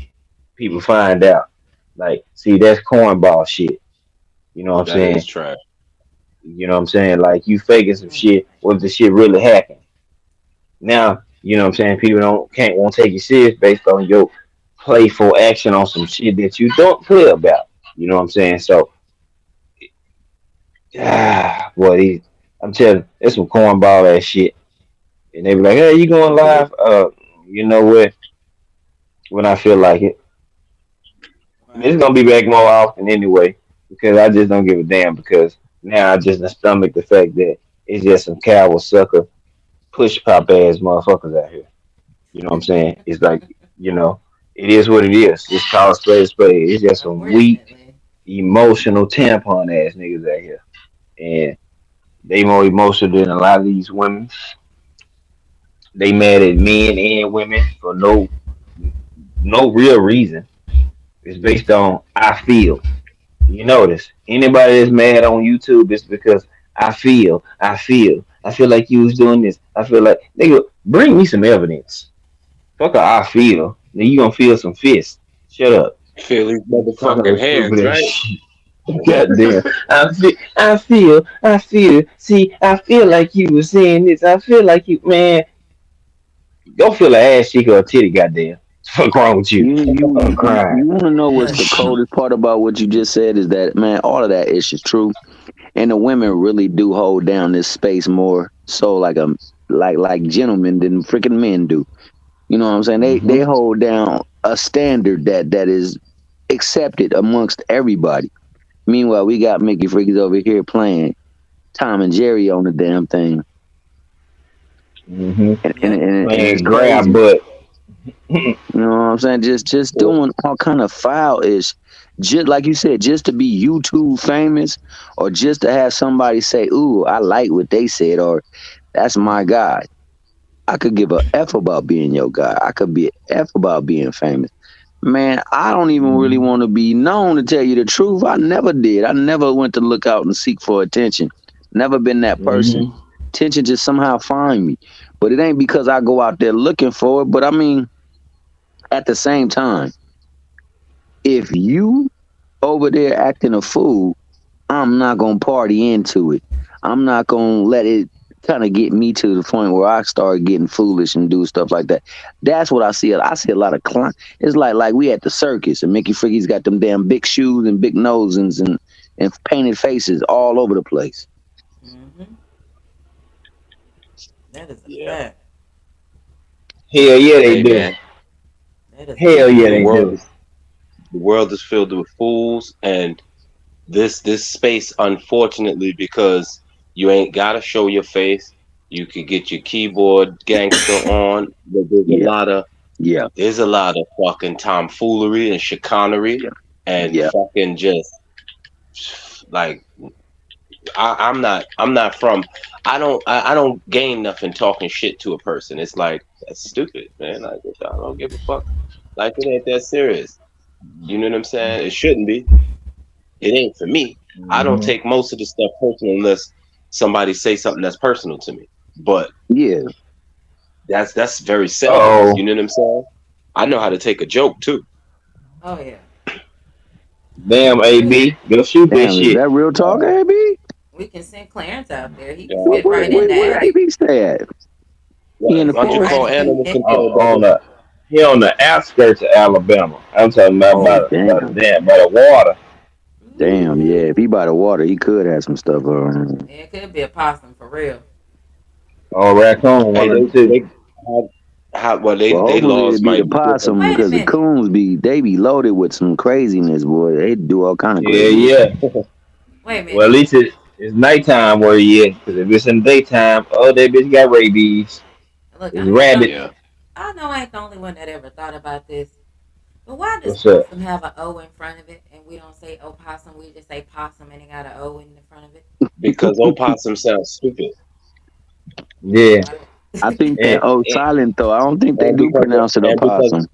people find out. Like, see, that's cornball shit. You know what I'm That is saying? trash. You know what I'm saying? Like you faking some Mm. shit. What if the shit really happened? Now, you know what I'm saying? People don't can't won't take you serious based on your playful action on some shit that you don't play about. You know what I'm saying? So, boy, I'm telling you, it's some cornball ass shit. And they be like, "Hey, you going live?" You know what? When I feel like it, it's Right. gonna be back more often anyway because I just don't give a damn because now I just stomach the fact that it's just some coward sucker push pop ass motherfuckers out here. You know what I'm saying? It's like, you know, it is what it is. It's called spade a spade. It's just some weak, Unfortunately. emotional tampon ass niggas out here. And they more emotional than a lot of these women. They mad at men and women for no real reason. It's based on I feel. You notice anybody that's mad on YouTube is because I feel like you was doing this. I feel like nigga, bring me some evidence. Fuck a I feel. Then you gonna feel some fists. Shut up. Feel these Talking motherfucking that hands, stupid ass right? shit. Goddamn. I feel. See, I feel like you was saying this. I feel like you, man. Go feel an ass cheek or a titty. Goddamn. What's wrong with you? I'm crying. You want to know what's the Hush. coldest part about what you just said is that, man, all of that is just true, and the women really do hold down this space more so like gentlemen than freaking men do. You know what I'm saying? They Hmm. hold down a standard that is accepted amongst everybody. Meanwhile, we got Mickey Freakies over here playing Tom and Jerry on the damn thing, Hmm. and Yep. it's Playing grab crazy. butt. You know what I'm saying? Just doing all kind of foul ish. Just like you said, just to be YouTube famous, or just to have somebody say, "Ooh, I like what they said," or "That's my guy." I could give a f about being your guy. I could be a f about being famous. Man, I don't even really Mhm. want to be known, to tell you the truth. I never did. I never went to look out and seek for attention. Never been that person. Mhm. Attention just somehow find me. But it ain't because I go out there looking for it. But I mean, at the same time, if you over there acting a fool, I'm not gonna party into it. I'm not gonna let it kind of get me to the point where I start getting foolish and do stuff like that. That's what I see. I see a lot of clown. It's like we at the circus and Mickey Fricky's got them damn big shoes and big noses and painted faces all over the place. Mm-hmm. That is a Yeah. fact. Hell yeah, they Hey do. man, That is a Hell yeah, fact. the they world do. is the world is filled with fools, and this space, unfortunately, because you ain't gotta show your face. You could get your keyboard gangster on, but Yeah, yeah, there's a lot of fucking tomfoolery and chicanery yeah, and yeah. fucking just like I'm not from I don't gain nothing talking shit to a person. It's like that's stupid, man. Like I don't give a fuck. Like it ain't that serious. You know what I'm saying? It shouldn't be. It ain't for me. I don't Mhm. take most of the stuff personal unless somebody say something that's personal to me. But Yeah. that's very seldom. You Oh, know what I'm saying? I know how to take a joke too. Oh yeah. damn, We AB, go shoot that Damn, is shit. that real talk, Uh, AB? we can send Clarence out there. He can uh, spit right in the Where alley. AB stay at? He in what? the Why don't you Right forest? call in the animal Oh, control, on brother? the he on the outskirts of Alabama. I'm talking about Oh by the damn, damn by the water. damn. Yeah, if Ooh. he by the water, he could have some stuff on. Yeah, it could be a possum for real. Or raccoon, Hey, one of the two. they how well Well, they hopefully laws it'd be the might be different. possum Wait a because the minute. coons they be loaded with some craziness, boy. They do all kind of Yeah, craziness. yeah. Wait a Well, at minute. least it's nighttime where he at. Because if it's in the daytime, oh, that bitch got rabies. Look, It's I ain't the, rabbits. Yeah, I know I ain't the only one that ever thought about this. But why does What's up? possum have an O in front of it and we don't say opossum, we just say possum and it got an O in the front of it? because opossum sounds stupid, Yeah. Why? I think that And, oh and silent though. I don't think they and do because pronounce it and because opossum.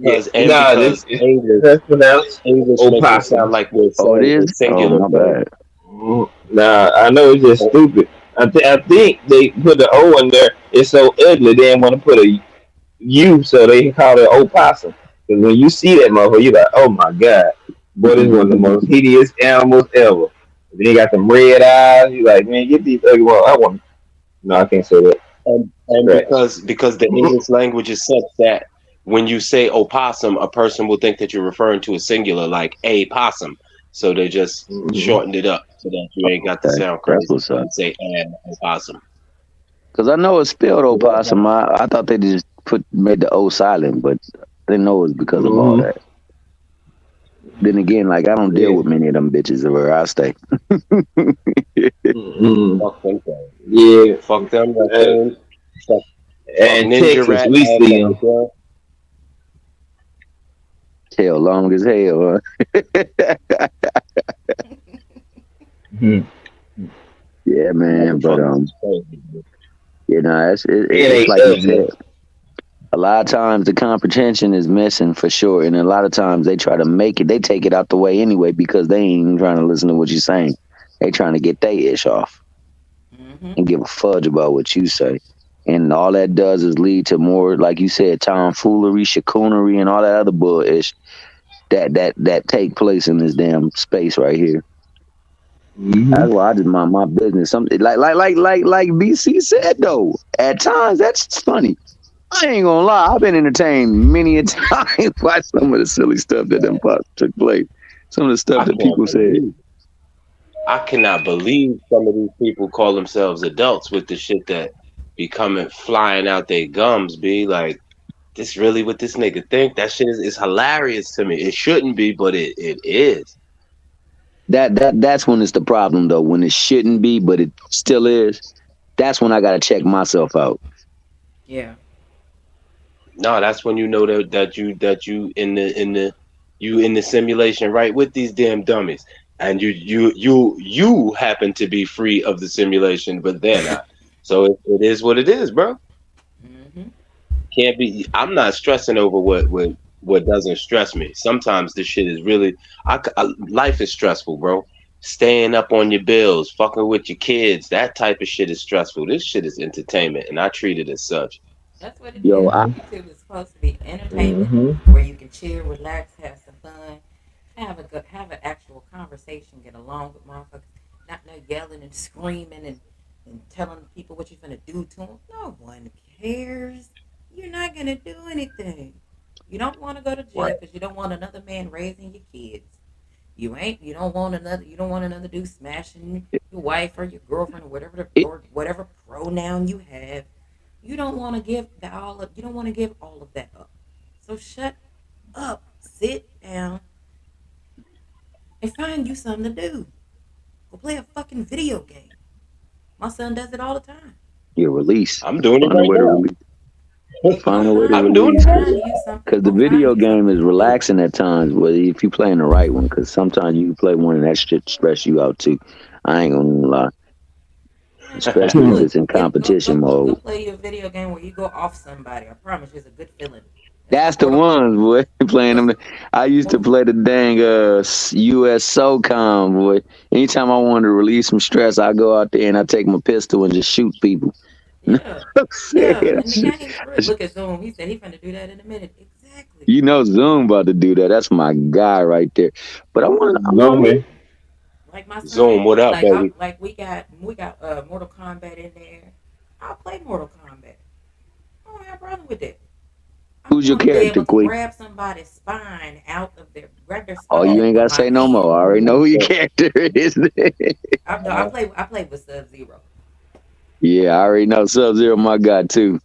yeah. and Nah, because it's that's pronounced English makes it sound opossum. like we're Oh, it saying is. it Oh, singular. my So bad. Nah, I know it's just o- stupid. I think they put the O in there. It's so ugly they didn't want to put a U, so they call it opossum. Because when you see that motherfucker, you're like, oh my god, boy, this is one of the most hideous animals ever. Then he got them red eyes. You like, man, get these ugly ones. I want. No, I can't say that. and Scratch. because the English language is such that when you say opossum, a person will think that you're referring to a singular, like a possum. So they just Mhm. shortened it up so that you ain't got to Okay, sound that's crazy what's when up. you say an opossum. Because I know it's spelled So what opossum. I thought they just made the O silent, but I didn't know it was because of all Mhm. that. Then again, like I don't deal Yeah. with many of them bitches where I stay. Mhm. fuck them things. Yeah. Fuck them Uh, raccoons. Fuck, fuck in ninja Texas, rat we ass see up the them. girl. Tail long as hell. Huh? Mhm. Yeah, man. But Motherfuckers is crazy. And it's they like you ugly. said. A lot of times the comprehension is missing for sure, and a lot of times they try to make it. They take it out the way anyway because they ain't even trying to listen to what you're saying. They trying to get their ish off Mm-hmm. and give a fudge about what you say. And all that does is lead to more, like you said, tomfoolery, chicoonery, and all that other bullish that take place in this damn space right here. Mhm. That's why I just mind my business. Something like BC said though. At times that's funny. I ain't gonna lie. I've been entertained many a time by some of the silly stuff that Man, took place. Some of the stuff I that can't people said. believe. I cannot believe some of these people call themselves adults with the shit that be coming flying out their gums. Be like, this really what this nigga think? That shit is hilarious to me. It shouldn't be, but it is. That's when it's the problem though. When it shouldn't be, but it still is. That's when I gotta check myself out. Yeah. No, that's when you know that you in the simulation right with these damn dummies, and you happen to be free of the simulation, but they're not. So it is what it is, bro. Hmm. Can't be. I'm not stressing over what doesn't stress me. Sometimes this shit is really. Life is stressful, bro. Staying up on your bills, fucking with your kids, that type of shit is stressful. This shit is entertainment, and I treat it as such. That's what it Yo, is. I YouTube is supposed to be entertainment Mm-hmm. where you can chill, relax, have some fun, have an actual conversation, get along with motherfuckers, not no yelling and screaming and telling people what you're gonna do to them. No one cares. You're not gonna do anything. You don't want to go to Right. jail because you don't want another man raising your kids. You ain't. You don't want another. You don't want another dude smashing your wife or your girlfriend or it, or whatever pronoun you have. You don't want to give You don't want to give all of that up. So shut up. Sit down and find you something to do. Go play a fucking video game. My son does it all the time. your release. I'm doing it Find a right way to now. release. Find a way to I'm doing Go it release, right find cause you now. something. 'cause the Go find video you game something is to do. relaxing at times. But if you playing the right one, cause sometimes you play one and that shit stress you out too. I ain't gonna lie, Man, especially if look, it's in competition go mode. play your video game where you go off somebody. I promise you, it's a good feeling. That's why That's the Mortal. ones, boy. Playing That's them. I used to play the dang U.S. SOCOM, boy. Anytime I wanted to release some stress, I go out there and I take my pistol and just shoot people. yeah, I'm saying, yeah. And the game's free. Look at Zoom. He said he's finna do that in a minute. Exactly. you know, Zoom about to do that. That's my guy right there. But I mean, Zombie. Like my Zoom, son, what up, like I baby? like we got Mortal Kombat in there. I'll play Mortal Kombat. I don't have a problem with that. I who's your want to be character, able to Queen? grab somebody's spine out of grab their Oh, spine you and ain't put gotta my say no hand. more. I already know who your character is. I no, I play with Sub Zero. Yeah, I already know Sub Zero, my guy too.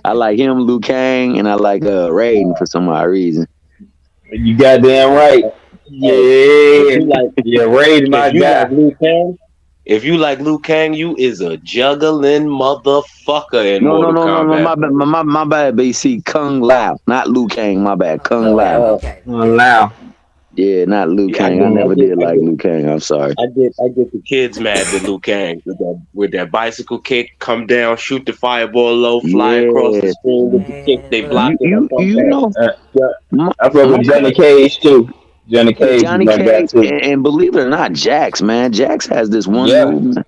I like him, Liu Kang, and I like Raiden for some odd reason. You goddamn Yeah, right. Hey, if Yeah. you like, Yeah, Ray's if my you like guy. Liu Kang, if you like Liu Kang, you is a juggling motherfucker in No, no, Mortal no, no, no. Kombat, buddy. My bad, BC. Kung Lao, not Liu Kang. My bad, Kung Kung Lao. Lao. Oh, Okay, yeah. Now. Yeah, not Liu yeah, Kang. I Mm. never did like Liu Kang. I'm sorry. I get the kids mad with Liu Kang with that bicycle kick, come down, shoot the fireball low, fly across the Yeah, screen with the kick. Man, They look, blocked it. I come you back. know, Uh, Yeah, my, I fuck my with Johnny cousin, Cage too. Johnny Cage is Johnny my guy Cage, too. and believe it or not, Jax, man, Jax has this one Yeah. move. Man.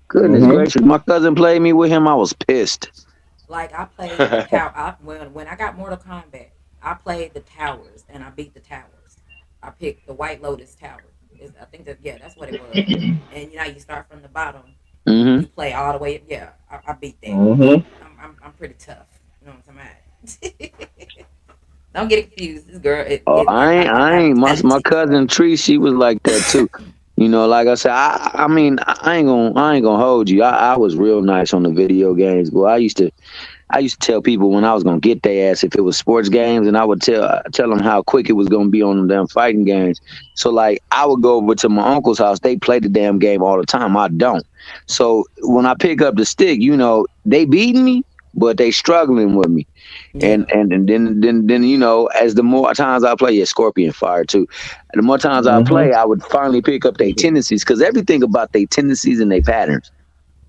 Goodness Mm-hmm. gracious, my cousin played me with him. I was pissed. like I played the tower. When I got Mortal Kombat, I played the towers and I beat the towers. I picked the White Lotus Tower. I think that yeah, that's what it was. And you start from the bottom. Hmm. You play all the way. Yeah, I beat that. Mm-hmm. I'm pretty tough. You know what I'm saying? Don't get it confused. This girl, Oh, I I have a ain't. My talented. cousin Tree, she was like that too. You know, like I said, I mean, I ain't gonna hold you. I was real nice on the video games, boy. I used to tell people when I was gonna get their ass if it was sports games, and I would tell them how quick it was gonna be on them damn fighting games. So like, I would go over to my uncle's house. They play the damn game all the time. I don't. So when I pick up the stick, they beating me, but they struggling with me. And Yeah, and, and then as the more times I play, yeah, Scorpion Fire too. The more times I Mm-hmm. play, I would finally pick up their tendencies because everything about their tendencies and their patterns.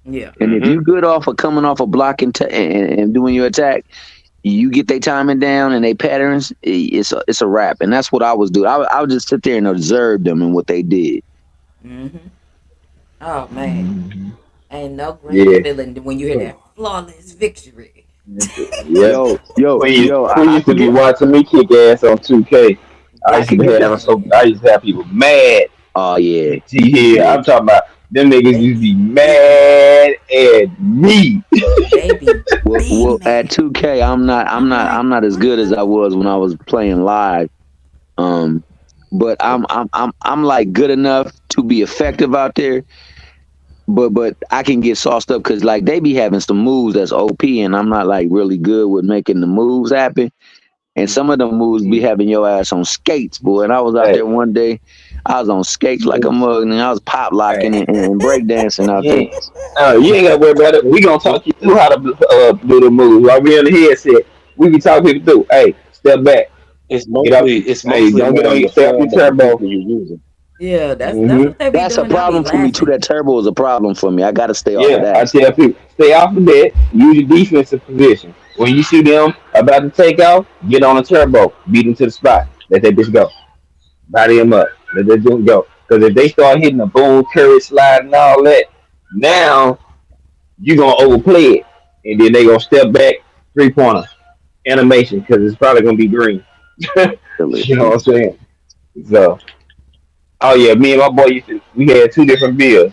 yeah. And if hmm you good off of coming off a block and doing your attack, you get their timing down and they patterns. It's a wrap, and that's what I was doing. I would just sit there and observe them and what they did. Hmm. Oh man, ain't no greater Yeah. feeling than when you hear that flawless victory. Yeah. Queen I used to be forget. watching me kick ass on 2K. I I Got used could to get you, the. have so man. I used to have people mad. Oh yeah, Yeah, yeah. I'm talking about them niggas They used to be be they be mad at me. they be big Well, at mad. 2K, I'm like, I'm not as what good as the? I was when I was playing live. Um, but I'm like good enough to be effective out there. But I can get sauced up because like they be having some moves that's OP, and I'm not like really good with making the moves happen. And some of them moves be having your ass on skates, boy. And I was out Hey, there one day, I was on skates like a mug, and I was pop hey, locking and break dancing out you there. ain't, you ain't gotta worry about it. We gonna talk you through how to do the move while we on the headset. we be talking people through. Hey, step back, get up. It's Hey, mostly don't get more on on your the stay off your form of the turbo. people you're using. Yeah, that's Hmm what they be That's a doing. I be problem for me too. laughing. That turbo is a problem for me. I got to stay off of Yeah, I that. tell people stay off of that. Use your defensive position. When you see them about to take off, get on a turbo, beat them to the spot. Let that bitch go. Body them up. Let that joint go. Because if they start hitting a boom, curry slide, and all that, now you gonna overplay it, and then they gonna step back 3 pointer animation because it's probably gonna be green. Really. You know what I'm saying? So, oh yeah, me and my boy we had two different bills.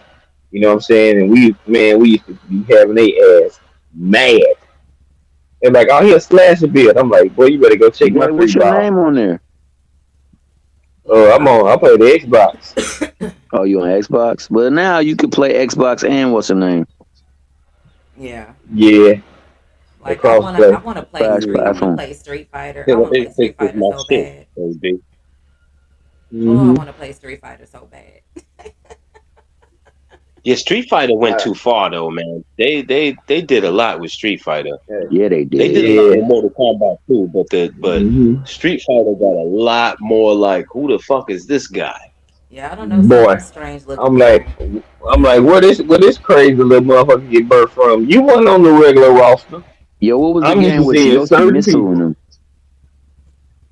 You know what I'm saying? And we used to be having they ass mad. They're like, oh, he'll slash a bill. I'm like, boy, you better go check my Jay, free what's your ball. name on there? Yeah, I play the Xbox. Oh, you on Xbox? But now you can play Xbox and what's her name? yeah. Yeah, they Like cross play. I wanna play Crash Street. I wanna platform. play Street Fighter. I Killer wanna play Instinct Street is Fighter my so shit, bad. baby. Oh, I Hmm wanna play Street Fighter so bad. Yeah, Street Fighter went too far though, man. They did a lot with Street Fighter. Yeah, they They did did. a lot Yeah. with Mortal Kombat too, but hmm Street Fighter got a lot more like who the fuck is this guy? Yeah, I don't know. Boy, Something strange looked I'm about like, him. where this crazy little motherfucker get birth from? You wasn't on the regular roster. Yo, what was the I'm used to game with seeing Yoshi certain Missile in people. them?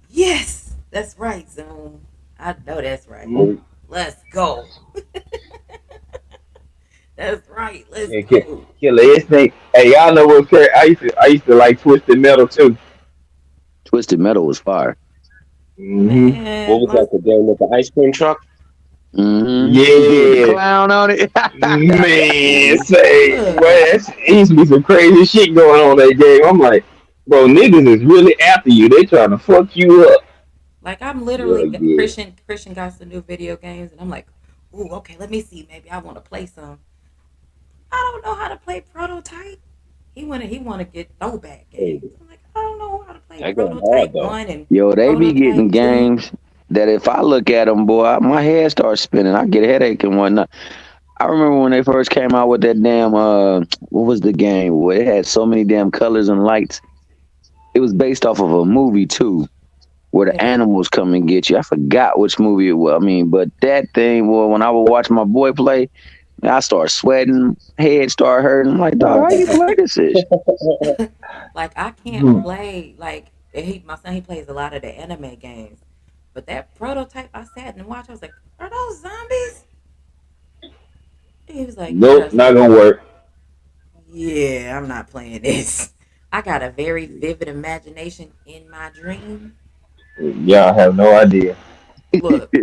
Yes, that's right, Zoom. I know that's right. Mhm. Well, Let's go. That's right. Let's Yeah, go. Killer Instinct. Hey, y'all know what crazy? I used to like Twisted Metal too. Twisted Metal was fire. Hmm what Man, was my that? The game with the ice cream truck? With the Yeah, clown on it. man, say, look, well, it used to be some crazy shit going on in that game. I'm like, bro, niggas is really after you. They trying to fuck you up. like I'm You're literally like, yeah. Christian got some new video games, and I'm like, ooh, okay, let me see. Maybe I want to play some. I don't know how to play Prototype. He wanna get throwback Hey, games. I'm like, I don't know how to play that game hard Prototype though. One and Yo, they be getting Prototype Two. games that if I look at them, boy, my head starts spinning. I get a headache and whatnot. I remember when they first came out with that damn what was the game where it had so many damn colors and lights. It was based off of a movie too, where the Yeah. animals come and get you. I forgot which movie it was. I mean, but that thing, boy, when I would watch my boy play, I start sweating, head start hurting. I'm like, dog, how you play this ish? Like I can't Hmm. play like my son he plays a lot of the anime games. But that Prototype I sat and watched, I was like, are those zombies? He was like, yeah. I Nope, was not like, gonna work. yeah, I'm not playing this. I got a very vivid imagination in my dream. Y'all have no idea. Look,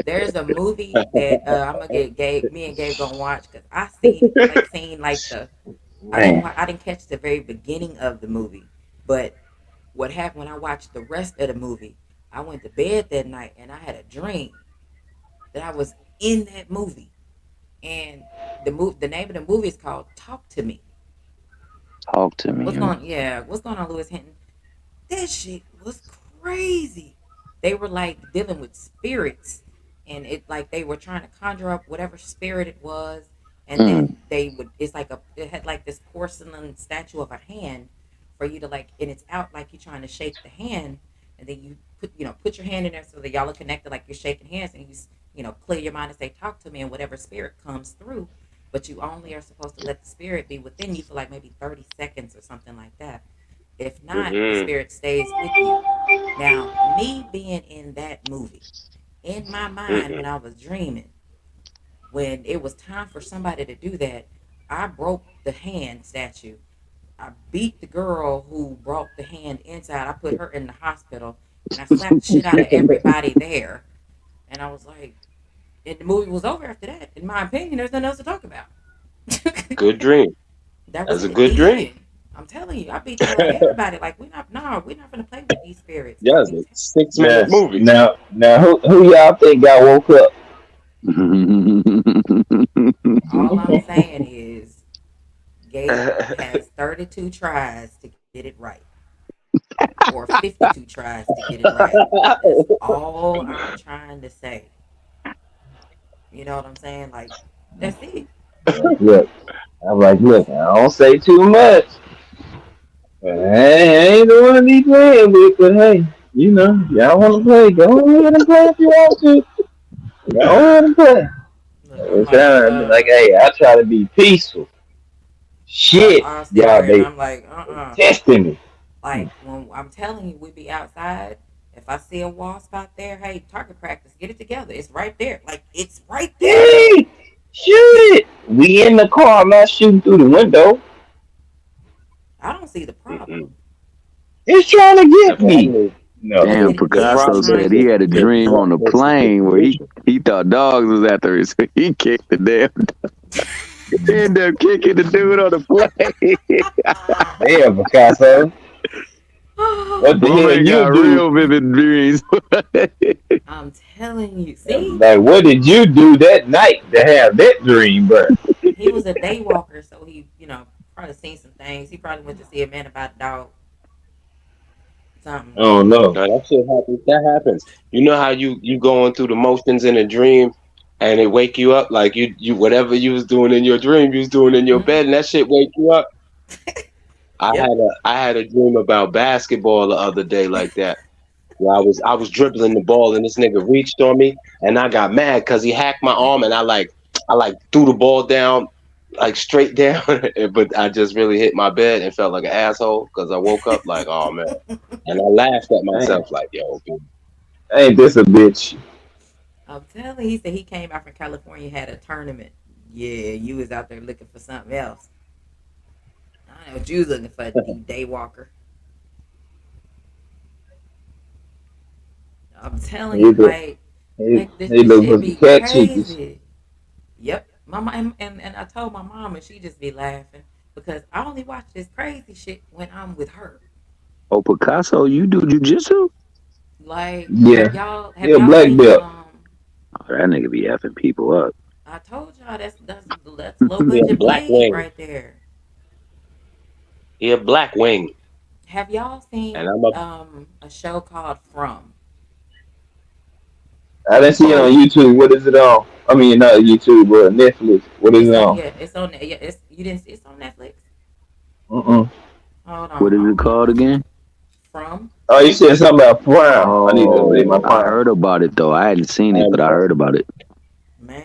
there's a movie that I'm gonna get Gabe, me and Gabe gonna watch because seen like the Man. I didn't catch the very beginning of the movie, but what happened when I watched the rest of the movie, I went to bed that night and I had a dream that I was in that movie, and the name of the movie is called Talk to Me. Talk to me. What's going Yeah, what's going on, Lewis Hinton? That shit was crazy. They were like dealing with spirits, and it like they were trying to conjure up whatever spirit it was, and Mm. then they would. It's like it had like this porcelain statue of a hand for you to like, and it's out like you're trying to shake the hand, and then you put your hand in there so that y'all are connected like you're shaking hands, and clear your mind and say talk to me, and whatever spirit comes through. But you only are supposed to let the spirit be within you for like maybe 30 seconds or something like that. If not, the Hmm spirit stays with you. Now, me being in that movie, in my mind when Mm-mm. I was dreaming, when it was time for somebody to do that, I broke the hand statue. I beat the girl who brought the hand inside. I put her in the hospital and I slapped the shit out of everybody there. And I was like, and the movie was over after that. In my opinion, there's nothing else to talk about. Good dream. That was That's a it. good The dream. end. I'm telling you, I beat the hell out of everybody. Like we're not, no, we're not gonna play with these spirits. Yeah, it's a 6 minute Now, movie. who y'all think got woke up? All I'm saying is, Gabe has 32 tries to get it right, or 52 tries to get it right. That's all I'm trying to say. You know what I'm saying? Like, that's it. Look, I'm like, look, I don't say too much. ain't the one he playing with, but hey, y'all want to play? Go ahead and play if you want to. Go ahead and play. Look, I'm It's like, trying to be like, hey, I try to be peaceful. Shit, I'll sit y'all, there and they I'm like, testing me. Like when I'm telling you, we be outside. If I see a wasp out there, hey, target practice, get it together. It's right there. Like it's right there. Hey, shoot it. We in the car. I'm not shooting through the window. I don't see the problem. Mm-mm. It's trying to The get me. problem is No. Damn, It the is Picasso problem is said trying he to. had a dream on the the plane where he position. he thought dogs was after him, so he kicked the damn. He ended up kicking the dude on the plane. Damn, Picasso. What the My hell man you got do? real vivid dreams. I'm telling you. See, Like, what did you do that night to have that dream, bro? he was a day walker, so he, probably seen some things. He probably went to see a man about a dog, something. Oh no. Now that shit happens. That happens. You know how you going through the motions in a dream, and it wake you up like you whatever you was doing in your dream, you was doing in your Mm-hmm. bed, and that shit wake you up. Yep. I had a dream about basketball the other day like that. Where I was dribbling the ball and this nigga reached on me and I got mad because he hacked my arm and I like threw the ball down like straight down, but I just really hit my bed and felt like an asshole because I woke up like, oh man, and I laughed at Ain't, myself like, yo, dude. ain't this a bitch? I'm telling you, he said he came out from California, had a tournament. Yeah, you was out there looking for something else. I know what you was looking for, you day walker. I'm telling He you, look, he, like this, he this look shit for some be cat cheekies. crazy. Yep, mama, and I told my mom, and she just be laughing because I only watch this crazy shit when I'm with her. Oh, Picasso, you do jujitsu? Like, Yeah, have he a y'all black seen belt. Oh, that nigga be effing people up. I told y'all that's low He a budget black blade wing. right there. He a black wing. Have y'all And seen I'm a a show called From? I didn't see it on YouTube. What is it on? I mean, not YouTube, but Netflix. What is it on? It's you didn't it's on Netflix. Mm-mm. Hold What on, is it called again? From. Oh, you said something about Prime. I need to update my Oh, I Prime. heard about it though. I hadn't seen it, I'm but I heard about it.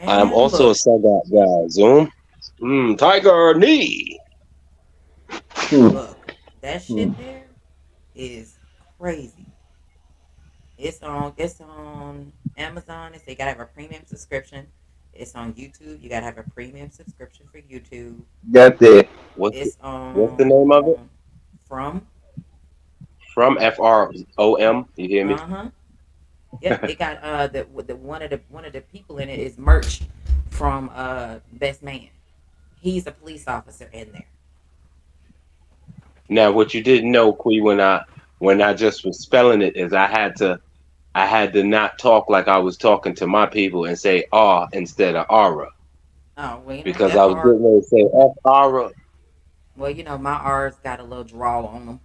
I'm Man, also a look, Sagat guy. Zoom. Tiger knee. Hmm. look, that Hmm. shit there is crazy. It's on Amazon. You gotta have a premium subscription. It's on YouTube. You gotta have a premium subscription for YouTube. Got that. It's What's the name of it? on From. From FROM. You hear me? Uh huh. Yep. It got the one of the people in it is Merch from Best Man. He's a police officer in there. Now, what you didn't know, Quee, when I just was spelling it, is I had to not talk like I was talking to my people and say R instead of aura Oh well, because I was FR. getting ready to say F aura. Well, my R's got a little drawl on them,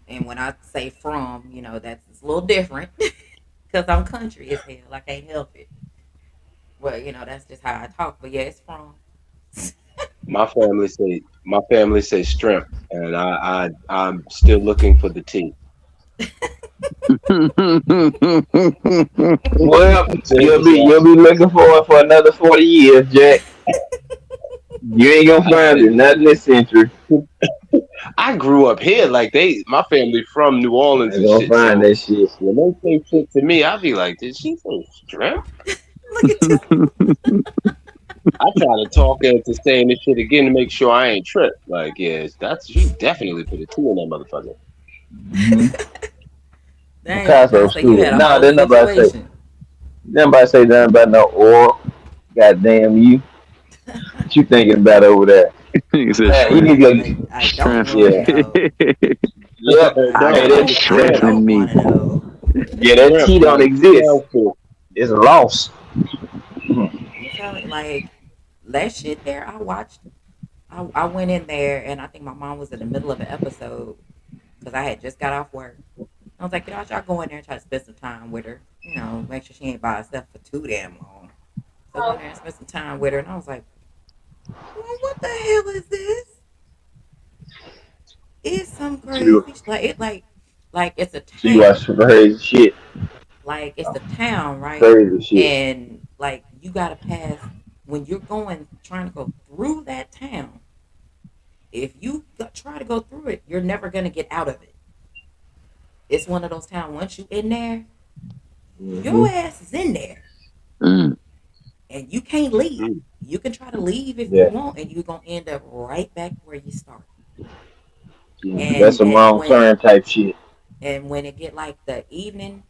and when I say from, that's it's a little different because I'm country as hell. I can't help it. Well, that's just how I talk. But yeah, it's from. My family say shrimp, and I'm still looking for the T. Well, I'm you'll serious, be y'all. you'll be looking for it for another 40 years, Jack. You ain't gonna find it, not in this century. I grew up here, like my family from New Orleans Ain't and gonna shit. find So that shit. when they say shit to me, I'll be like, "Did she say shrimp?" Look at this. I try to talk her into saying this shit again to make sure I ain't tripped. Like, yeah, that's she definitely put a T in that motherfucker. Mm-hmm. Dang, Picasso Picasso, you had stupid. a Nah, whole didn't nobody say. situation. Nobody say nothing about no oil. Goddamn you. What you thinking about over there? He said Man, you strength. need to go. I don't Strength. want to Yeah. know. Yep. I Hey, No, that, don't. I that Strengthen don't me. want to know. yeah, that shrimp T don't like exist. shellfish. It's lost. I'm telling you, like that shit there. I watched. I went in there, and I think my mom was in the middle of an episode because I had just got off work. I was like, I should go in there and try to spend some time with her. Make sure she ain't by herself for too damn long. So I go in there and spend some time with her, and I was like, well, what the hell is this? It's some She crazy. Like it's a she watched town. some crazy shit. Like it's a town, right? Crazy shit. And like you gotta pass when you're going trying to go through that town. If you try to go through it, you're never gonna get out of it. It's one of those towns. Once you in there, Hmm. your ass is in there, Mm. and you can't leave. Mm. You can try to leave if you Yeah, want, and you're gonna end up right back where you started. that's And some and wrong when turn type shit. and when it get like the evening,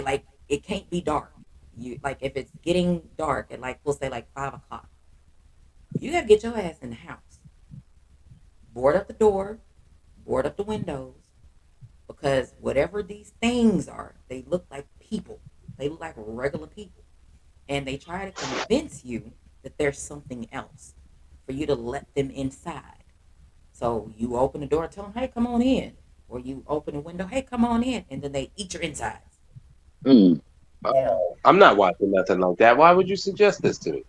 like it can't be dark. You like if it's getting dark at like we'll say like 5 o'clock, you gotta get your ass in the house, board up the door, board up the windows, because whatever these things are, they look like people. They look like regular people, and they try to convince you that there's something else for you to let them inside. So you open the door, tell them, "Hey, come on in," or you open the window, "Hey, come on in," and then they eat your insides. Mm. Now, I'm not watching nothing like that. Why would you suggest this to me?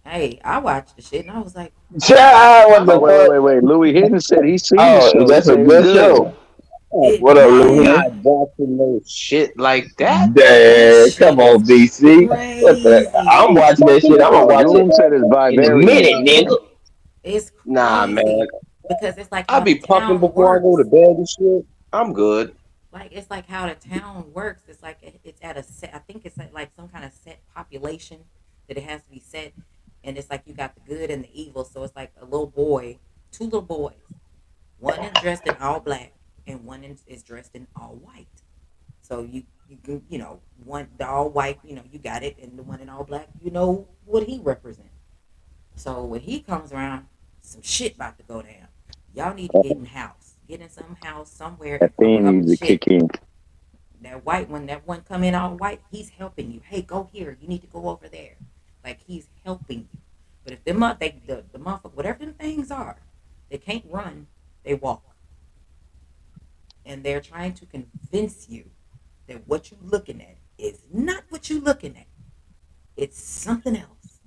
hey, I watched the shit and I was like, Child, what I'm Oh, the a, fuck? wait. Louis Hidden said he seen the Oh, show. He that's a said it's good good. show. it What up, I'm Louis? not man, watching no shit like that. that Dang, come shit is on, BC. What the? I'm crazy. watching that shit. I'm gonna watch it Doom said it's in a Vivarium. minute, nigga. It's Nah, man. crazy because it's like I'll how the be pumping town before I go to works. bed and shit. I'm good. Like it's like how the town works. It's like it's at a set. I think it's at like some kind of set population that it has to be set, and it's like you got the good and the evil. So it's like a little boy, two little boys. One is dressed in all black, and one is dressed in all white. So you can one the all white, you got it, and the one in all black, you know what he represents. So when he comes around, some shit about to go down. Y'all need to get in house, get in some house somewhere That and cover theme up the needs to shit. kick in. That one come in all white, he's helping you. Hey, go here. You need to go over there. Like he's helping you. But if the motherfucker, whatever them things are, they can't run, they walk, and they're trying to convince you that what you're looking at is not what you're looking at. It's something else.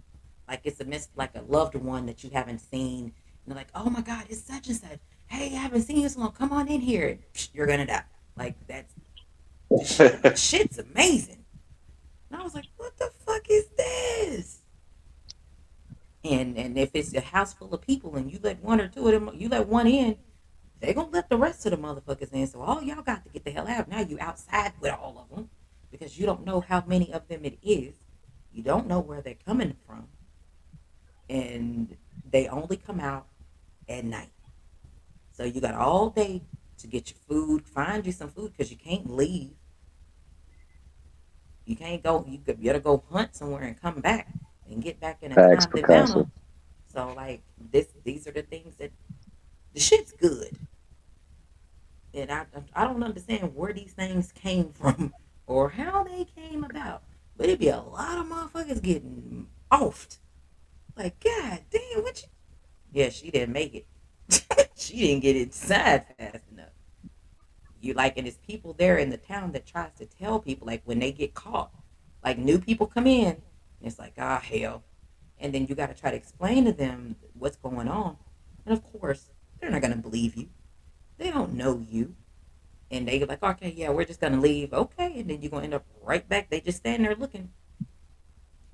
Like it's like a loved one that you haven't seen. And they're like, oh my God, it's such and such. Hey, I haven't seen you so long. Come on in here. And, you're gonna die. Like that's the shit's amazing. And I was like, what the fuck is this? And if it's a house full of people and you let one or two of them, you let one in, they gonna let the rest of the motherfuckers in. So all y'all got to get the hell out. Now you outside with all of them because you don't know how many of them it is. You don't know where they're coming from, and they only come out at night. So you got all day to get your food, find you some food because you can't leave. You can't go. You could better go hunt somewhere and come back and get back in a Facts, timely Picasso. manner. So like these are the things that the shit's good, and I don't understand where these things came from or how they came about. But it'd be a lot of motherfuckers getting offed. Like, God damn, what you? Yeah, she didn't make it. She didn't get inside fast enough. You like, and it's people there in the town that tries to tell people, like when they get caught, like new people come in, and it's like, ah, hell, and then you got to try to explain to them what's going on, and of course they're not gonna believe you. They don't know you, and they like, okay, yeah, we're just gonna leave, okay, and then you're gonna end up right back. They just stand there looking.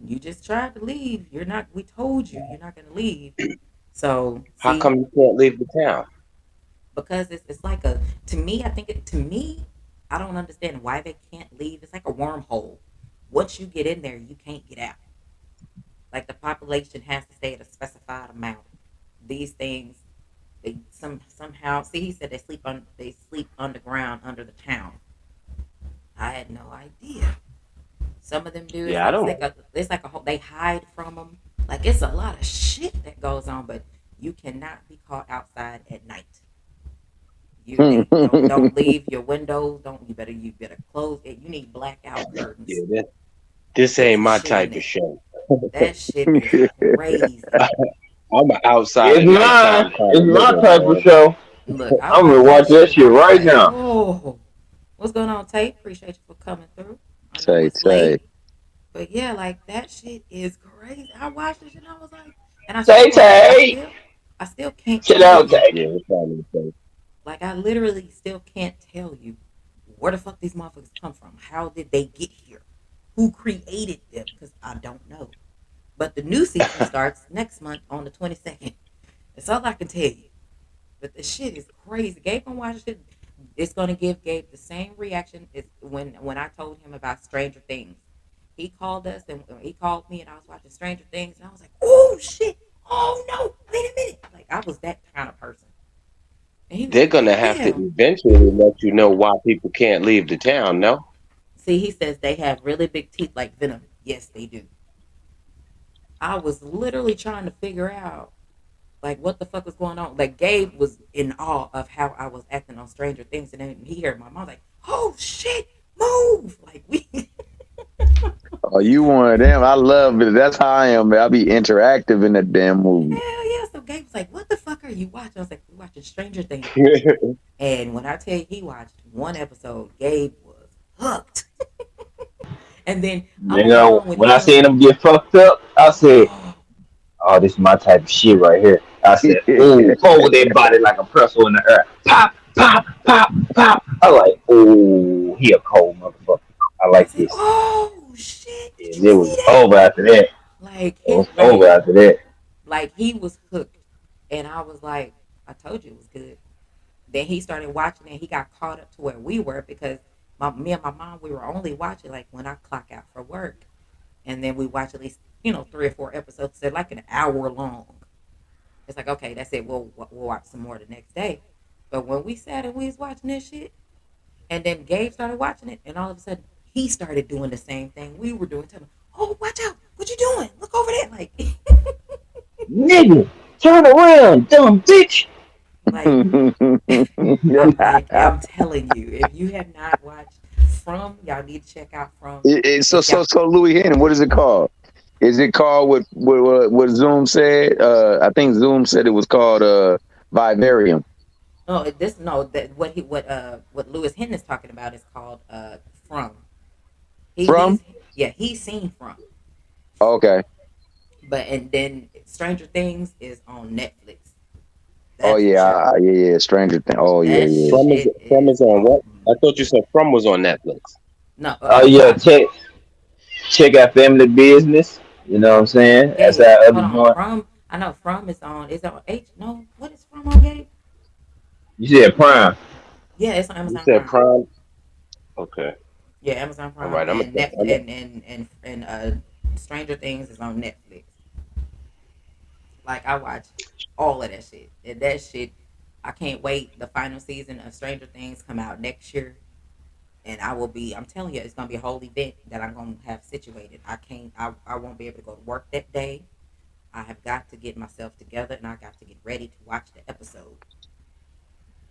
You just tried to leave. You're not. We told you you're not gonna leave. So How see, come you can't leave the town? because it's like a to me I think it to me I don't understand why they can't leave. It's like a wormhole. Once you get in there you can't get out. Like the population has to stay at a specified amount. These things they somehow see he said they sleep underground under the town. I had no idea. Some of them do. It's Yeah, I like don't. it's like a whole, they hide from them. Like it's a lot of shit that goes on, but you cannot be caught outside at night. They don't leave your windows. Don't you better close it. You need blackout curtains Yeah, this to ain't keep my shit in type of there. show. That shit is crazy. I'm an outside It's at mine. nighttime kind It's of my nigga, type of man. show. Look, I I'm gonna watched that watch that shit and shit I was right like, now. oh, what's going on, Tate? Appreciate you for coming through. I know Say, it's late, say. but yeah, like that shit is crazy. I watched this shit and I was like, and I still Tay can't, Tay. I still can't Chill tell out, you. Tay. Yeah, what's wrong with you? Like I literally still can't tell you where the fuck these motherfuckers come from. How did they get here? Who created them? Because I don't know. But the new season starts next month on the 22nd. That's all I can tell you. But the shit is crazy. Gabe gonna watch it. It's gonna give Gabe the same reaction as when I told him about Stranger Things. He called us and he called me and I was watching Stranger Things and I was like, oh shit, oh no, wait a minute. Like I was that kind of person. And he was They're like, gonna have to damn. eventually let you know why people can't leave the town. No, See, he says they have really big teeth like Venom. Yes, they do. I was literally trying to figure out like what the fuck was going on. Like Gabe was in awe of how I was acting on Stranger Things, and then he heard my mom like, "Oh shit, move!" Like we. Oh, you one of them? I love it. That's how I am. Man. I be interactive in that damn movie. Hell yeah! So Gabe was like, "What the fuck are you watching?" I was like, "We watching Stranger Things." And when I tell you he watched one episode, Gabe was hooked. And then I'm You on the know, phone with when I him. seen them get fucked up, I said, Oh, "Oh, this is my type of shit right here." I said, "Ooh, hold their body like a pretzel in the air, pop, pop, pop, pop." I like, "Ooh, he a cold motherfucker." I I like said, this. "Oh shit! Did And you it see was that?" over after that. Like It his was over like after that. like he was hooked, and I was like, "I told you it was good." Then he started watching and he got caught up to where we were because me and my mom we were only watching like when I clock out for work, and then we watch at least 3 or 4 episodes. They're like an hour long. It's like okay, that's it. We'll watch some more the next day. But when we sat and we was watching this shit, and then Gabe started watching it, and all of a sudden he started doing the same thing we were doing. Telling him, "Oh, watch out! What you doing? Look over there!" Like, Nigga, turn around, dumb bitch. like I'm telling you, if you have not watched From, y'all need to check out From. So If so y'all, so Louis Hennon, what is it called? Is it called what Zoom said? I think Zoom said it was called Vivarium. no, this no that what Lewis Hinton is talking about is called From. From? He's yeah he's seen From, Okay. but and then Stranger Things is on Netflix. Oh That's the yeah, show. yeah. Stranger Thing. Oh yeah, That yeah. shit From is is on what? on. I thought you said From was on Netflix. No, Oh yeah, check out Family Business. You know what I'm saying? That's Gabe. our other Hold on, joint. From. I know From is on. Is it on H? No, what is From on Gabe? You said Prime. Yeah, it's on You Amazon said Prime. Prime. Okay, Yeah, Amazon all Prime right. I'm and gonna. Netflix and Stranger Things is on Netflix. Like I watch all of that shit. And that shit, I can't wait. The final season of Stranger Things come out next year, and I will be. I'm telling you, it's gonna be a whole event that I'm gonna have situated. I can't. I won't be able to go to work that day. I have got to get myself together, and I got to get ready to watch the episode.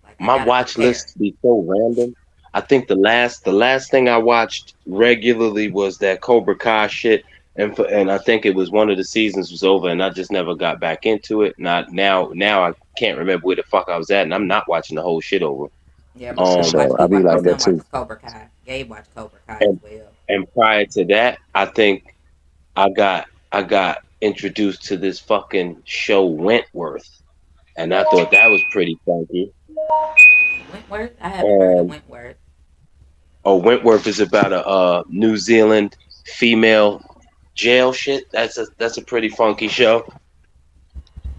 Like I My gotta watch prepare. list be so random. I think the last thing I watched regularly was that Cobra Kai shit, and I think it was one of the seasons was over, and I just never got back into it. Not now I can't remember where the fuck I was at, and I'm not watching the whole shit over. Yeah, my For Um, son watch. sure. I be My like that son too. watches Cobra Kai. Gabe watched Cobra Kai as and well. and prior to that, I think I got introduced to this fucking show Wentworth, and I thought that was pretty funky. Wentworth. I haven't heard of And Wentworth. oh, Wentworth is about a New Zealand female jail shit. That's a pretty funky show.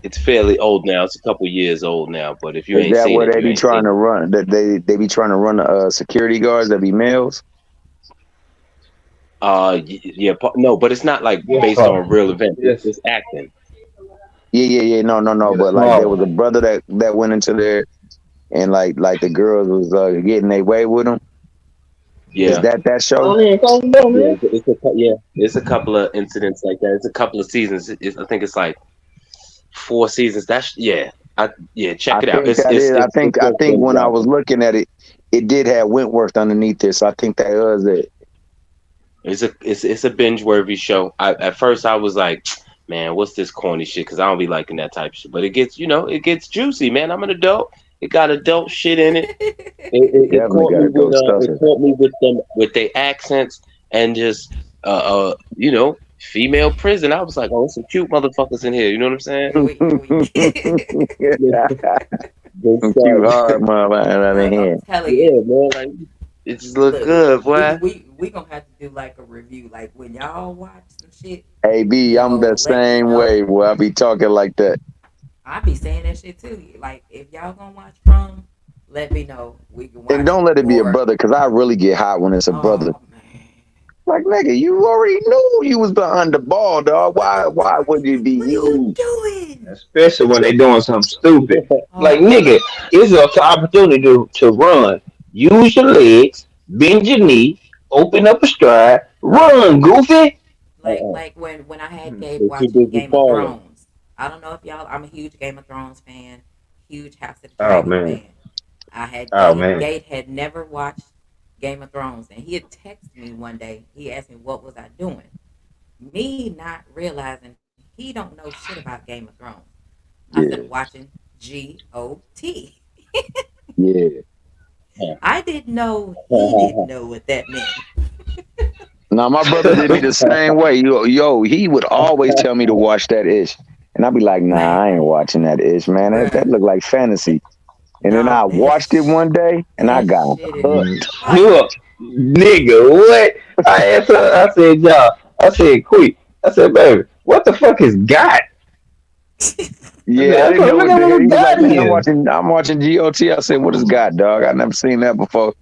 It's fairly old now. It's a couple years old now, but if you Is ain't that seen where it, they you be ain't trying seen to it. run? That they be trying to run security guards that be males? Yeah, no, but it's not like Yes, based sir. on real events. It's Yes. just acting. Yeah. No. Yeah, the But like small there was a one. brother that went into there and like the girls was getting their way with him. Is Yeah, that show? Oh man, calm down, yeah, man. it's a couple of incidents like that. It's a couple of seasons. I think it's like 4 seasons. Yeah. I Check it out. think It's that it's is. it's it's I worth think binge when I was watching. looking at it, it did have Wentworth underneath it. So I think that was it. It's a binge worthy show. At first I was like, man, what's this corny shit? Because I don't be liking that type of shit. But it gets juicy, man. I'm an adult. It got adult shit in it. It It definitely caught got me with adult stuff it in it. caught me with them with their accents and just female prison. I was like, oh, there's some cute motherfuckers in here. You know what I'm saying? we Yeah, They Them cute start, hard motherfucker out of Look, I'm hand. telling you. yeah, man. Like it just look Look, good, boy. we gonna have to do like a review. Like when y'all watch some shit, Hey B, I'm the let me same way. know. Boy, I be talking like that. I be saying that shit too. Like if y'all gonna watch Prom, let me know. We can And watch don't it. let it be a Or brother, because I really get hot when it's a brother. oh man, Like, nigga, you already knew you was behind the ball, dog. Why would it be what are you you? doing? especially when they doing something stupid. Like Oh nigga, it's an opportunity to run. Use your legs, bend your knee, open up a stride, run, goofy. like when I had Gabe They're too watching busy Game of falling. Thrones. I don't know if y'all. I'm a huge Game of Thrones fan, huge House of the Oh Dragon man, fan. I had oh Gabe. man. Gabe had never watched Game of Thrones, and he had texted me one day. He asked me what was I doing. Me not realizing he don't know shit about Game of Thrones. I said Yeah, watching GOT. yeah. I didn't know he didn't know what that meant. Now my brother did me the same way. He would always tell me to watch that ish. And I'd be like, nah, I ain't Man, watching that ish, man. That bruh, look like fantasy. And then no, I watched it one day and I that got shit is hooked. Look, fire. nigga, what? I asked her, I said, y'all, I said, quick. I said, baby, what the fuck is God? Yeah, I I didn't said, know look what at the hell. what He was like, God man, is. I'm watching GOT. I said, what is God, dog? I never seen that before.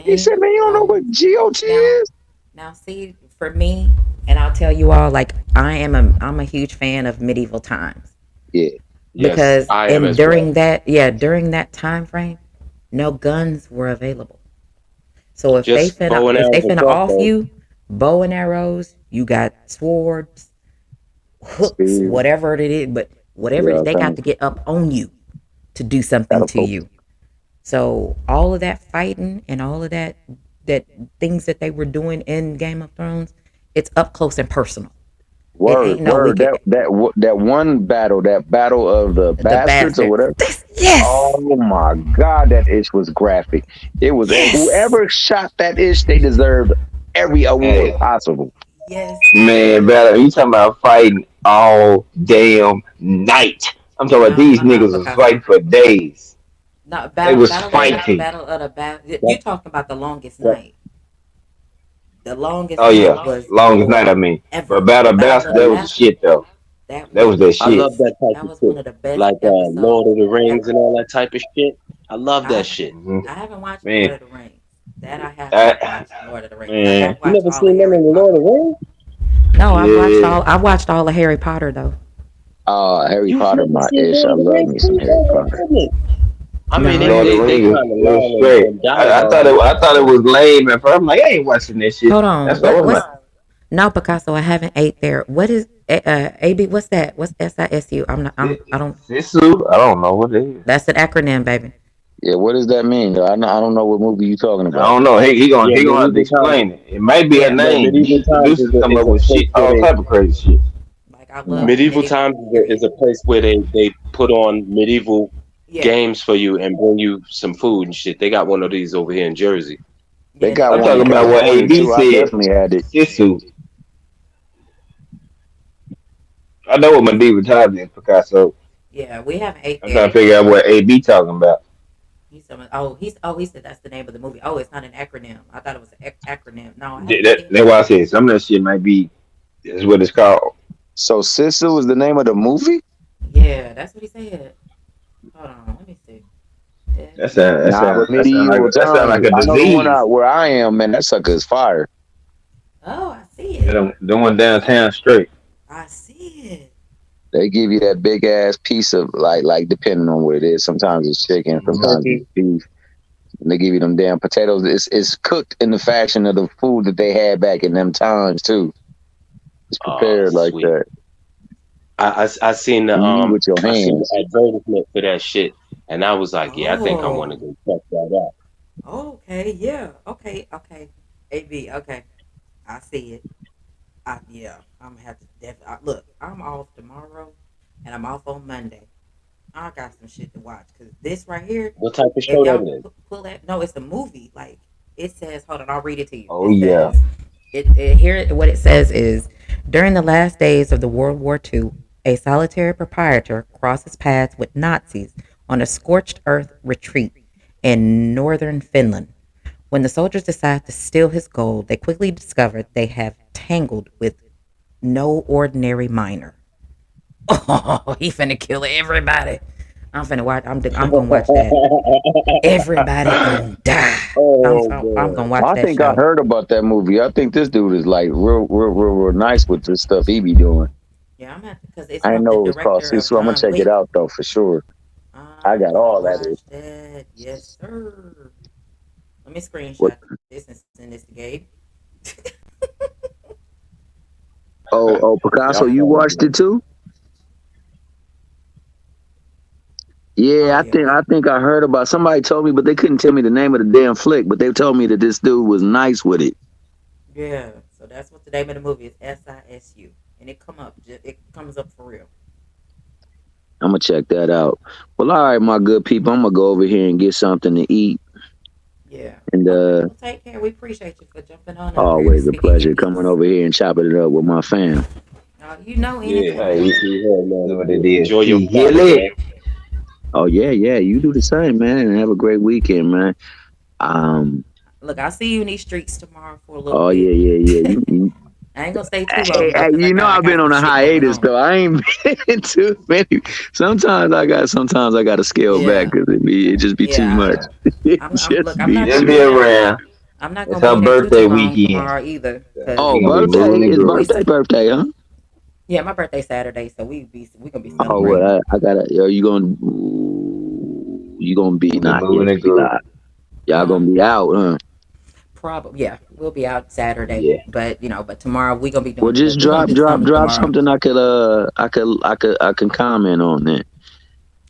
He Game said, of man, you don't know Thrones. what GOT Now, is? now, see, for me, and I'll tell you all, like I'm a huge fan of medieval times Yeah, Yes, because I am in as well. during that time frame, no guns were available. So Just bow and if they arrows and finna off crossbow. you, bow and arrows, you got swords, hooks, spears. whatever it is, but whatever Yeah, it is, they got thanks. to get up on you to do something to Catapult. you. So all of that fighting and all of that things that they were doing in Game of Thrones, it's up close and personal. It Word, ain't no we word. could That one battle, that battle of the the bastards or bastards. whatever. Yes. Oh my God, that ish was graphic. It was Yes. whoever shot that ish, they deserved every award Hey, possible. Yes, man, sir. better. You talking about fighting all damn night. I'm talking about No, these niggas was Picasso. fighting for days. No, They was fighting. battle of the you That, talking about the longest that, night. The longest Oh night yeah, was longest night. I mean, but ever. battle Battle bastard, of the that was the Bastards. shit though. That That was was the that I shit. love best. that type That of was one shit. of the best Like Lord episodes of the Rings and ever. all that type of shit. I love I that haven't shit. Hmm I haven't watched Man, Lord of the Rings. That I have not I, watched Lord of the Rings. I man, have You watched never all of seen none Harry of the Potter. Lord of the Rings? No, yeah. I watched all of Harry Potter though. Harry You've Potter, never my seen ish. I Lord of the love Rings? me some Please, Harry oh my Potter. goodness. I mean, No. Lord of the they Rings, kind of it was lying straight. and dialogue and I stuff, thought it but was lame at first. I'm like, I ain't watching this shit. Hold on. That's what I What was like. what's no Picasso, I haven't ate there. What is AB? What's that? What's SISU? I don't Sisu, I don't know what it is. that's an acronym, baby. Yeah, what does that mean? I don't know what movie you talking I about. don't know. yeah, He gonna have to medieval times. explain it. It might be a Yeah. No, name. medieval These times producers come is up a with place shit, where all they type of crazy shit. Like I No. love medieval medieval times period. is a place where they put on medieval Yeah. games for you and bring you some food and shit. They got one of these over here in Jersey. They Yeah, they got I'm got one in talking that. about what California AB too. I said. definitely had it. Sisu. I know what medieval times is, Picasso. Yeah, we haven't ate I'm trying to there. figure out what AB talking about. He said that's the name of the movie. Oh, it's not an acronym. I thought it was an acronym. No, I haven't seen That's it. why I said some of that shit might be. Is what it's called. So Sisu is the name of the movie? Yeah, that's what he said. Hold on, let me see. Nah, but medieval That sound like times. a I know the one disease. out where I am, man. That sucker is fire. Oh, I see Yeah, it. them one downtown straight. I see it. They give you that big ass piece of like depending on what it is. Sometimes it's chicken, sometimes it's Turkey. beef. And they give you them damn potatoes. It's cooked in the fashion of the food that they had back in them times too. It's Oh, prepared like sweet. that. I seen And you eat with your I seen the hands. advertisement for that shit, and I was like, yeah, I think I want to Oh, go check that out. okay, yeah, okay. AB, okay. I see it. Yeah, I'm gonna have to look. I'm off tomorrow, and I'm off on Monday. I got some shit to watch because this right here, What type of if show y'all that is? pull that, no, it's a movie. Like it says, hold on, I'll read it to you. Oh It yeah. says, here what it says is, during the last days of the World War II, a solitary proprietor crosses paths with Nazis on a scorched earth retreat in northern Finland. When the soldiers decide to steal his gold, they quickly discover they have tangled with no ordinary miner. Oh, he finna kill everybody. I'm finna watch. I'm gonna watch that. Everybody gonna die. Oh I'm boy. gonna watch I that think I show. heard about that movie. I think this dude is like real nice with the stuff he be doing. Yeah, I'm at because it's I didn't from the know it was called director of Sisu. I'm gonna John check it Wick. out though for sure. I I'm got gonna all that. watch that. Yes, sir. Let me What? screenshot this and send this to Gabe. Oh, Y'all Picasso, you funny, watched man. it too? Oh Yeah, yeah, I think I heard about. Somebody told me, but they couldn't tell me the name of the damn flick. But they told me that this dude was nice with it. yeah. So that's what the name of the movie is. SISU, and it come up. It comes up for real. I'm gonna check that out. Well, all right, my good people, I'm gonna go over here and get something to eat. Yeah. And Okay. Well, take care. We appreciate you for jumping on up here to always a speaking your pleasure coming piece. over here and chopping it up with my fam. You know, Yeah. Hey, anytime. See you here, know man. what it is. Enjoy your Key Friday, Hilly. man. Oh yeah. You do the same, man, and have a great weekend, man. Um. Look, I'll see you in these streets tomorrow for a little Oh bit. yeah. I ain't gonna stay too Hey, long though, cause you know I I've been got some on a shit going hiatus on. though. I ain't been too many. Sometimes I got to scale back Yeah, because it just be too yeah. much. It I'm just look. I'm be not She'll gonna too. be be there. around. I'm not It's gonna her be there too birthday long weekend. tomorrow either, So cause we Oh, gonna be birthday! moving and It's grooving. birthday, huh? yeah, my birthday Saturday, so we gonna be Oh celebrating. well, I gotta. Yo, you gonna be We'll be not? Yeah, moving and grooving. y'all Huh? gonna be out, huh? Probably. Yeah, we'll be out Saturday, Yeah. but but tomorrow we gonna be Well, doing a just little. We gonna do something drop tomorrow. something I can comment on that.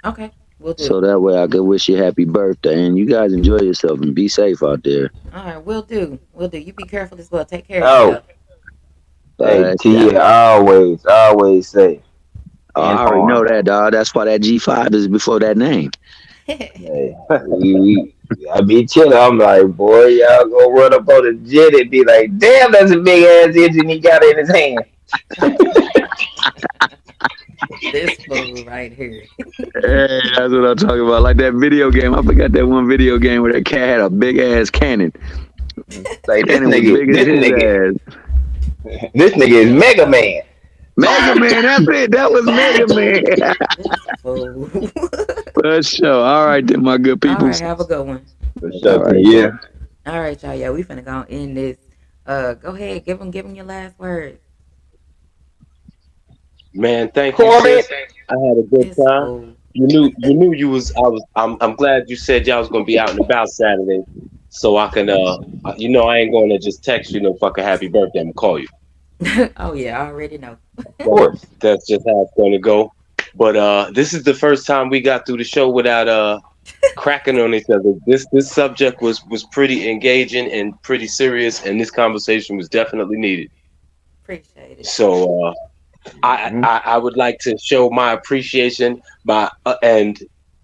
Okay, we'll do. So that way I could wish you happy birthday and you guys enjoy yourself and be safe out there. All right, we'll do. We'll do. You be careful as well. Take care of Oh, yourself. hey, Yeah, Tia, always say, and I already know arm. that, dog. That's why that G5 is before that name. Hey, I be chilling. I'm like, boy, y'all go run up on the jet and be like, damn, that's a big ass engine he got in his hand. This fool right here. Hey, that's what I'm talking about. Like that video game. I forgot that one video game where that cat had a big ass cannon. Like Cannon was big as his ass. this nigga is Mega Oh, Man. Mega Man, that's it. That was Mega Man. this fool. For sure. All right, then, my good All right, peoples. have a good one. For All sure, right, yeah. bro. All right, y'all. Yeah, we finna go end this. Go ahead, give them your last words. Man, thank you, Corey. sis. I had a good This time. fool. You was I was I'm glad you said y'all was gonna be out and about Saturday, so I can I ain't gonna just text you no fucking happy birthday. I'm gonna call you. Oh yeah, I already know. Of course. That's just how it's gonna go. But this is the first time we got through the show without cracking on each other. This subject was pretty engaging and pretty serious, and this conversation was definitely needed. Appreciate it. So Hmm. I would like to show my appreciation by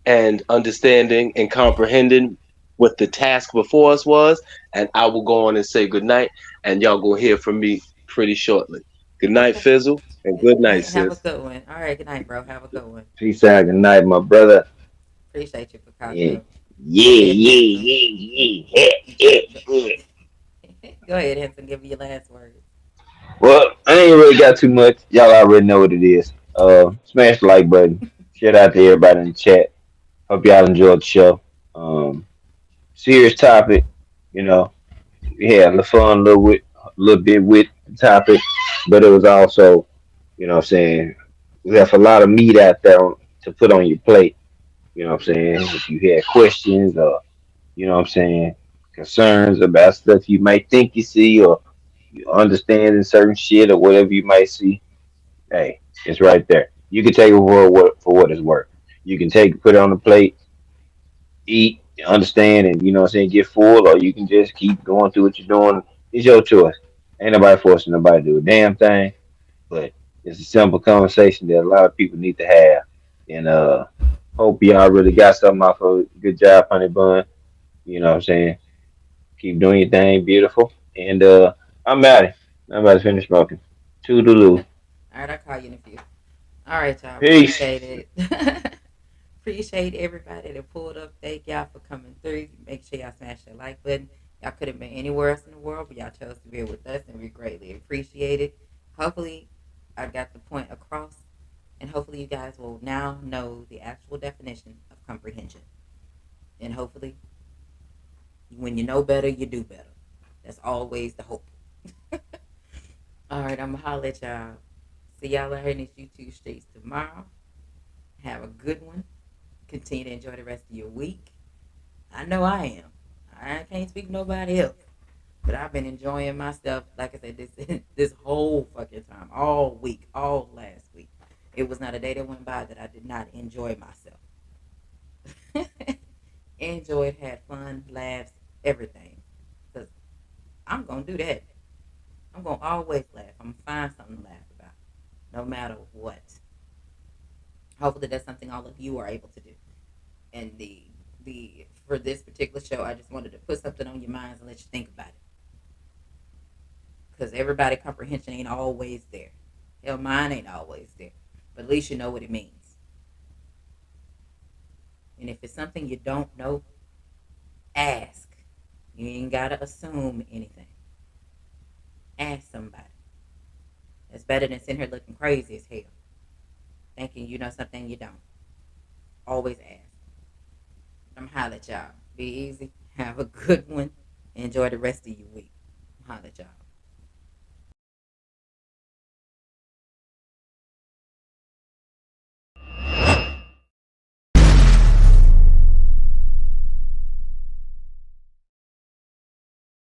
and understanding and comprehending what the task before us was, and I will go on and say good night, and y'all gonna hear from me pretty shortly. Good night, Okay. Fizzle, and good night, Have a sis. good one. All right. Good night, bro. Have a good one. Peace out. Good night, my brother. Appreciate you, Yeah. Picasso. Go Yeah, ahead, yeah, handsome. yeah, yeah. Yeah. Go ahead, handsome. Give me your last words. Well, I ain't really got too much. Y'all already know what it is. Smash the like button. Shout out to everybody in the chat. Hope y'all enjoyed the show. Um, Serious topic. You know, we had the fun a little bit with the topic, but it was also, what I'm saying, we have a lot of meat out there to put on your plate. You know what I'm saying? If you had questions or, what I'm saying, concerns about stuff you might think you see or you understanding certain shit or whatever you might see, hey, it's right there. You can take it for what it's worth. You can put it on the plate, eat, understand, and what I'm saying, get full, or you can just keep going through what you're doing. It's your choice. Ain't nobody forcing nobody to do a damn thing, but it's a simple conversation that a lot of people need to have. And hope y'all really got something off of it. Good job, honey bun. You know what I'm saying? Keep doing your thing, beautiful. And I'm out. I'm about to finish smoking. Toodaloo. Okay. All right. I'll call you in a few. All right, y'all. Peace. Appreciate it. Appreciate everybody that pulled up. Thank y'all for coming through. Make sure y'all smash that like button. Y'all could have been anywhere else in the world, but y'all chose to be here with us, and we greatly appreciate it. Hopefully, I got the point across, and hopefully, you guys will now know the actual definition of comprehension. And hopefully, when you know better, you do better. That's always the hope. All right, I'm gonna holler at y'all. See y'all out here in these YouTube streets tomorrow. Have a good one. Continue to enjoy the rest of your week. I know I am. I can't speak to nobody else. But I've been enjoying myself, like I said, this whole fucking time, all week, all last week. It was not a day that went by that I did not enjoy myself. Enjoyed, had fun, laughs, everything. Because I'm going to do that. I'm going to always laugh. I'm going to find something to laugh about, no matter what. Hopefully that's something all of you are able to do. And the for this particular show, I just wanted to put something on your minds and let you think about it. Because everybody comprehension ain't always there. Hell, mine ain't always there. But at least you know what it means. And if it's something you don't know, ask. You ain't got to assume anything. Ask somebody. It's better than sitting here looking crazy as hell. Thinking you know something you don't. Always ask. I'm holla at y'all. Be easy. Have a good one. Enjoy the rest of your week. I'm holla at y'all.